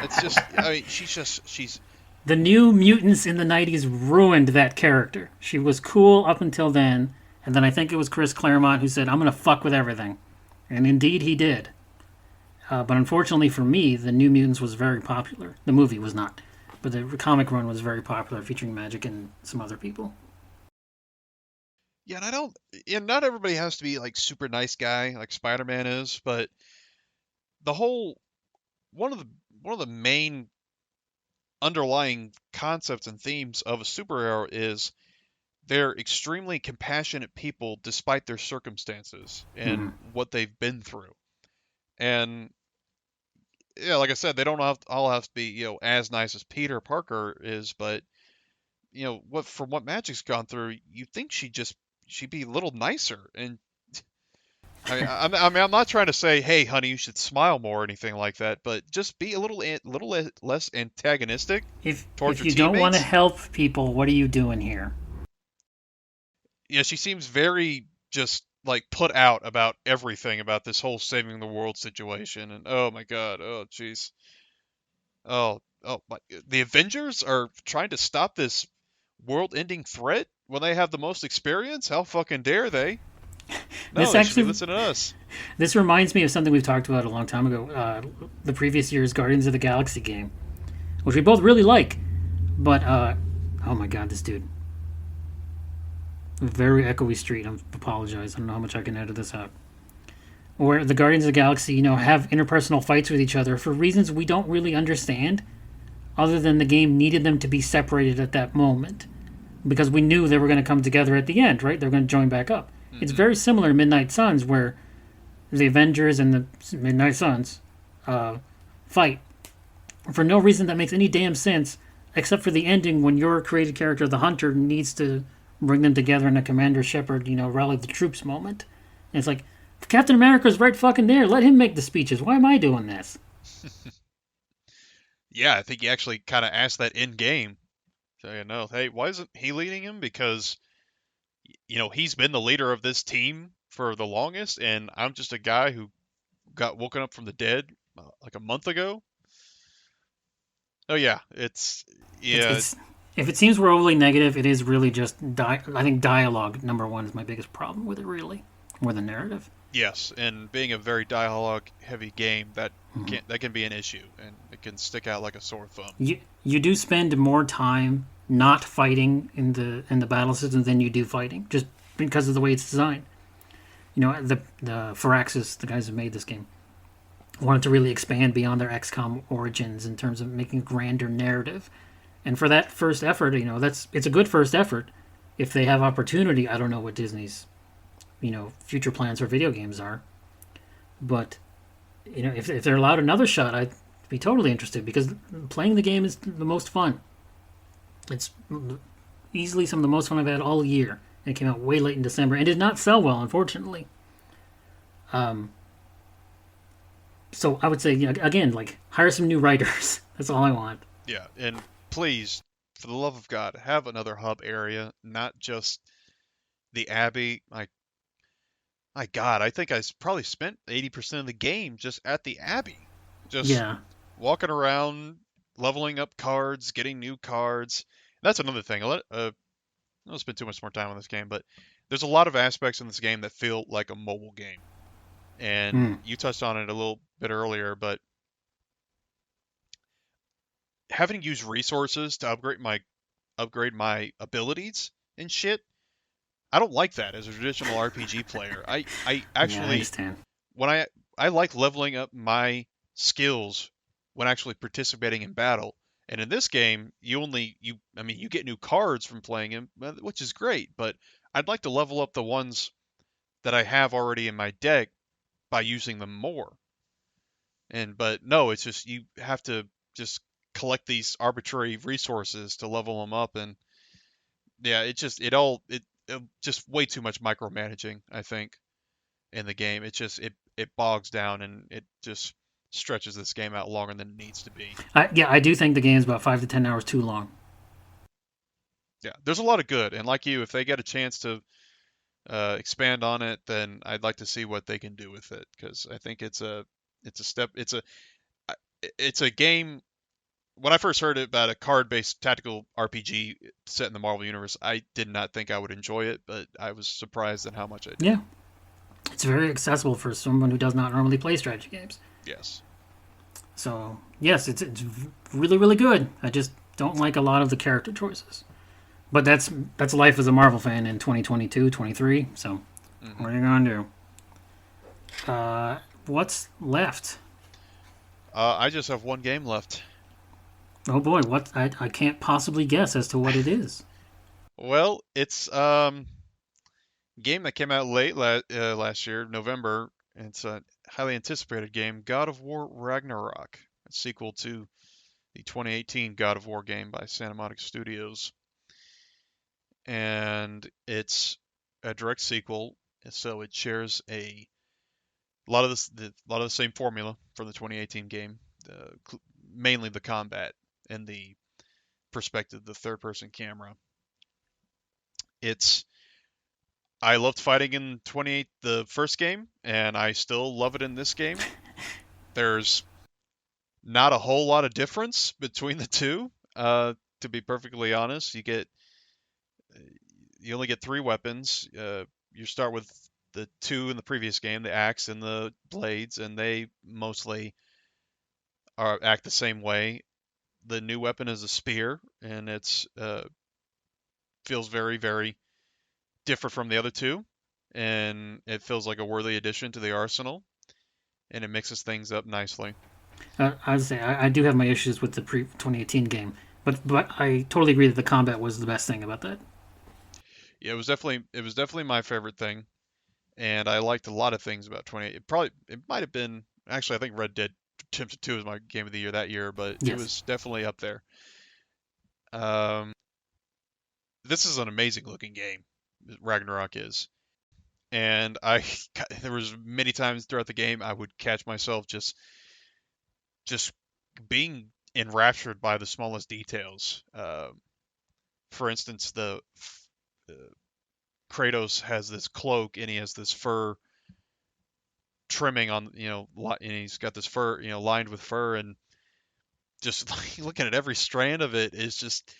It's just, I mean, she's The New Mutants in the 90s ruined that character. She was cool up until then, and then I think it was Chris Claremont who said, I'm going to fuck with everything. And indeed he did. But unfortunately for me, The New Mutants was very popular. The movie was not. But the comic run was very popular, featuring Magic and some other people. yeah. And I don't, and not everybody has to be like super nice guy like Spider-Man is, but the whole one of the one of the main underlying concepts and themes of a superhero is they're extremely compassionate people despite their circumstances Hmm. and what they've been through. And yeah, like I said, they don't all have to be, as nice as Peter Parker is, but what from what Magic's gone through, you think she'd be a little nicer. And I mean, I'm not trying to say, hey, honey, you should smile more or anything like that, but just be a less antagonistic towards If your you don't want to teammates. help people, what are you doing here? Yeah, she seems very just like put out about everything about this whole saving the world situation, and oh my god, oh jeez, oh my, the Avengers are trying to stop this world-ending threat when they have the most experience. How fucking dare they? No, This they should be actually listening to us. this reminds me of something we've talked about a long time ago. The previous year's Guardians of the Galaxy game, which we both really like, but oh my god, this dude. Very echoey street. I apologize. I don't know how much I can edit this out. Where the Guardians of the Galaxy, have interpersonal fights with each other for reasons we don't really understand, other than the game needed them to be separated at that moment. Because we knew they were going to come together at the end, right? They're going to join back up. It's Hmm. very similar to Midnight Suns, where the Avengers and the Midnight Suns fight for no reason that makes any damn sense, except for the ending when your created character, the Hunter, needs to bring them together in a Commander Shepard, rally the troops moment. And it's like, Captain America's right fucking there. Let him make the speeches. Why am I doing this? Yeah, I think he actually kind of asked that in game. So hey, why isn't he leading him? Because he's been the leader of this team for the longest, and I'm just a guy who got woken up from the dead like a month ago. Oh yeah, It's yeah, it's if it seems we're overly negative, it is really just I think dialogue number one is my biggest problem with it, really, more than narrative. yes, and being a very dialogue heavy game, that can be an issue, and it can stick out like a sore thumb. You do spend more time not fighting in the battle systems than you do fighting, just because of the way it's designed. The Firaxis, the guys who made this game, wanted to really expand beyond their XCOM origins in terms of making a grander narrative. And for that first effort, it's a good first effort. If they have opportunity, I don't know what Disney's future plans for video games are, but if they're allowed another shot, I'd be totally interested because playing the game is the most fun. It's easily some of the most fun I've had all year. It came out way late in December and did not sell well, unfortunately. So I would say, again, like hire some new writers. That's all I want. Yeah, and please, for the love of God, have another hub area, not just the Abbey. My God, I think probably spent 80% of the game just at the Abbey, just Yeah, walking around, leveling up cards, getting new cards. That's another thing. I don't spend too much more time on this game, but there's a lot of aspects in this game that feel like a mobile game. And you touched on it a little bit earlier, but having to use resources to upgrade my abilities and shit, I don't like that as a traditional RPG player. I yeah, I actually understand. when I like leveling up my skills when actually participating in battle. And in this game, you get new cards from playing him, which is great, but I'd like to level up the ones that I have already in my deck by using them more. But no, it's just you have to just collect these arbitrary resources to level them up, and yeah, it just way too much micromanaging, I think, in the game. It bogs down, and it just stretches this game out longer than it needs to be. I do think the game's about 5 to 10 hours too long. Yeah, there's a lot of good, and like you, if they get a chance to expand on it, then I'd like to see what they can do with it because I think it's a step, it's a game. When I first heard about a card-based tactical RPG set in the Marvel universe, I did not think I would enjoy it, but I was surprised at how much I did. Yeah, it's very accessible for someone who does not normally play strategy games. Yes. So yes, it's really really good. I just don't like a lot of the character choices. But that's life as a Marvel fan in 2022, 23. So Hmm. what are you gonna do? What's left? I just have one game left. Oh boy, what I can't possibly guess as to what it is. Well, it's game that came out last year, November. It's a highly anticipated game, God of War Ragnarok, a sequel to the 2018 God of War game by Santa Monica Studios, and it's a direct sequel, so it shares a lot of the same formula from the 2018 game, mainly the combat and the perspective, the third-person camera. It's I loved fighting in 28, the first game, and I still love it in this game. There's not a whole lot of difference between the two. To be perfectly honest, you only get three weapons. You start with the two in the previous game, the axe and the blades, and they mostly act the same way. The new weapon is a spear, and it's feels very, very different from the other two, and it feels like a worthy addition to the arsenal, and it mixes things up nicely. I would say I do have my issues with the pre 2018 game, but I totally agree that the combat was the best thing about that. Yeah, it was definitely my favorite thing, and I liked a lot of things about 28. It might have been actually, I think Red Dead Redemption 2 was my game of the year that year, but it Yes. was definitely up there. Um, this is an amazing looking game. Ragnarok is, and I there was many times throughout the game I would catch myself just being enraptured by the smallest details. For instance, uh, Kratos has this cloak and he has this fur trimming on, and he's got this fur, lined with fur, and just like, looking at every strand of it is just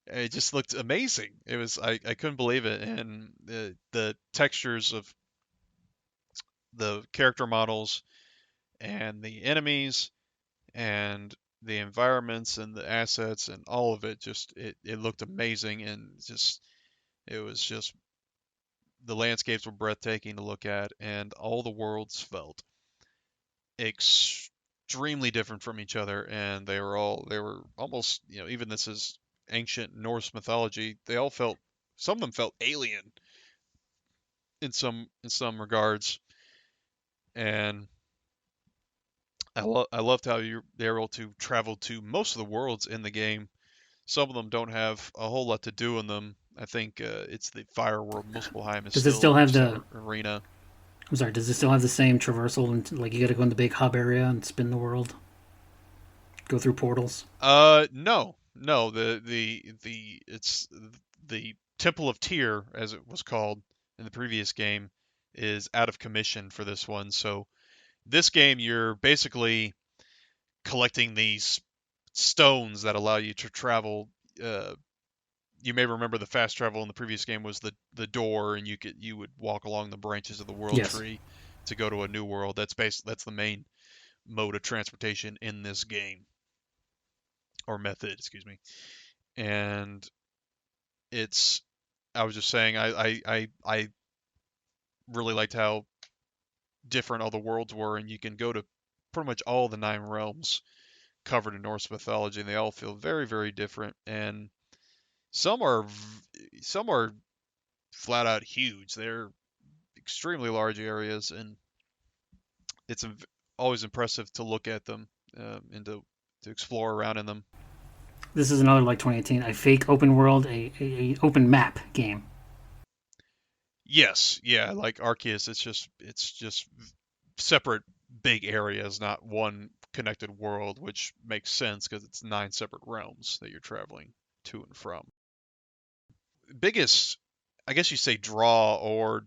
it just looked amazing. I couldn't believe it, and the textures of the character models and the enemies and the environments and the assets and all of it, it looked amazing, and it was just the landscapes were breathtaking to look at, and all the worlds felt extremely different from each other, and they were almost, even this is ancient Norse mythology, some of them felt alien in some regards, and I loved how they're able to travel to most of the worlds in the game. Some of them don't have a whole lot to do in them. I think it's the Fire World, Muspelheim is Does it still still have just an the? arena. I'm sorry. Does it still have the same traversal and like you got to go in the big hub area and spin the world, go through portals? No, no. The it's the Temple of Tyr, as it was called in the previous game, is out of commission for this one. So this game, you're basically collecting these stones that allow you to travel. Uh, you may remember the fast travel in the previous game was the door, and you would walk along the branches of the world Yes. tree to go to a new world. That's the main mode of transportation in this game, or method, excuse me. And it's I was just saying I really liked how different all the worlds were, and you can go to pretty much all the nine realms covered in Norse mythology, and they all feel very, very different. And some are some are flat out huge. They're extremely large areas, and it's always impressive to look at them, and to explore around in them. This is another like 2018, a fake open world, a open map game. Yes, yeah, like Arceus, it's just separate big areas, not one connected world, which makes sense because it's nine separate realms that you're traveling to and from. Biggest, I guess you say, draw, or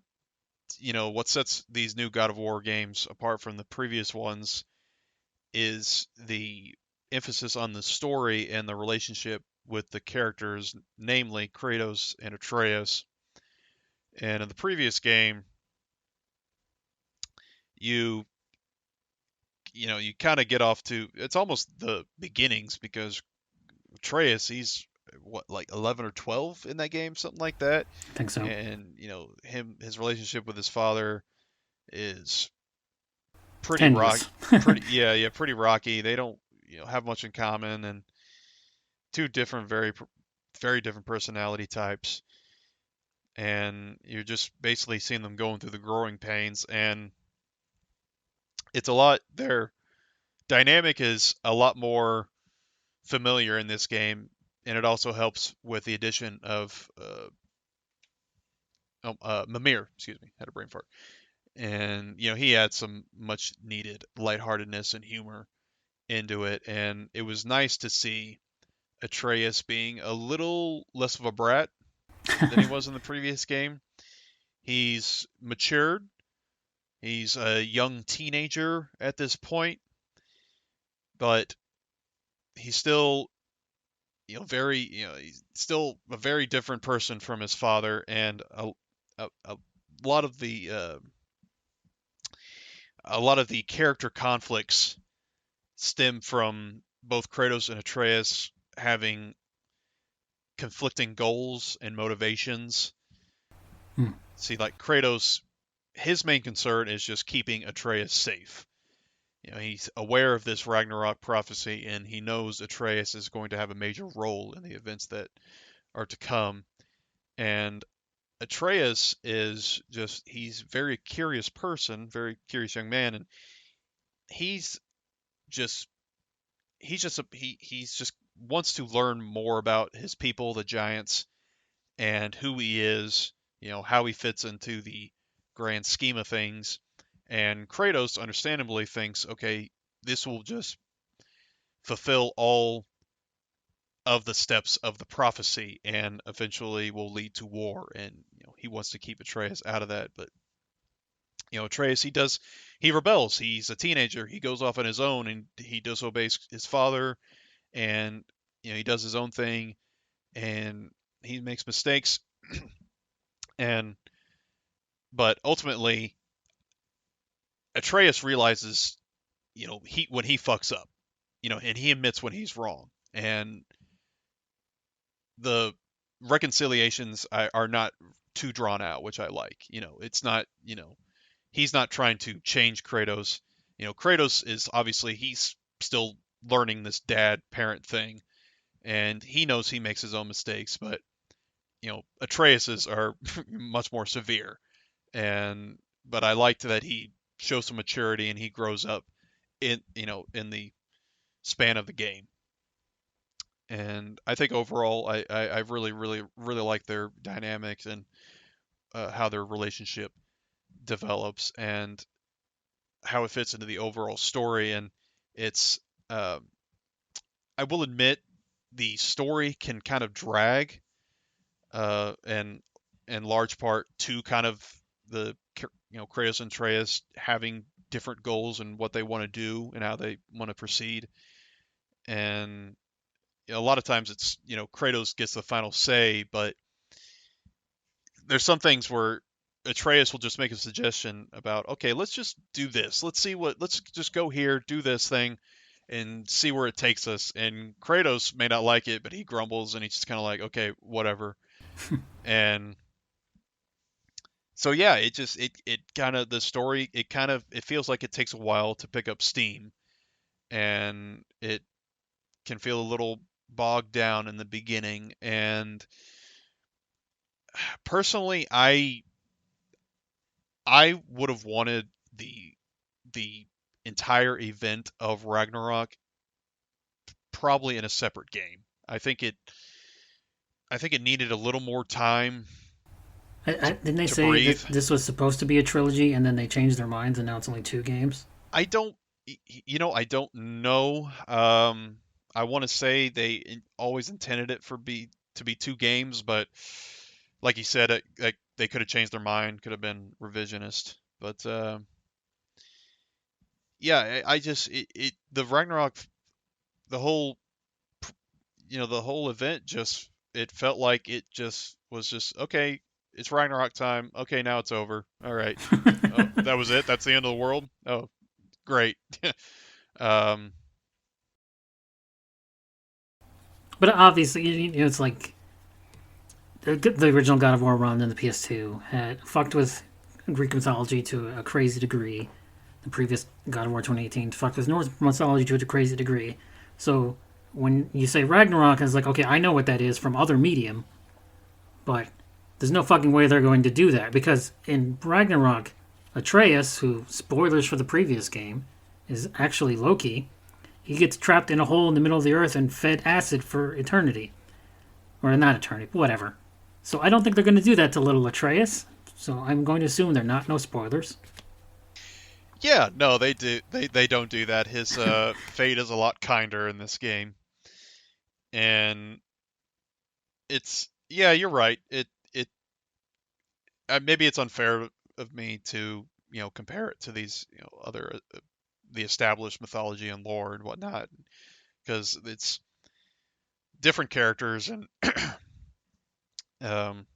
what sets these new God of War games apart from the previous ones is the emphasis on the story and the relationship with the characters, namely Kratos and Atreus. And in the previous game, you you kind of get off to it's almost the beginnings, because Atreus, he's what, like 11 or 12 in that game, something like that. I think so. And his relationship with his father is Tenuous. pretty rocky. They don't have much in common, and two different, very different personality types, and you're just basically seeing them going through the growing pains, and it's a lot their dynamic is a lot more familiar in this game, and it also helps with the addition of Mimir. Excuse me, had a brain fart. And he adds some much needed lightheartedness and humor into it, and it was nice to see Atreus being a little less of a brat than he was in the previous game. He's matured. He's a young teenager at this point, but he's still, he's still a very different person from his father, and a lot of the character conflicts stem from both Kratos and Atreus having conflicting goals and motivations. Hmm. See, like Kratos, his main concern is just keeping Atreus safe. He's aware of this Ragnarok prophecy, and he knows Atreus is going to have a major role in the events that are to come. And Atreus is he's a very curious person, very curious young man, and he's just he's just wants to learn more about his people, the giants, and who he is, how he fits into the grand scheme of things. And Kratos understandably thinks, okay, this will just fulfill all of the steps of the prophecy and eventually will lead to war. And he wants to keep Atreus out of that. But Atreus, he rebels. He's a teenager. He goes off on his own and he disobeys his father, and he does his own thing, and he makes mistakes. And but ultimately Atreus realizes, he when he fucks up, and he admits when he's wrong, and the reconciliations are not too drawn out, which I like. It's not, he's not trying to change Kratos. Kratos is obviously he's still learning this dad parent thing, and he knows he makes his own mistakes, but Atreus's are much more severe. And but I liked that he shows some maturity and he grows up in the span of the game. And I think overall, I really, really, really like their dynamics and how their relationship develops and how it fits into the overall story. And it's, uh, I will admit, the story can kind of drag, and in large part to kind of the Kratos and Atreus having different goals and what they want to do and how they want to proceed. And a lot of times it's Kratos gets the final say, but there's some things where Atreus will just make a suggestion about, okay, let's just do this. Let's just go here, do this thing, and see where it takes us. And Kratos may not like it, but he grumbles and he's just kind of like, okay, whatever. And so yeah, it kind of the story it feels like it takes a while to pick up steam, and it can feel a little bogged down in the beginning. And personally, I would have wanted the entire event of Ragnarok probably in a separate game. I think it needed a little more time Didn't they to say breathe. that this was supposed to be a trilogy and then they changed their minds and now it's only two games? I don't I don't know. I want to say always intended it to be two games, but like you said, like they could have changed their mind, could have been revisionist. But yeah, I just the Ragnarok, the whole the whole event just it felt like it just was just okay. It's Ragnarok time. Okay, now it's over. All right. Oh, that was it. That's the end of the world. Oh, great. um, But obviously, it's like the original God of War run and the PS2 had fucked with Greek mythology to a crazy degree. The previous God of War 2018 fucked with Norse mythology to a crazy degree. So when you say Ragnarok, it's like, okay, I know what that is from other medium, but there's no fucking way they're going to do that because in Ragnarok, Atreus, who spoilers for the previous game, is actually Loki. He gets trapped in a hole in the middle of the earth and fed acid for eternity, or not eternity, whatever. So I don't think they're going to do that to little Atreus. So I'm going to assume they're not. No spoilers. yeah, no, they do. They don't do that. His fate is a lot kinder in this game, and it's yeah, you're right. maybe it's unfair of me to compare it to these other the established mythology and lore and whatnot, because it's different characters and um,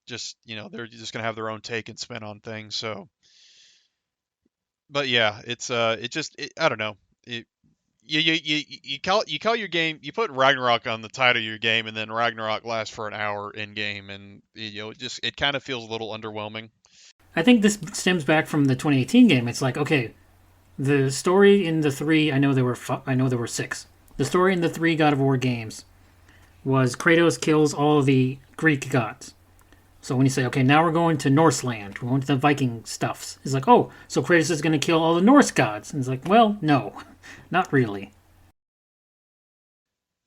just they're just gonna have their own take and spin on things. So, but yeah, it's I don't know. You call your game, you put Ragnarok on the title of your game, and then Ragnarok lasts for an hour in game, and it kind of feels a little underwhelming. I think this stems back from the 2018 game. It's like, okay, the story in the three, I know there were six. The story in the three God of War games was Kratos kills all of the Greek gods. So when you say, okay, now we're going to Norse land, we're going to the Viking stuffs, it's like, oh, so Kratos is going to kill all the Norse gods. And it's like, well, no, not really.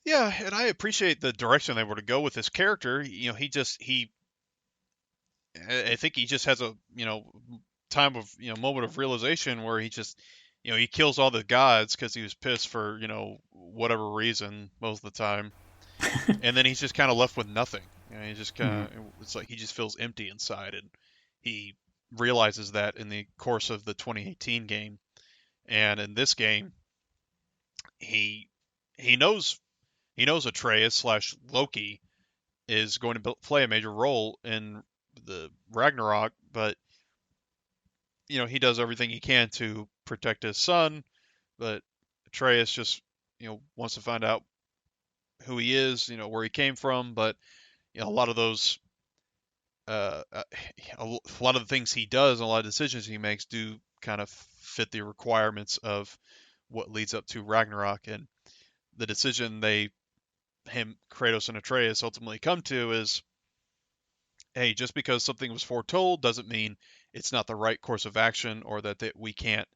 Yeah, and I appreciate the direction they were to go with this character. I think he just has a time of moment of realization where he just he kills all the gods because he was pissed for whatever reason most of the time, and then he's just kind of left with nothing. He just kind of it's like he just feels empty inside, and he realizes that in the course of the 2018 game, and in this game he he knows Atreus slash Loki is going to play a major role in the Ragnarok, but he does everything he can to protect his son, but Atreus just wants to find out who he is, where he came from, but a lot of those a lot of the things he does and a lot of decisions he makes do kind of fit the requirements of what leads up to Ragnarok, and the decision Kratos and Atreus ultimately come to is, hey, just because something was foretold doesn't mean it's not the right course of action, or that we can't,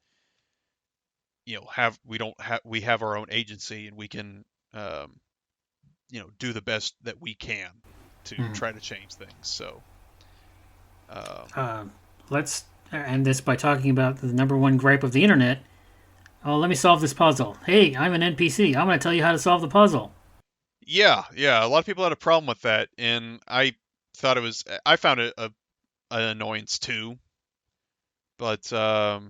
we have our own agency, and we can, um, do the best that we can to try to change things. So, um, Let's end this by talking about the number one gripe of the internet. Oh, let me solve this puzzle. Hey, I'm an NPC. I'm going to tell you how to solve the puzzle. yeah, a lot of people had a problem with that, and I found it an annoyance too, but I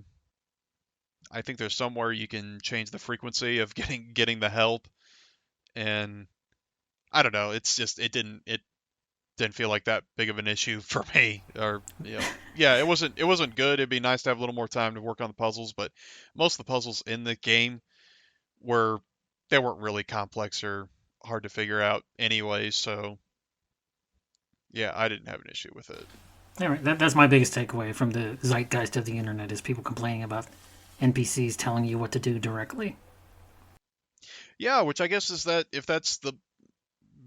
think there's somewhere you can change the frequency of getting the help, and I don't know. It didn't feel like that big of an issue for me. Or yeah, it wasn't good. It'd be nice to have a little more time to work on the puzzles, but most of the puzzles in the game were they weren't really complex or hard to figure out anyway. So yeah, I didn't have an issue with it. All right, that's my biggest takeaway from the zeitgeist of the internet is people complaining about NPCs telling you what to do directly. Yeah, which I guess is that if that's the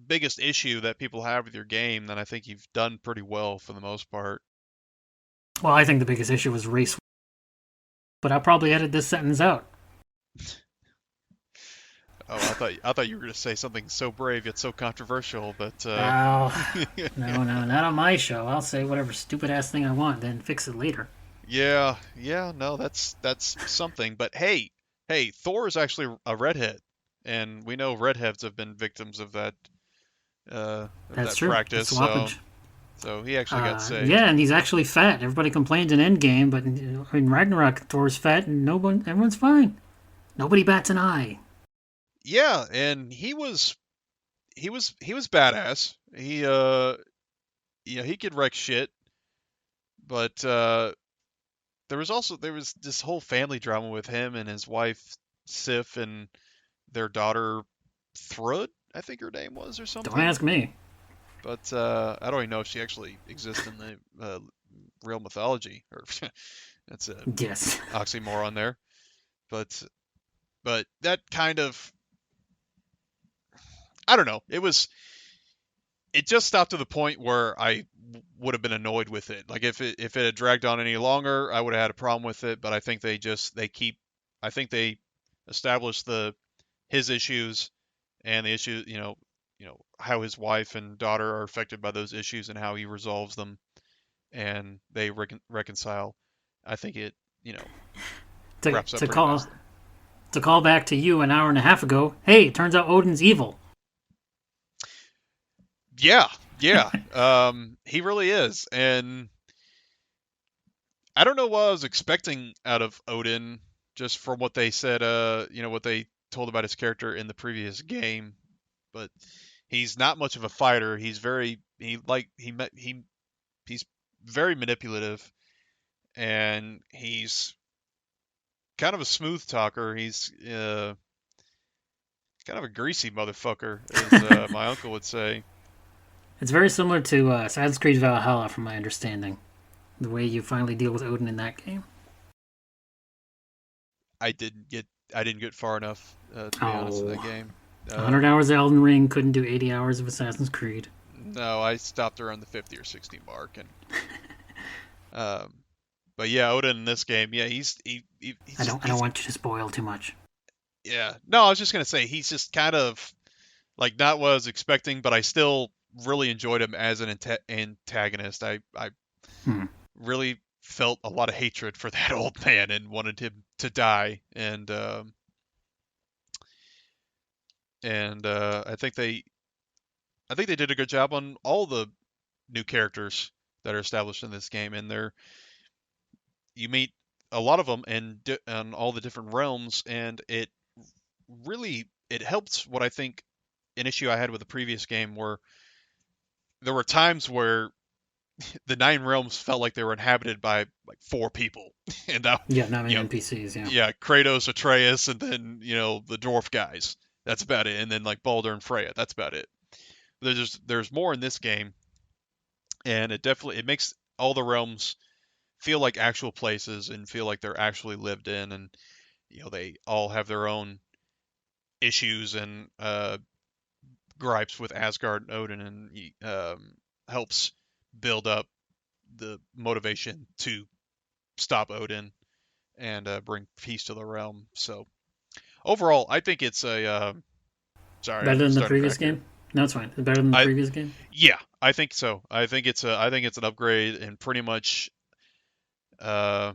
biggest issue that people have with your game, then I think you've done pretty well for the most part. Well, I think the biggest issue was race, but I'll probably edit this sentence out. Oh, I thought you were going to say something so brave yet so controversial, but Oh, no, not on my show. I'll say whatever stupid ass thing I want, then fix it later. yeah, no, that's something. But hey, Thor is actually a redhead, and we know redheads have been victims of That's that true. It's practice. So swappage. so he actually got saved. Yeah, and he's actually fat. Everybody complained in Endgame, but in Ragnarok, Thor's fat, and everyone's fine. Nobody bats an eye. Yeah, and he was badass. He could wreck shit, but there was this whole family drama with him and his wife Sif and their daughter Thrud, I think her name was, or Don't something. ask me. But I don't even know if she actually exists in the real mythology, or that's a Yes. oxymoron there. But that kind of, I don't know. It just stopped to the point where I would have been annoyed with it. Like if it had dragged on any longer, I would have had a problem with it. But I think I think they established his issues and the issue, how his wife and daughter are affected by those issues and how he resolves them, and they reconcile. I think it, To, wraps up to pretty call nicely. to call back to you an hour and a half ago. Hey, it turns out Odin's evil. Yeah, Yeah, he really is, and I don't know what I was expecting out of Odin, just from what they said. What they told about his character in the previous game, but he's not much of a fighter. He's very manipulative, and he's kind of a smooth talker. He's kind of a greasy motherfucker, as my uncle would say. It's very similar to Assassin's Creed Valhalla, from my understanding. The way you finally deal with Odin in that game. I didn't get I didn't get far enough, to be honest, in that Oh, game. 100 Um, hours of Elden Ring, couldn't do 80 hours of Assassin's Creed. no, I stopped around the 50 or 60 mark, and um, but yeah, Odin in this game, yeah, he's just I don't he's want you to spoil too much. yeah. No, I was just gonna say he's just kind of like not what I was expecting, but I still really enjoyed him as an antagonist. I Hmm. really felt a lot of hatred for that old man and wanted him to die, and I think they did a good job on all the new characters that are established in this game, and you meet a lot of them in all the different realms, and it helps what I think an issue I had with the previous game, where there were times where the nine realms felt like they were inhabited by like four people, and that Yeah, not many you know NPCs, yeah. yeah, Kratos, Atreus, and then the dwarf guys. That's about it, and then like Baldur and Freya. That's about it. There's more in this game, and it makes all the realms feel like actual places and feel like they're actually lived in, and they all have their own issues and gripes with Asgard and Odin, and helps build up the motivation to stop Odin and bring peace to the realm. So overall, I think it's a sorry, Better I'm than the starting previous back here. game? No, it's fine. It's better than the I previous game? Yeah, I think so. I think it's an upgrade in uh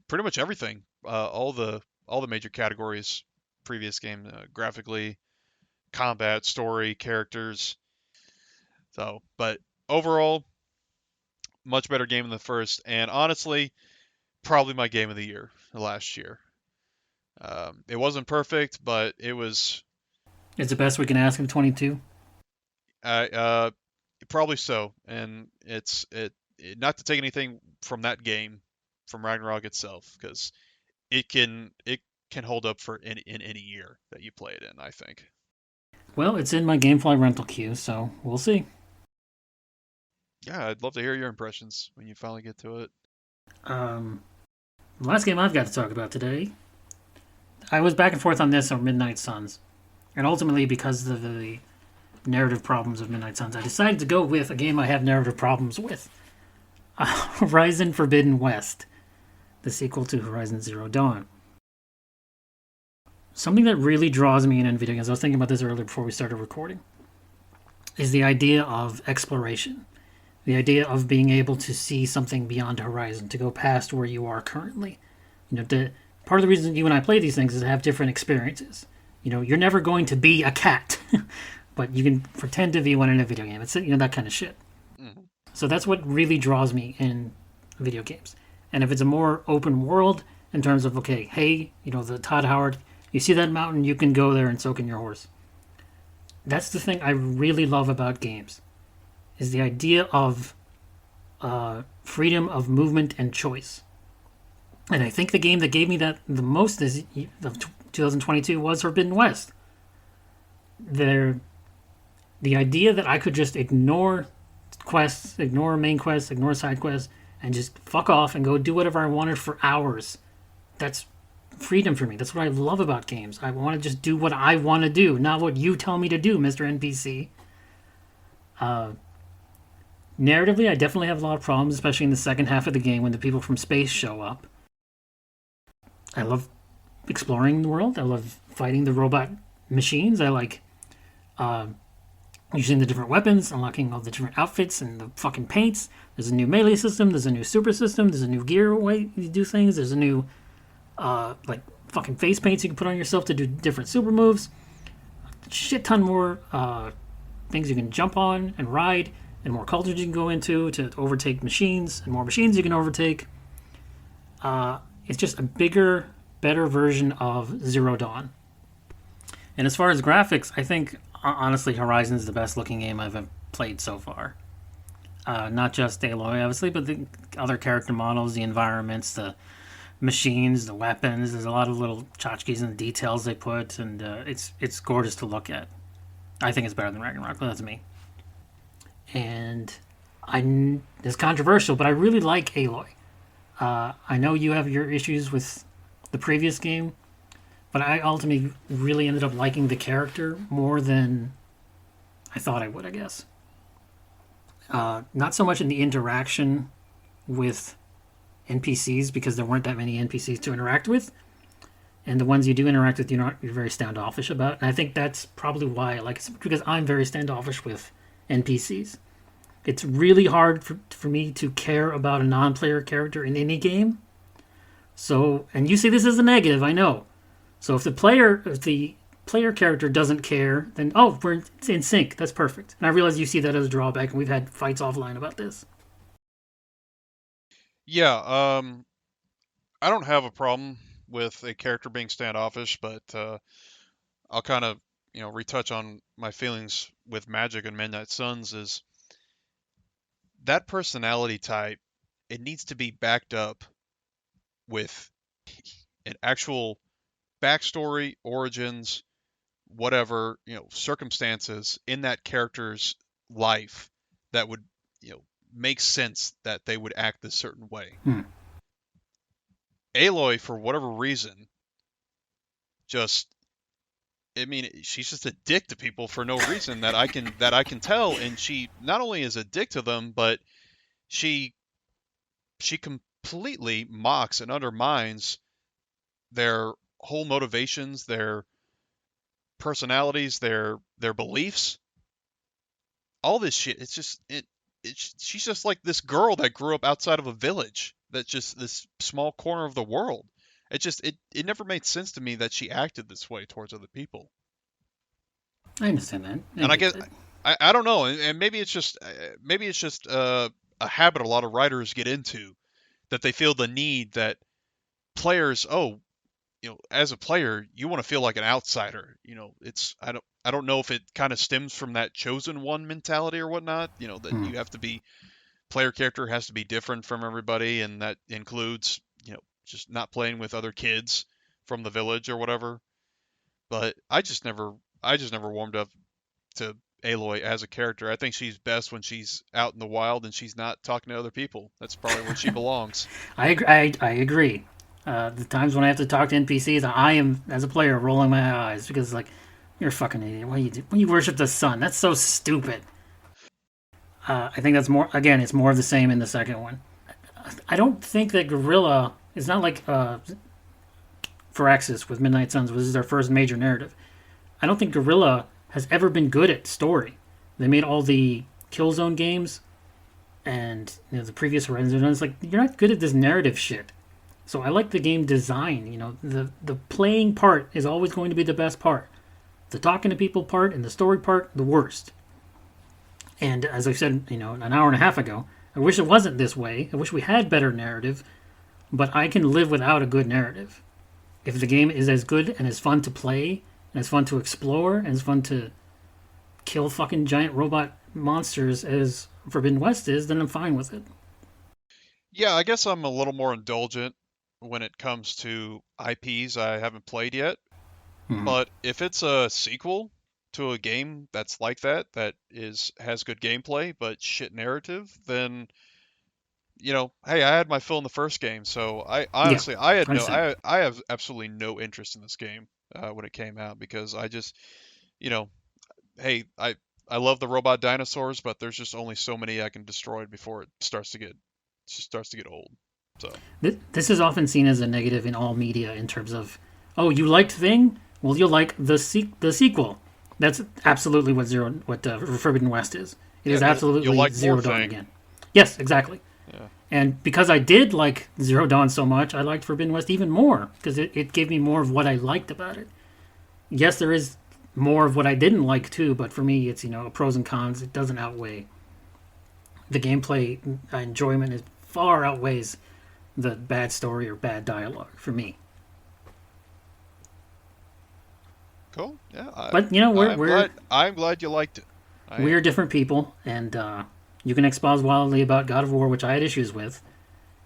pretty much everything. All the major categories. Previous game, graphically, combat, story, characters. So, but overall, much better game than the first, and honestly, probably my game of the year last year. It wasn't perfect, but it was It's the best we can ask of 22? uh, uh, probably so. And not to take anything from that game, from Ragnarok itself, because it can hold up for in any year that you play it in. I think. Well, it's in my Gamefly rental queue, so we'll see. Yeah, I'd love to hear your impressions when you finally get to it. Um, the last game I've got to talk about today, I was back and forth on this or Midnight Suns. And ultimately, because of the narrative problems of Midnight Suns, I decided to go with a game I have narrative problems with. Horizon Forbidden West, the sequel to Horizon Zero Dawn. Something that really draws me in video games, I was thinking about this earlier before we started recording, is the idea of exploration. The idea of being able to see something beyond horizon, to go past where you are currently. Part of the reason you and I play these things is to have different experiences. You're never going to be a cat, but you can pretend to be one in a video game. It's that kind of shit. Hmm. So that's what really draws me in video games. And if it's a more open world in terms of, okay, hey, the Todd Howard, you see that mountain, you can go there and soak in your horse. That's the thing I really love about games, is the idea of freedom of movement and choice. And I think the game that gave me that the most this of 2022 was Forbidden West. There, the idea that I could just ignore quests, ignore main quests, ignore side quests, and just fuck off and go do whatever I wanted for hours. That's freedom for me. That's what I love about games. I want to just do what I want to do, not what you tell me to do, Mr. NPC. Narratively, I definitely have a lot of problems, especially in the second half of the game when the people from space show up. I love exploring the world. I love fighting the robot machines. I like using the different weapons, unlocking all the different outfits and the fucking paints. There's a new melee system. There's a new super system. There's a new gear way you do things. There's a new like fucking face paints you can put on yourself to do different super moves. Shit ton more things you can jump on and ride and more cultures you can go into to overtake machines, and more machines you can overtake. It's just a bigger, better version of Zero Dawn. And as far as graphics, I think honestly Horizon's the best looking game I've ever played so far. Not just Aloy, obviously, but the other character models, the environments, the machines, the weapons. There's a lot of little tchotchkes and the details they put, and it's gorgeous to look at. I think it's better than Ragnarok, but that's me. And it's controversial, but I really like Aloy. I know you have your issues with the previous game, but I ultimately really ended up liking the character more than I thought I would, I guess. Not so much in the interaction with NPCs, because there weren't that many NPCs to interact with. And the ones you do interact with, you're very standoffish about. And I think that's probably why I like it, because I'm very standoffish with NPCs. It's really hard for me to care about a non-player character in any game. So, and you say this is a negative, I know. So if the player character doesn't care, then we're in sync. That's perfect. And I realize you see that as a drawback, and we've had fights offline about this. Yeah, I don't have a problem with a character being standoffish, but I'll kind of, retouch on my feelings with Magic and Midnight Suns is that personality type, it needs to be backed up with an actual backstory, origins, whatever, circumstances in that character's life that would, make sense that they would act this certain way. Aloy, for whatever reason, just, she's just a dick to people for no reason that I can tell, and she not only is a dick to them, but she completely mocks and undermines their whole motivations, their personalities, their beliefs, all this shit. It's just she's just like this girl that grew up outside of a village, that's just this small corner of the world. It never made sense to me that she acted this way towards other people. I understand that. And I guess I don't know, and maybe it's just a habit a lot of writers get into, that they feel the need that players, as a player, you want to feel like an outsider. It's I don't know if it kind of stems from that chosen one mentality or whatnot. That you have to be, player character has to be different from everybody, and that includes just not playing with other kids from the village or whatever. But I just never warmed up to Aloy as a character. I think she's best when she's out in the wild and she's not talking to other people. That's probably where she belongs. I agree. The times when I have to talk to NPCs, I am, as a player, rolling my eyes, because you're a fucking idiot. Why you worship the sun? That's so stupid. I think that's more. Again, it's more of the same in the second one. I don't think that Guerrilla is not like Firaxis with Midnight Suns, which is their first major narrative. I don't think Guerrilla has ever been good at story. They made all the Killzone games, and the previous Horizon. It's like, you're not good at this narrative shit. So I like the game design. The playing part is always going to be the best part. The talking to people part and the story part, the worst. And as I said, an hour and a half ago, I wish it wasn't this way. I wish we had better narrative, but I can live without a good narrative. If the game is as good and as fun to play, and as fun to explore, and as fun to kill fucking giant robot monsters as Forbidden West is, then I'm fine with it. Yeah, I guess I'm a little more indulgent when it comes to IPs I haven't played yet. But if it's a sequel to a game that's like that has good gameplay but shit narrative, then hey, I had my fill in the first game, so I honestly I have absolutely no interest in this game when it came out, because I just hey, I love the robot dinosaurs, but there's just only so many I can destroy before it starts to get old. So this is often seen as a negative in all media in terms of, oh, you liked Thing? Well, you'll like the sequel. That's absolutely what Forbidden West is. It is absolutely like Zero Dawn again. Yes, exactly. Yeah. And because I did like Zero Dawn so much, I liked Forbidden West even more, because it gave me more of what I liked about it. Yes, there is more of what I didn't like too, but for me, it's pros and cons. It doesn't outweigh the gameplay enjoyment is far outweighs the bad story or bad dialogue for me. Cool. Yeah, But you know, I'm glad you liked it. I we're am. different people, and you can expose wildly about God of War, which I had issues with,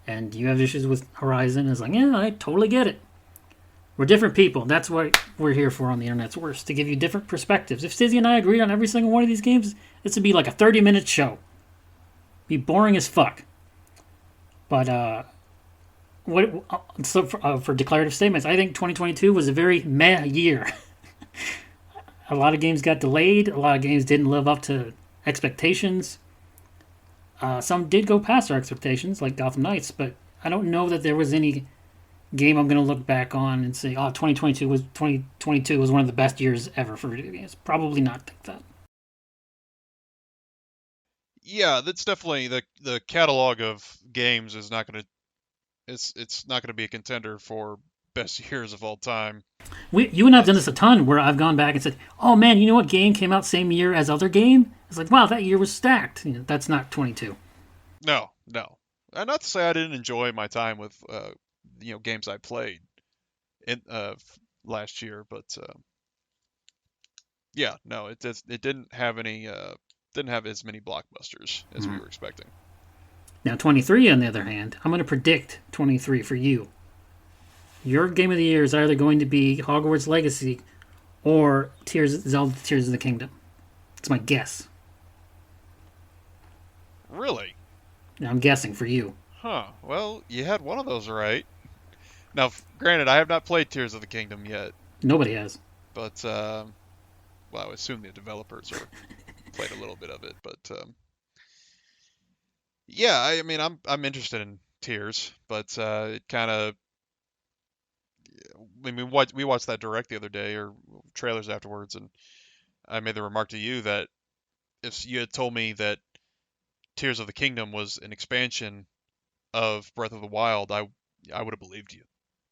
and you have issues with Horizon. It's like, yeah, I totally get it. We're different people. That's what we're here for on the internet's worst, to give you different perspectives. If Stizzy and I agreed on every single one of these games, this would be like a 30-minute show. Be boring as fuck. But for declarative statements, I think 2022 was a very meh year. A lot of games got delayed. A lot of games didn't live up to expectations. Some did go past our expectations, like Gotham Knights, but I don't know that there was any game I'm going to look back on and say, "Oh, 2022 was one of the best years ever for video games." Probably not think that. Yeah, that's definitely the catalog of games is not gonna it's not gonna be a contender for best years of all time. You and I've done But this a ton, where I've gone back and said, "Oh man, you know what game came out same year as other game?" It's like, wow, that year was stacked. That's not 22. no, no. And not to say I didn't enjoy my time with games I played in last year, but yeah, no, it didn't have as many blockbusters as we were expecting. Now, 23, on the other hand, I'm going to predict 23 for you. Your game of the year is either going to be Hogwarts Legacy or Zelda Tears of the Kingdom. It's my guess. Really? Now, I'm guessing for you. Huh. Well, you had one of those right. Now, granted, I have not played Tears of the Kingdom yet, Nobody has. but well, I assume the developers are played a little bit of it, but yeah, I mean, I'm interested in Tears, but it kind of, I mean, what we watched that direct the other day or trailers afterwards, and I made the remark to you that if you had told me that Tears of the Kingdom was an expansion of Breath of the Wild, I would have believed you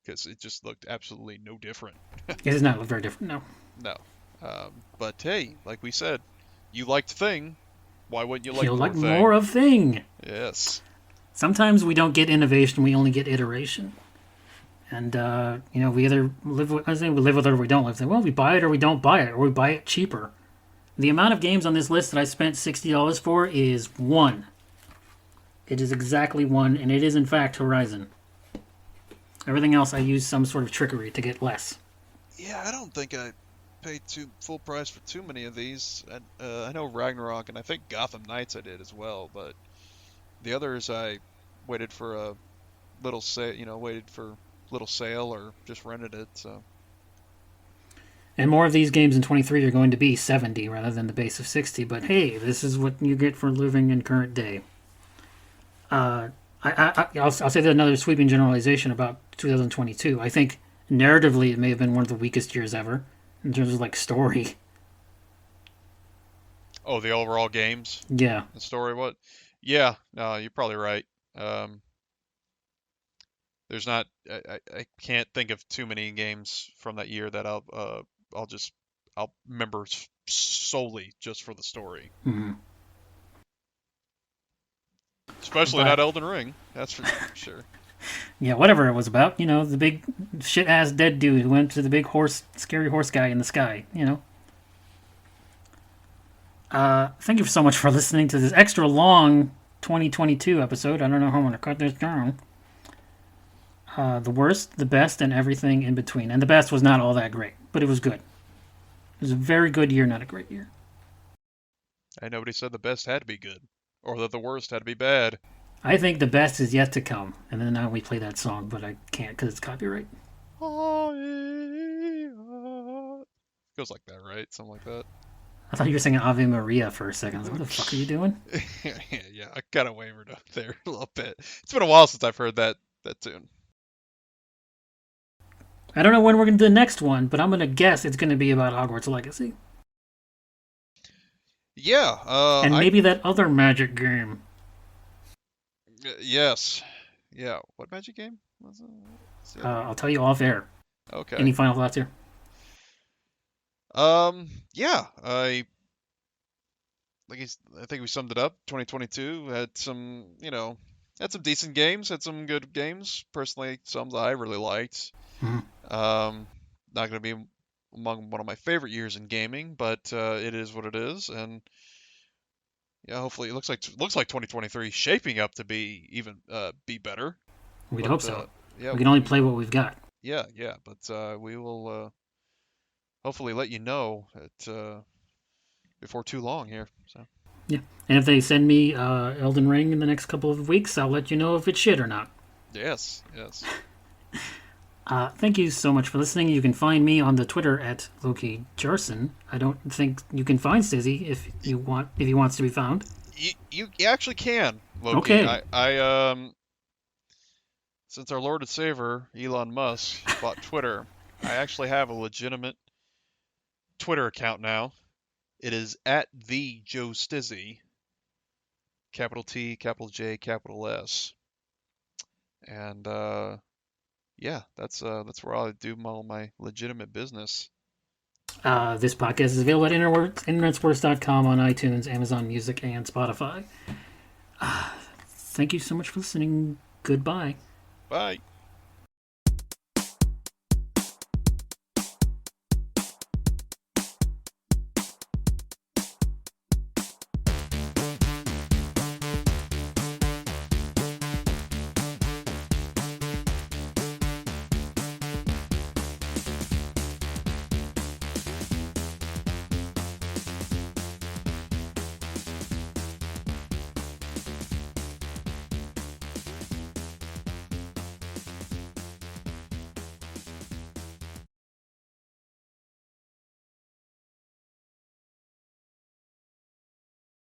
because it just looked absolutely no different. It does not look very different, no. No, but hey, like we said, you liked Thing. Why wouldn't you like You'll more like more Thing? of Thing. Yes. Sometimes we don't get innovation, we only get iteration. And, we either live with, I think we live with it or we don't live with it. Well, we buy it or we don't buy it, or we buy it cheaper. The amount of games on this list that I spent $60 for is one. It is exactly one, and it is in fact Horizon. Everything else I use some sort of trickery to get less. Yeah, I don't think I paid full price for too many of these. I know Ragnarok and I think Gotham Knights I did as well, but the others I waited for a little sale, waited for little sale or just rented it. So And more of these games in 23 are going to be 70 rather than the base of 60. But hey, this is what you get for living in current day. I'll say that another sweeping generalization about 2022. I think narratively it may have been one of the weakest years ever in terms of like story. oh, the overall games, Yeah, the story, what? Yeah, no, you're probably right. Um, there's not, I can't think of too many games from that year that I'll just I'll remember solely just for the story. Especially not but Elden Ring, that's for sure. yeah, whatever it was about, the big shit ass dead dude who went to the big scary horse guy in the sky. Thank you so much for listening to this extra long 2022 episode. I don't know how I'm going to cut this down. The worst, the best, and everything in between. And the best was not all that great, but it was good. It was a very good year, not a great year. And nobody said the best had to be good, or that the worst had to be bad. I think the best is yet to come. And then now we play that song, but I can't because it's copyright. Goes like that, right? Something like that. I thought you were singing Ave Maria for a second. I was like, what the fuck are you doing? Yeah, I kind of wavered up there a little bit. It's been a while since I've heard that tune. I don't know when we're going to do the next one, but I'm going to guess it's going to be about Hogwarts Legacy. Yeah, And maybe that other Magic game. yes, yeah. What Magic game was it? I'll tell you off air. Okay. Any final thoughts here? Yeah. I think we summed it up. 2022 had some, had some decent games, had some good games. Personally, some that I really liked. Mhm. Not going to be among one of my favorite years in gaming, but it is what it is, and yeah, hopefully it looks like 2023 is shaping up to be better. We'd But hope so. yeah, We can only play what we've got. yeah. But we will hopefully let you know before too long here. So Yeah. And if they send me Elden Ring in the next couple of weeks, I'll let you know if it's shit or not. yes. Thank you so much for listening. You can find me on the Twitter at Loki Jarson. I don't think you can find Stizzy if he wants to be found. You actually can, Loki. Okay. I since our Lord and Savior Elon Musk bought Twitter, I actually have a legitimate Twitter account now. It is at the Joe Stizzy, capital T, capital J, capital S, and yeah, that's where I do all my legitimate business. This podcast is available at internetsports.com on iTunes, Amazon Music, and Spotify. Thank you so much for listening. Goodbye. Bye.